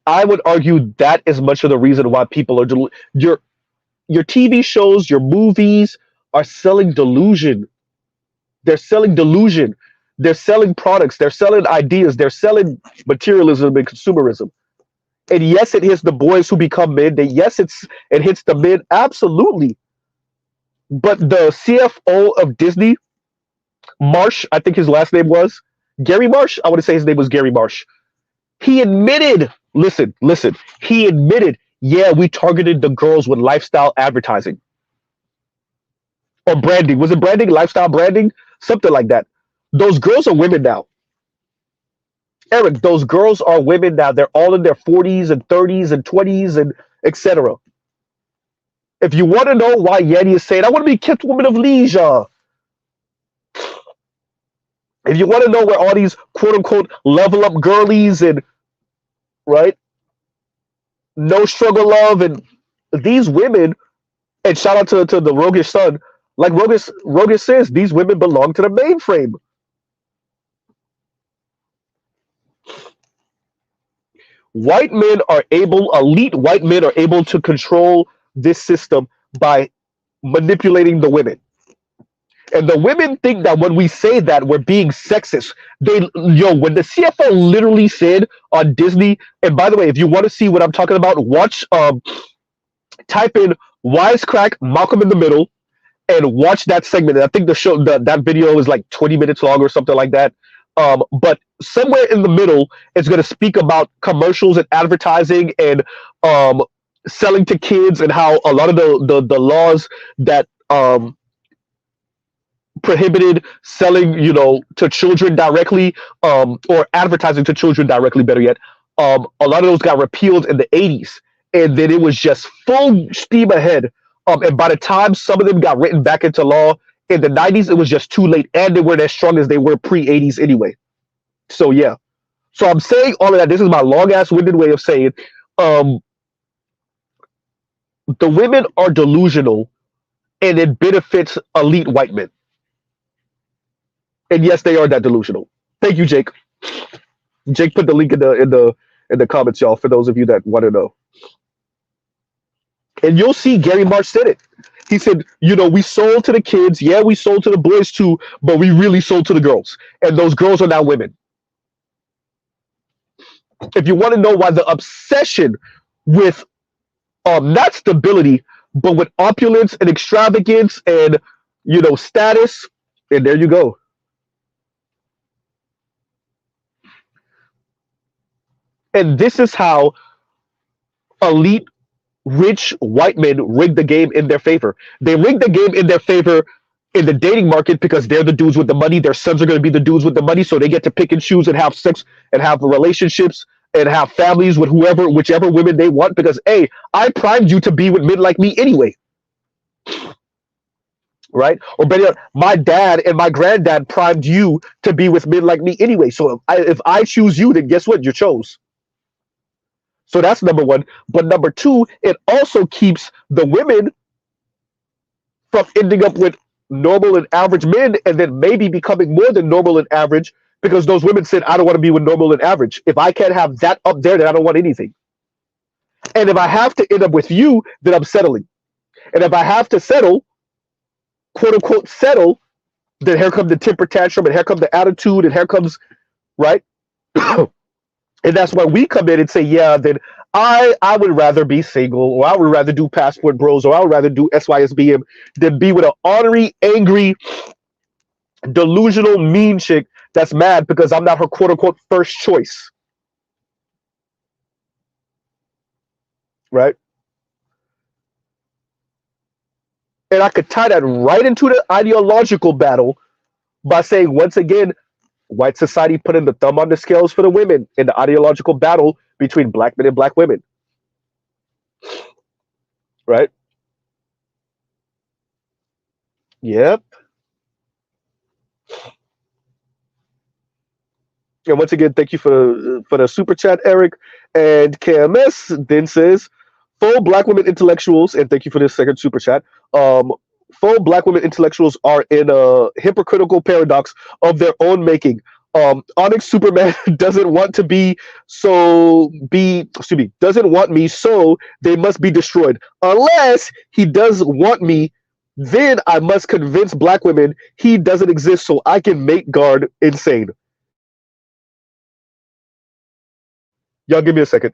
A: I would argue that is much of the reason why people are your TV shows, your movies are selling delusion. They're selling delusion. They're selling products. They're selling ideas. They're selling materialism and consumerism. And yes, it hits the boys who become men. Yes, it hits the men, absolutely. But the CFO of Disney, Marsh, I think his last name was Gary Marsh. I want to say his name was Gary Marsh. He admitted, listen, he admitted, yeah, we targeted the girls with lifestyle advertising or branding. Was it branding, lifestyle branding? Something like that. Those girls are women now. Eric, those girls are women now. They're all in their 40s and 30s and 20s and etc. If you want to know why Yeti is saying, I want to be kept woman of leisure. If you want to know where all these quote unquote level up girlies and right, no struggle love and these women, and shout out to the Rogish son, like Rogish says, these women belong to the mainframe. Elite white men are able to control this system by manipulating the women. And the women think that when we say that, we're being sexist. When the CFO literally said on Disney, and by the way, if you want to see what I'm talking about, watch, type in Wisecrack Malcolm in the Middle and watch that segment. And I think that video is like 20 minutes long or something like that. But somewhere in the middle, it's going to speak about commercials and advertising and selling to kids and how a lot of the laws that prohibited selling, to children directly, or advertising to children directly, better yet, a lot of those got repealed in the 80s. And then it was just full steam ahead. And by the time some of them got written back into law in the 90s, it was just too late. And they weren't as strong as they were pre-80s anyway. So, yeah. So I'm saying all of that. This is my long-ass winded way of saying the women are delusional and it benefits elite white men. And yes, they are that delusional. Thank you, Jake. Jake put the link in the comments, y'all, for those of you that want to know. And you'll see Gary Marsh said it. He said, we sold to the kids. Yeah, we sold to the boys too, but we really sold to the girls. And those girls are now women. If you want to know why the obsession with not stability, but with opulence and extravagance and, status, and there you go. And this is how elite, rich white men rig the game in their favor. They rig the game in their favor in the dating market because they're the dudes with the money. Their sons are going to be the dudes with the money, so they get to pick and choose and have sex and have relationships and have families with whichever women they want because, hey, I primed you to be with men like me anyway. right? Or better yet, my dad and my granddad primed you to be with men like me anyway. So if I choose you, then guess what? You chose. So that's number one. But number two, it also keeps the women from ending up with normal and average men and then maybe becoming more than normal and average because those women said, I don't want to be with normal and average. If I can't have that up there, then I don't want anything. And if I have to end up with you, then I'm settling. And if I have to settle, quote unquote, settle, then here comes the temper tantrum and here comes the attitude and here comes, right? And that's why we come in and say, yeah, then I would rather be single, or I would rather do passport bros, or I would rather do SYSBM than be with an ornery, angry, delusional, mean chick that's mad because I'm not her quote unquote first choice. Right? And I could tie that right into the ideological battle by saying, once again, white society putting the thumb on the scales for the women in the ideological battle between black men and black women. Right? Yep. And once again, thank you for the super chat, Eric. And KMS then says, full black women intellectuals, and thank you for this second super chat. Full black women intellectuals are in a hypocritical paradox of their own making. Onyx Superman doesn't want to excuse me, doesn't want me, so they must be destroyed. Unless he does want me, then I must convince black women he doesn't exist so I can make guard insane. Y'all give me a second.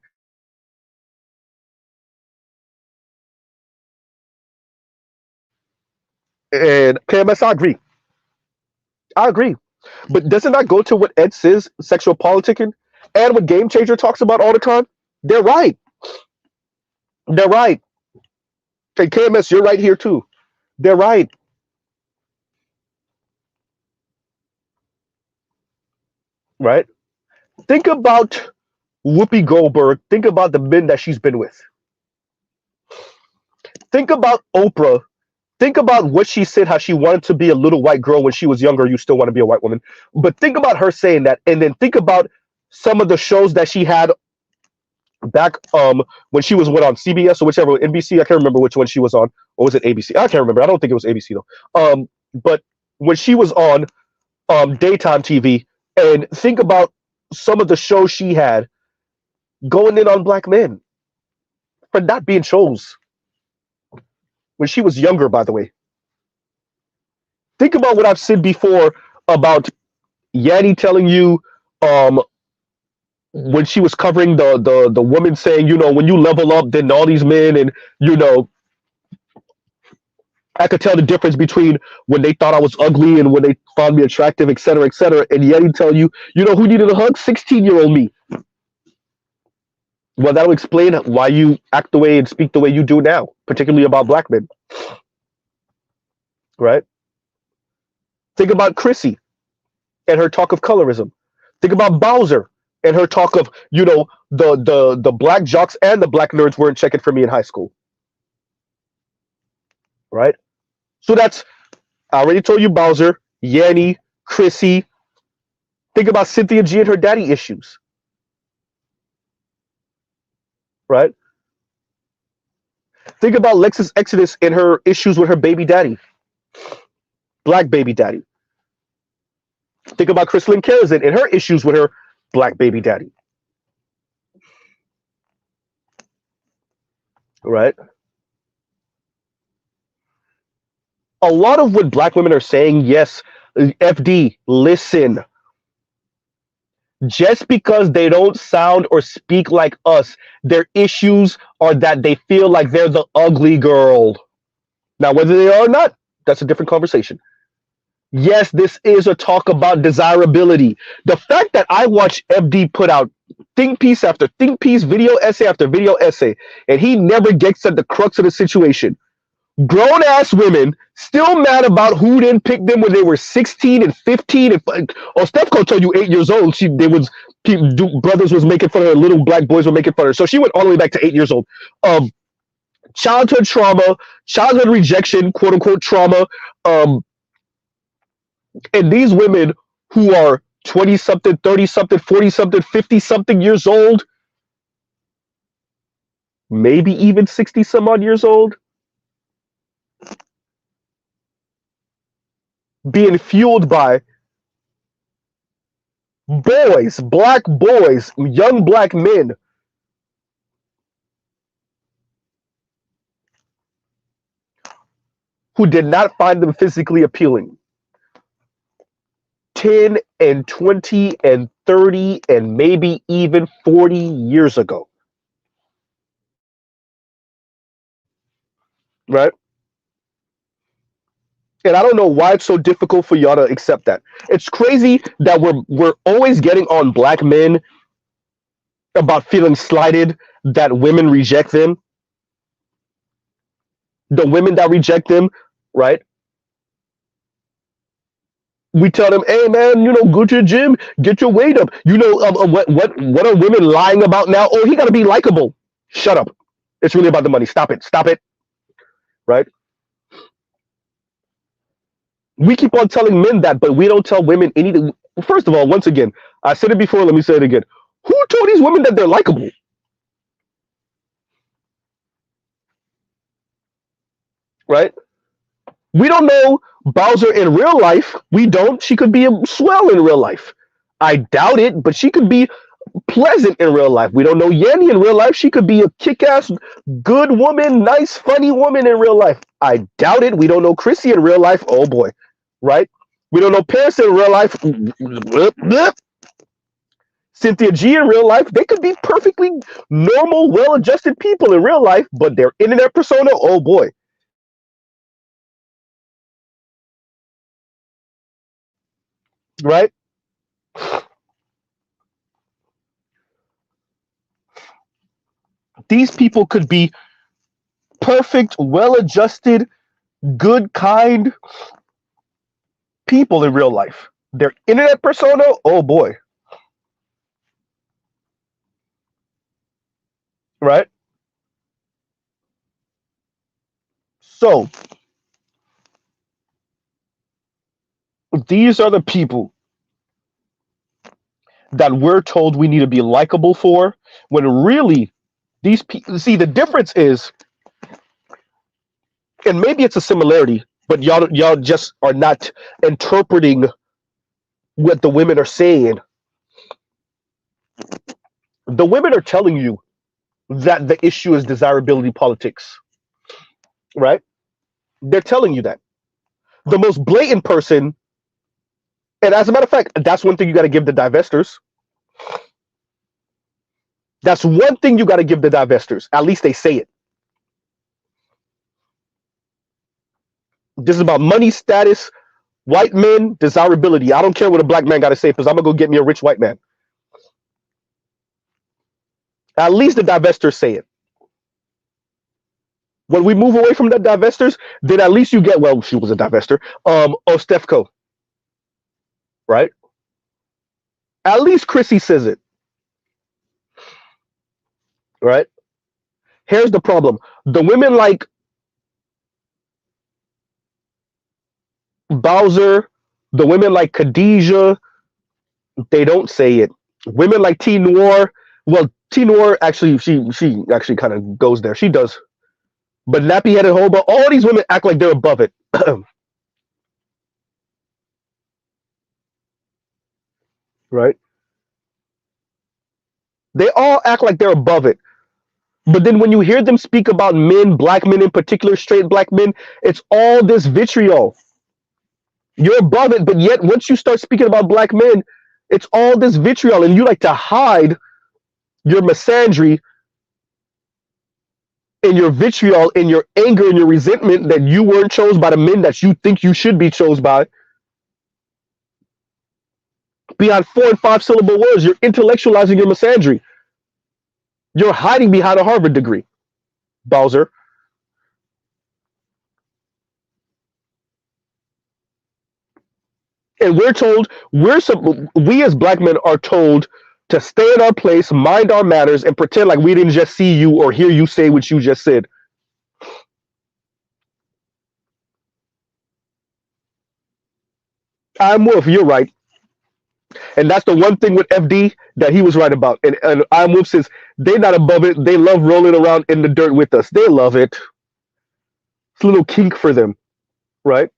A: And KMS, I agree. I agree. But doesn't that go to what Ed says, sexual politicking, and what Game Changer talks about all the time? They're right. They're right. Okay, KMS, you're right here too. They're right. Right? Think about Whoopi Goldberg. Think about the men that she's been with. Think about Oprah. Think about what she said, how she wanted to be a little white girl when she was younger. You still want to be a white woman. But think about her saying that. And then think about some of the shows that she had back when she was on CBS or whichever, NBC. I can't remember which one she was on. Or was it ABC? I can't remember. I don't think it was ABC though. But when she was on daytime TV, and think about some of the shows she had going in on black men for not being shows. When she was younger, by the way. Think about what I've said before about Yanni telling you when she was covering the woman saying, when you level up, then all these men, and I could tell the difference between when they thought I was ugly and when they found me attractive, et cetera, et cetera. And Yanni tell you, who needed a hug? 16-year-old me. Well, that'll explain why you act the way and speak the way you do now, particularly about black men. Right? Think about Chrissy and her talk of colorism. Think about Bowser and her talk of, the black jocks and the black nerds weren't checking for me in high school. Right? So that's, I already told you Bowser, Yanni, Chrissy. Think about Cynthia G and her daddy issues. Right? Think about Lexus Exodus and her issues with her baby daddy. Black baby daddy. Think about Chrislyn Karazin and her issues with her black baby daddy. Right? A lot of what black women are saying, yes, FD, listen. Just because they don't sound or speak like us, their issues are that they feel like they're the ugly girl. Now, whether they are or not, that's a different conversation. Yes, this is a talk about desirability. The fact that I watch FD put out think piece after think piece, video essay after video essay, and he never gets at the crux of the situation. Grown ass women still mad about who didn't pick them when they were 16 and 15 and Steph could tell you 8 years old. Brothers was making fun of her, little black boys were making fun of her. So she went all the way back to 8 years old. childhood trauma, childhood rejection, quote unquote trauma. Um, and these women who are 20 something, 30 something, 40 something, 50 something years old, maybe even 60 some odd years old, being fueled by boys, black boys, young black men who did not find them physically appealing 10 and 20 and 30 and maybe even 40 years ago. Right? And I don't know why it's so difficult for y'all to accept that. It's crazy that we're always getting on black men about feeling slighted that women reject them. The women that reject them, right? We tell them, "Hey man, go to the gym, get your weight up." What are women lying about now? Oh, he got to be likable. Shut up. It's really about the money. Stop it. Stop it. Right? We keep on telling men that, but we don't tell women anything. First of all, once again, I said it before. Let me say it again. Who told these women that they're likable? Right? We don't know Bowser in real life. We don't. She could be a swell in real life. I doubt it, but she could be pleasant in real life. We don't know Yanni in real life. She could be a kick-ass, good woman, nice, funny woman in real life. I doubt it. We don't know Chrissy in real life. Oh boy, right? We don't know Paris in real life. Cynthia G in real life. They could be perfectly normal, well-adjusted people in real life, but their internet persona, oh boy. Right? These people could be perfect, well-adjusted, good, kind people in real life. Their internet persona, oh boy. Right? So, these are the people that we're told we need to be likable for, when really these people, see, the difference is, and maybe it's a similarity, but y'all just are not interpreting what the women are saying. The women are telling you that the issue is desirability politics, right? They're telling you that. The most blatant person, and as a matter of fact, that's one thing you got to give the divestors. That's one thing you got to give the divestors. At least they say it. This is about money, status, white men, desirability. I don't care what a black man got to say because I'm going to go get me a rich white man. At least the divestors say it. When we move away from the divestors, then at least you get, well, she was a divestor, Ostefco, right? At least Chrissy says it, right? Here's the problem. The women like Bowser, the women like Khadijah, they don't say it. Women like T Noir, well, T Noir actually, she actually kind of goes there. She does. But nappy headed hobo, all these women act like they're above it. Right? They all act like they're above it. But then when you hear them speak about men, black men in particular, straight black men, it's all this vitriol. You're above it, but yet once you start speaking about black men, it's all this vitriol, and you like to hide your misandry and your vitriol and your anger and your resentment that you weren't chose by the men that you think you should be chose by. Behind 4 and 5 syllable words, you're intellectualizing your misandry. You're hiding behind a Harvard degree, Bowser. And we're told, we as black men are told to stay in our place, mind our matters, and pretend like we didn't just see you or hear you say what you just said. I'm Wolf. You're right, and that's the one thing with FD that he was right about. And I'm Wolf says they're not above it. They love rolling around in the dirt with us. They love it. It's a little kink for them, right?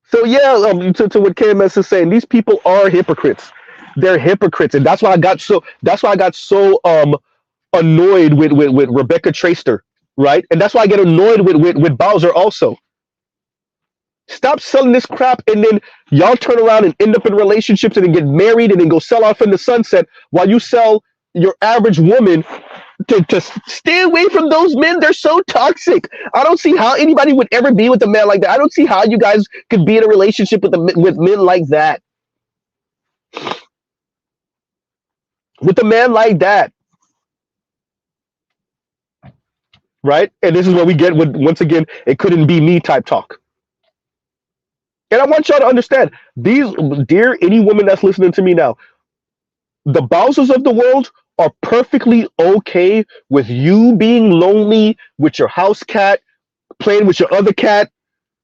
A: So yeah, to what KMS is saying, these people are hypocrites. They're hypocrites, and that's why I got so. That's why I got so annoyed with Rebecca Traister, right? And that's why I get annoyed with Bowser also. Stop selling this crap, and then y'all turn around and end up in relationships and then get married and then go sell off in the sunset while you sell your average woman to stay away from those men. They're so toxic. I don't see how anybody would ever be with a man like that. I don't see how you guys could be in a relationship with men like that. With a man like that, right? And this is what we get with, once again, it couldn't be me type talk. And I want y'all to understand, these, dear any woman that's listening to me now, the Bowsers of the world are perfectly okay with you being lonely with your house cat, playing with your other cat,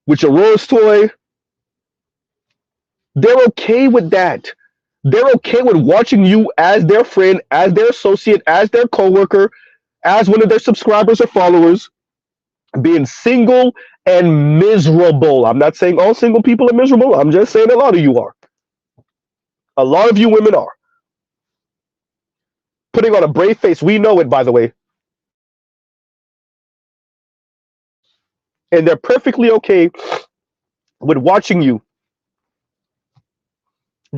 A: with your Rose toy. They're okay with that. They're okay with watching you as their friend, as their associate, as their coworker, as one of their subscribers or followers, being single and miserable. I'm not saying all single people are miserable. I'm just saying a lot of you are. A lot of you women are. Putting on a brave face. We know it, by the way. And they're perfectly okay with watching you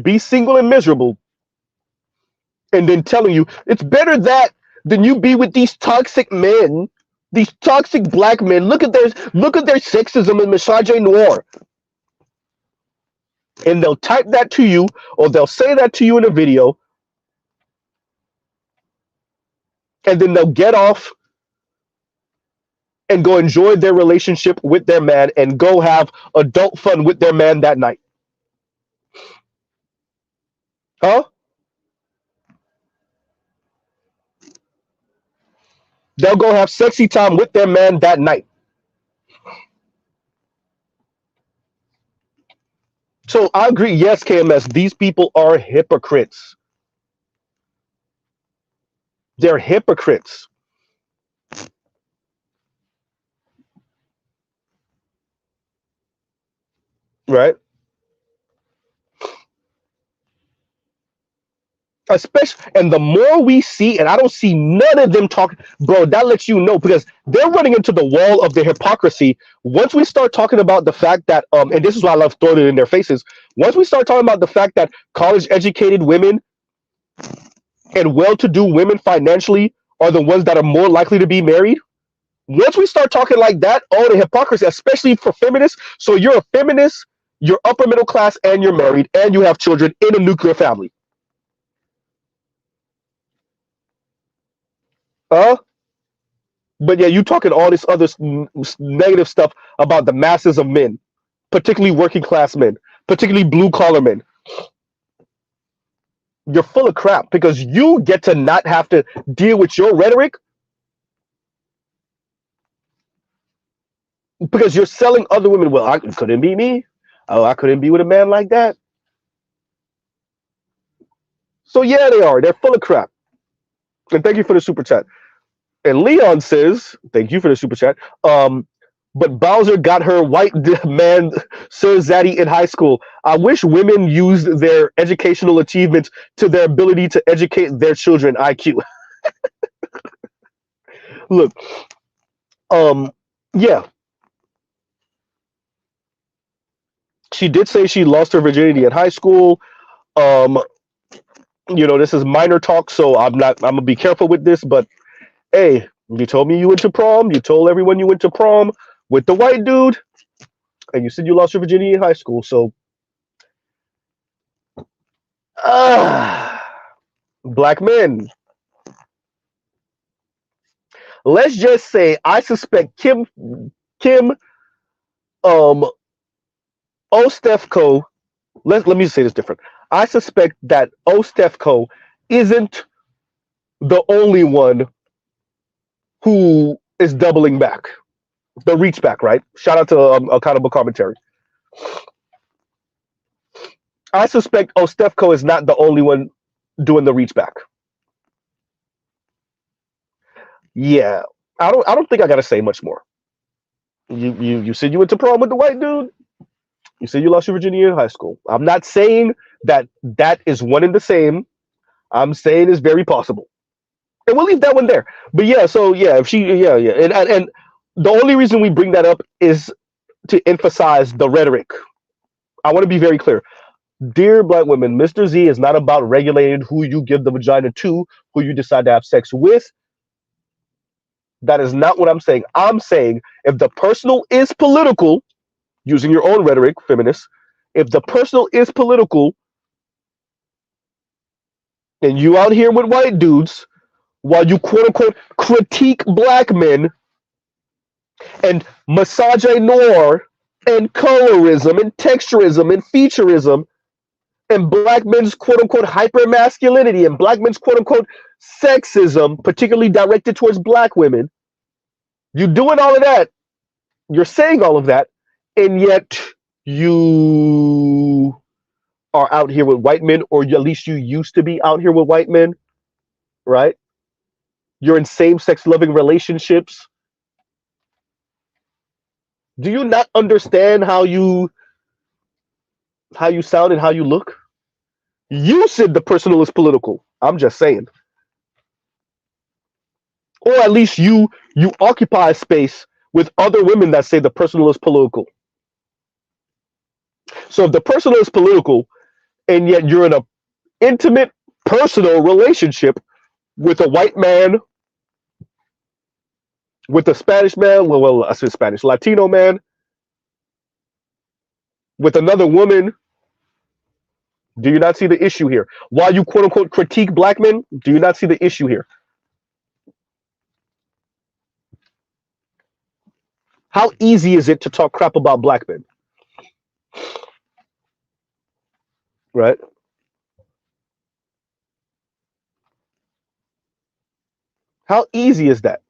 A: be single and miserable and then telling you it's better that than you be with these toxic men, these toxic black men. Look at their sexism and misogynoir. And they'll type that to you, or they'll say that to you in a video, and then they'll get off and go enjoy their relationship with their man and go have adult fun with their man that night. Huh? They'll go have sexy time with their man that night. So I agree. Yes, KMS, these people are hypocrites. They're hypocrites, right? Especially, and the more we see, and I don't see none of them talk, bro, that lets you know, because they're running into the wall of their hypocrisy. Once we start talking about the fact that, and this is why I love throwing it in their faces. Once we start talking about the fact that college educated women and well-to-do women financially are the ones that are more likely to be married. Once we start talking like that, all the hypocrisy, especially for feminists. So you're a feminist, you're upper middle class, and you're married, and you have children in a nuclear family. But yeah, you talking all this other negative stuff about the masses of men, particularly working class men, particularly blue collar men. You're full of crap because you get to not have to deal with your rhetoric because you're selling other women. Well, I couldn't be me. Oh, I couldn't be with a man like that. So yeah, they are. They're full of crap. And thank you for the super chat. And Leon says, thank you for the super chat. But Bowser got her white man Sir Zaddy in high school. I wish women used their educational achievements to their ability to educate their children IQ. Look, yeah. She did say she lost her virginity in high school. This is minor talk, so I'm gonna be careful with this, but hey, you told me you went to prom. You told everyone you went to prom with the white dude, and you said you lost your virginity in high school. So, black men. Let's just say I suspect Kim Ostefko. Let me say this different. I suspect that Ostefko isn't the only one who is doubling back. The reach back, right? Shout out to Accountable Commentary. I suspect Ostefco is not the only one doing the reach back. Yeah, I don't think I gotta say much more. You said you went to prom with the white dude. You said you lost your virginity in high school. I'm not saying that that is one and the same. I'm saying it's very possible, and we'll leave that one there. But yeah, so yeah, if she, yeah, and the only reason we bring that up is to emphasize the rhetoric. I want to be very clear. Dear black women, Mr. Z is not about regulating who you give the vagina to, who you decide to have sex with. That is not what I'm saying. I'm saying if the personal is political, using your own rhetoric, feminists, if the personal is political and you out here with white dudes while you quote unquote critique black men and misogynoir and colorism and texturism and featureism and black men's quote unquote hyper masculinity and black men's quote unquote sexism, particularly directed towards black women, you doing all of that, you're saying all of that, and yet you are out here with white men, or at least you used to be out here with white men, right? You're in same-sex loving relationships. Do you not understand how you sound and how you look? You said the personal is political. I'm just saying. Or at least you occupy space with other women that say the personal is political. So if the personal is political and yet you're in a intimate personal relationship with a white man, with a Spanish man, well, I said Spanish, Latino man, with another woman, do you not see the issue here? While you quote unquote critique black men, do you not see the issue here? How easy is it to talk crap about black men? Right? How easy is that?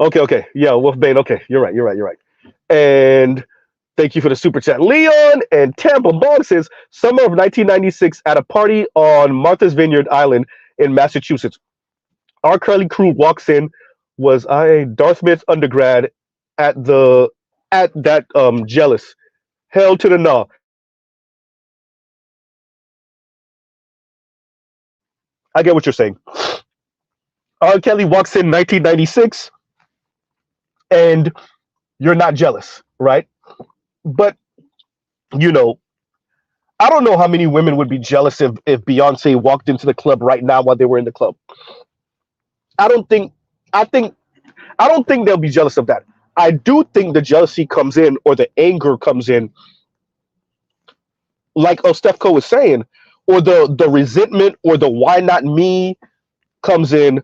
A: Okay. Yeah, Wolfbane. Okay, you're right. And thank you for the super chat. Leon and Tampa Bong says, summer of 1996 at a party on Martha's Vineyard Island in Massachusetts. Our curly crew walks in. Was I a Dartmouth undergrad at that jealous? Hell to the no. I get what you're saying. R. Kelly walks in 1996 and you're not jealous, right? But you know, I don't know how many women would be jealous if Beyonce walked into the club right now while they were in the club. I don't think I think I don't think they'll be jealous of that. I do think the jealousy comes in or the anger comes in, like Ostefco was saying, or the resentment or the why not me comes in.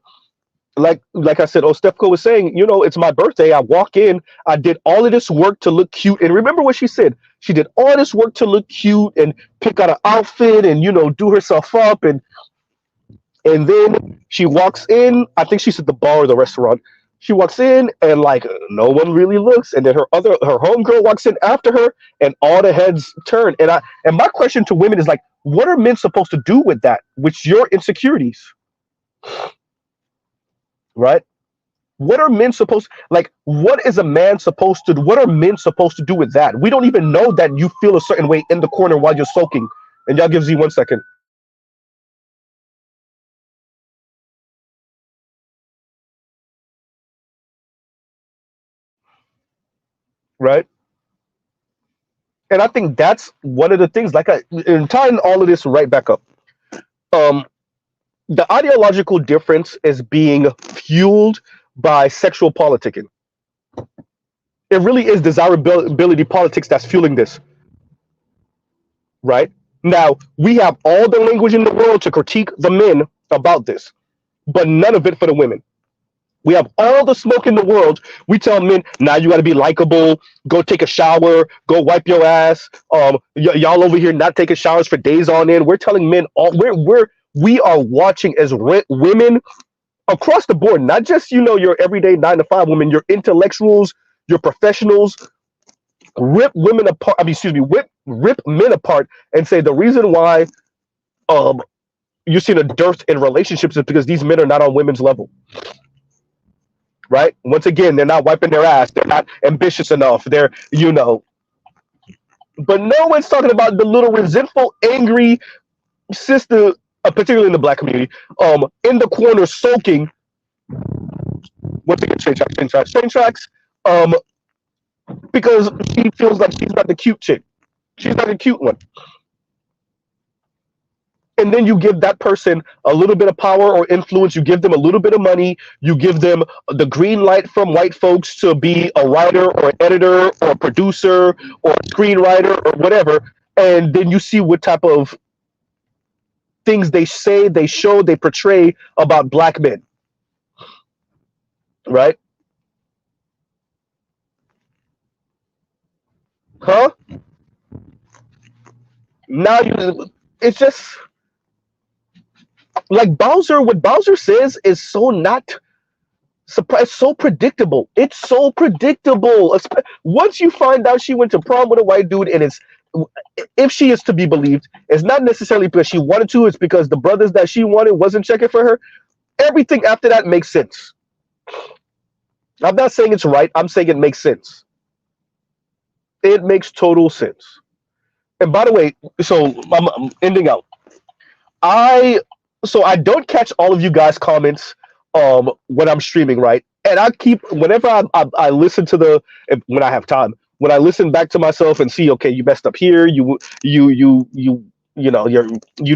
A: Like I said, Ostefco was saying, it's my birthday. I walk in, I did all of this work to look cute. And remember what she said? She did all this work to look cute and pick out an outfit and, do herself up. And then she walks in, I think she's at the bar or the restaurant. She walks in and like no one really looks. And then her homegirl walks in after her and all the heads turn. And my question to women is like, what are men supposed to do with that? With your insecurities? Right? What are men supposed like? What is a man supposed to? What are men supposed to do with that? We don't even know that you feel a certain way in the corner while you're soaking. And y'all give Z 1 second. Right? And I think that's one of the things. And tying all of this right back up. The ideological difference is being fueled by sexual politicking. It really is desirability politics that's fueling this. Right? Now, we have all the language in the world to critique the men about this, but none of it for the women. We have all the smoke in the world. We tell men, now you got to be likable, go take a shower, go wipe your ass. Y'all over here not taking showers for days on end. We're telling men, we're We are watching as women across the board, not just your everyday 9 to 5 women, your intellectuals, your professionals, rip women apart. I mean, excuse me, rip men apart, and say the reason why um you're seeing a dearth in relationships is because these men are not on women's level, right? Once again, they're not wiping their ass. They're not ambitious enough. But no one's talking about the little resentful, angry sister, particularly in the black community, in the corner sulking. Once again, train tracks, um, because she feels like she's not the cute chick. She's not the cute one. And then you give that person a little bit of power or influence. You give them a little bit of money. You give them the green light from white folks to be a writer or an editor or a producer or a screenwriter or whatever. And then you see what type of things they say, they show, they portray about black men, right? Huh? Now it's just like Bowser. What Bowser says is so not surprise, so predictable. It's so predictable. Once you find out she went to prom with a white dude, and it's, if she is to be believed, it's not necessarily because she wanted to. It's because the brothers that she wanted wasn't checking for her. Everything after that makes sense. I'm not saying it's right. I'm saying it makes sense. It makes total sense. And by the way, so I'm ending out. I I don't catch all of you guys' comments when I'm streaming, right? And I keep, whenever I listen to when I have time, when I listen back to myself and see, okay, you messed up here, you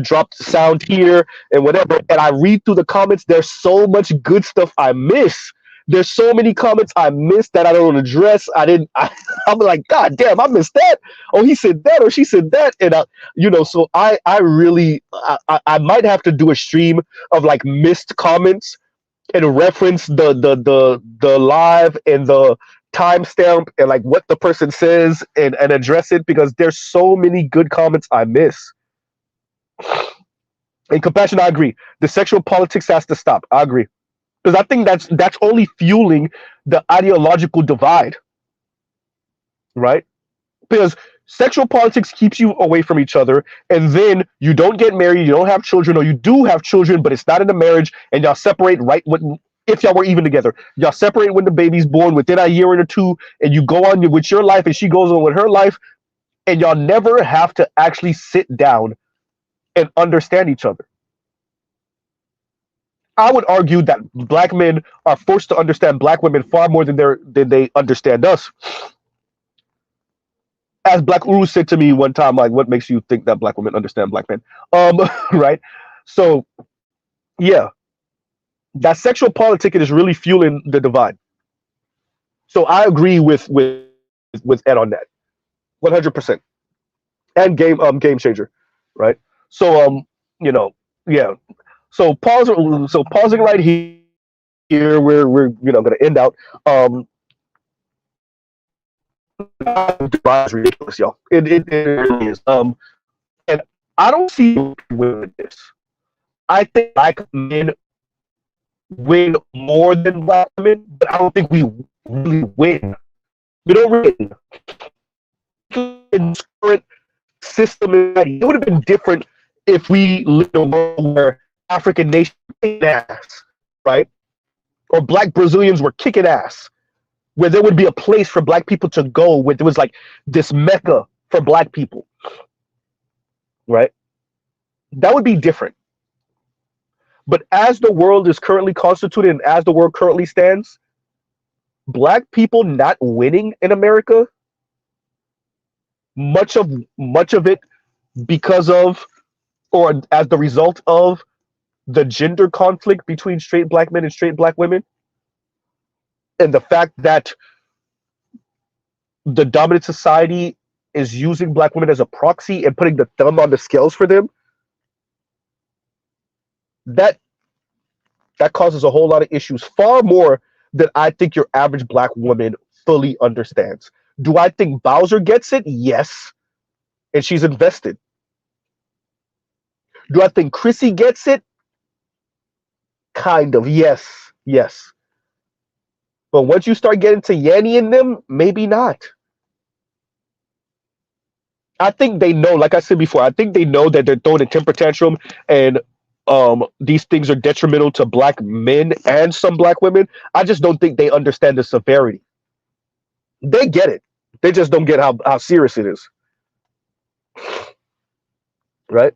A: dropped the sound here and whatever, and I read through the comments. There's so much good stuff I miss. There's so many comments I missed that I don't address. I'm like, God damn, I missed that. Oh, he said that, or she said that, and so I really, I might have to do a stream of like missed comments and reference the live and the timestamp and like what the person says, and address it, because there's so many good comments I miss. And Compassion, I agree. The sexual politics has to stop. I agree, because I think that's only fueling the ideological divide, right? Because sexual politics keeps you away from each other, and then you don't get married, you don't have children, or you do have children, but it's not in a marriage, and y'all separate right when, if y'all were even together, y'all separate when the baby's born within a year or two, and you go on with your life, and she goes on with her life, and y'all never have to actually sit down and understand each other. I would argue that black men are forced to understand black women far more than they understand us. As Black Uru said to me one time, like, what makes you think that black women understand black men? Right? So, yeah, that sexual politic is really fueling the divide. So I agree with Ed on that, 100%. And game changer, right? So yeah. So pausing right here, we're gonna end out. It's ridiculous, y'all. It really is. And I don't see with this. I think black men win more than black women, but I don't think we really win. We don't really win. In this current system, it would have been different if we lived in a world where African nations were kicking ass, right? Or black Brazilians were kicking ass, where there would be a place for black people to go, where there was like this mecca for black people, right? That would be different. But as the world is currently constituted and as the world currently stands, black people not winning in America, much of it because of, or as the result of, the gender conflict between straight black men and straight black women, and the fact that the dominant society is using black women as a proxy and putting the thumb on the scales for them, that causes a whole lot of issues, far more than I think your average black woman fully understands. Do I think Bowser gets it? Yes. And she's invested. Do I think Chrissy gets it? Kind of. Yes. Yes. But once you start getting to Yanni and them, maybe not. I think they know, like I said before, I think they know that they're throwing a temper tantrum and these things are detrimental to black men and some black women. I just don't think they understand the severity. They get it. They just don't get how serious it is. Right?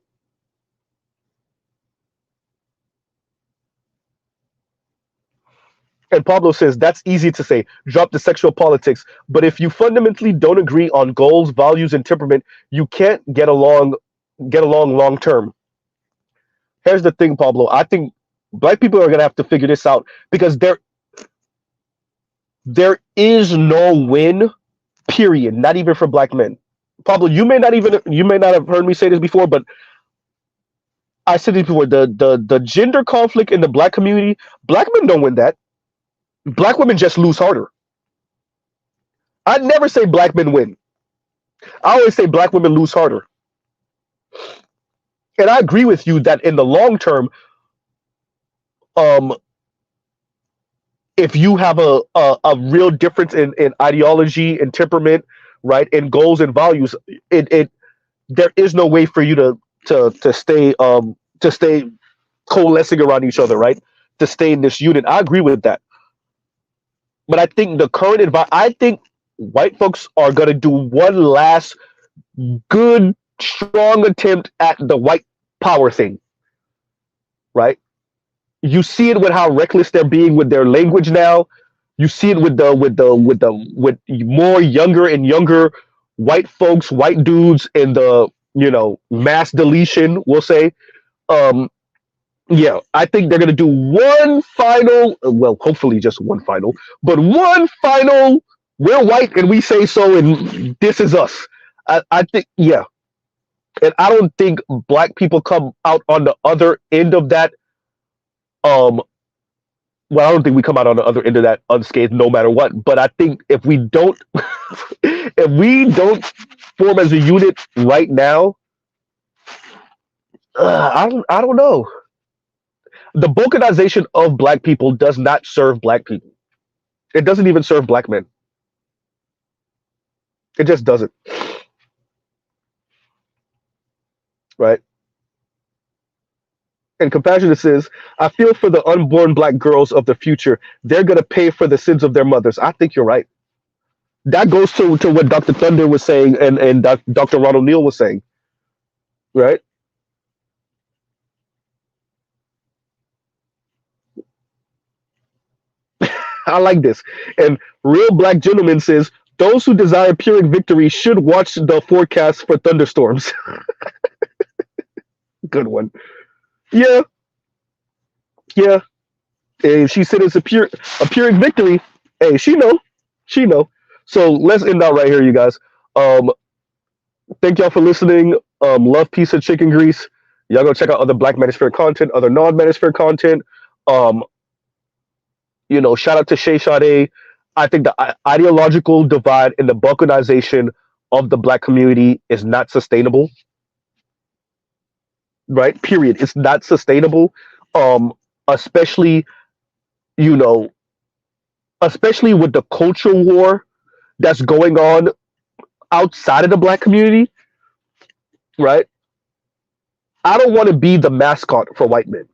A: And Pablo says that's easy to say. Drop the sexual politics. But if you fundamentally don't agree on goals, values, and temperament, you can't get along long term. Here's the thing, Pablo. I think black people are gonna have to figure this out because there is no win, period. Not even for black men. Pablo, you may not have heard me say this before, but I said this before. The gender conflict in the black community, black men don't win that. Black women just lose harder. I never say black men win. I always say black women lose harder. And I agree with you that in the long term, um, if you have a real difference in ideology and temperament, right, and goals and values, it there is no way for you to stay coalescing around each other, right? To stay in this unit. I agree with that. But I think the current environment, I think white folks are going to do one last good, strong attempt at the white power thing, right? You see it with how reckless they're being with their language now. You see it with more younger and younger white folks, white dudes, and the mass deletion. We'll say, um, yeah, I think they're gonna do one final, well, hopefully just one final, but one final. We're white and we say so, and this is us. I think, yeah, and I don't think black people come out on the other end of that. Um, well, I don't think we come out on the other end of that unscathed, no matter what. But I think if we don't, if we don't form as a unit right now, I don't know. The balkanization of black people does not serve black people. It doesn't even serve black men. It just doesn't. Right? And Compassionate says, I feel for the unborn black girls of the future. They're going to pay for the sins of their mothers. I think you're right. That goes to what Dr. Thunder was saying and Dr. Ronald Neal was saying. Right? I like this. And Real Black Gentleman says, those who desire Pyrrhic victory should watch the forecast for thunderstorms. Good one. Yeah, yeah. And she said it's a Pyrrhic victory. Hey, she know. She know. So let's end out right here, you guys. Um, Thank y'all for listening. Love, peace, and chicken grease. Y'all go check out other Black Manosphere content, other non-Manosphere content. Um, shout out to Shay Sade. I think the ideological divide and the balkanization of the black community is not sustainable. Right? Period. It's not sustainable. Especially, you know, especially with the culture war that's going on outside of the black community, right? I don't want to be the mascot for white men,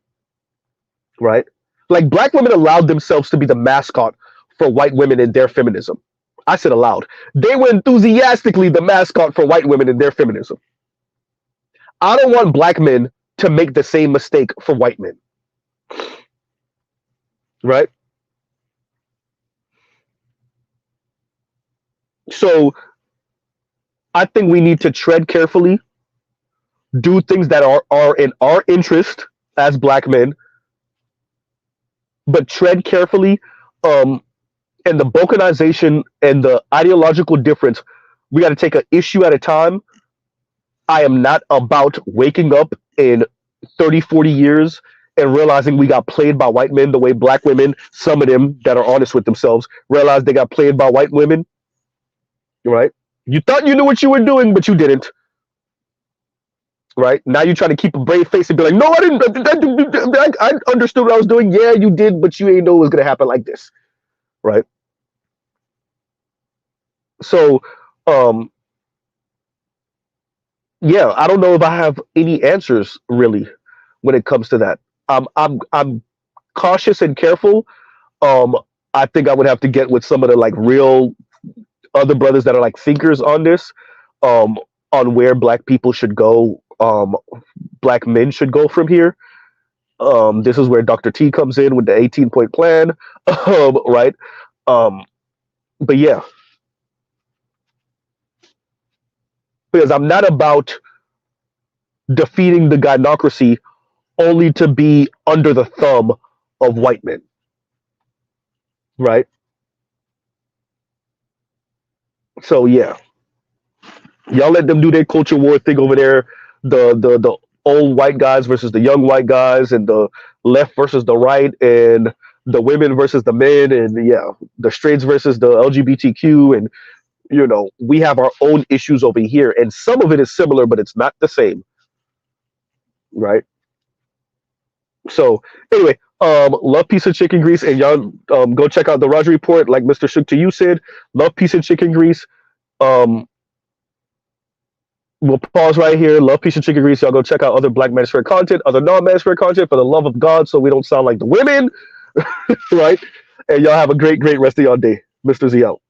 A: right? Like black women allowed themselves to be the mascot for white women in their feminism. I said allowed. They were enthusiastically the mascot for white women in their feminism. I don't want black men to make the same mistake for white men, right? So I think we need to tread carefully, do things that are in our interest as black men, but tread carefully. And the balkanization and the ideological difference, we got to take an issue at a time. I am not about waking up in 30, 40 years and realizing we got played by white men the way black women, some of them that are honest with themselves, realize they got played by white women, right? You thought you knew what you were doing, but you didn't. right? Now you try to keep a brave face and be like, no, I didn't. I understood what I was doing. Yeah, you did, but you ain't know it was gonna happen like this, right? So, um, yeah, I don't know if I have any answers really when it comes to that. I'm cautious and careful. Um, I think I would have to get with some of the like real other brothers that are like thinkers on this, um, on where black people should go, black men should go from here. This is where Dr. T comes in with the 18-point plan, right? Um, but yeah, because I'm not about defeating the gynocracy only to be under the thumb of white men, right? So yeah, y'all let them do their culture war thing over there. The old white guys versus the young white guys, and the left versus the right, and the women versus the men, and yeah, the straights versus the LGBTQ, and we have our own issues over here, and some of it is similar, but it's not the same, right? So anyway, love piece of chicken grease, and y'all go check out the Roger Report, like Mr. Shook to you said. Love piece of chicken grease. Um, we'll pause right here. Love piece of chicken grease. Y'all go check out other Black Manosphere content, other non-Manosphere content, for the love of God, so we don't sound like the women, right? And y'all have a great, great rest of y'all day. Mr. Z out.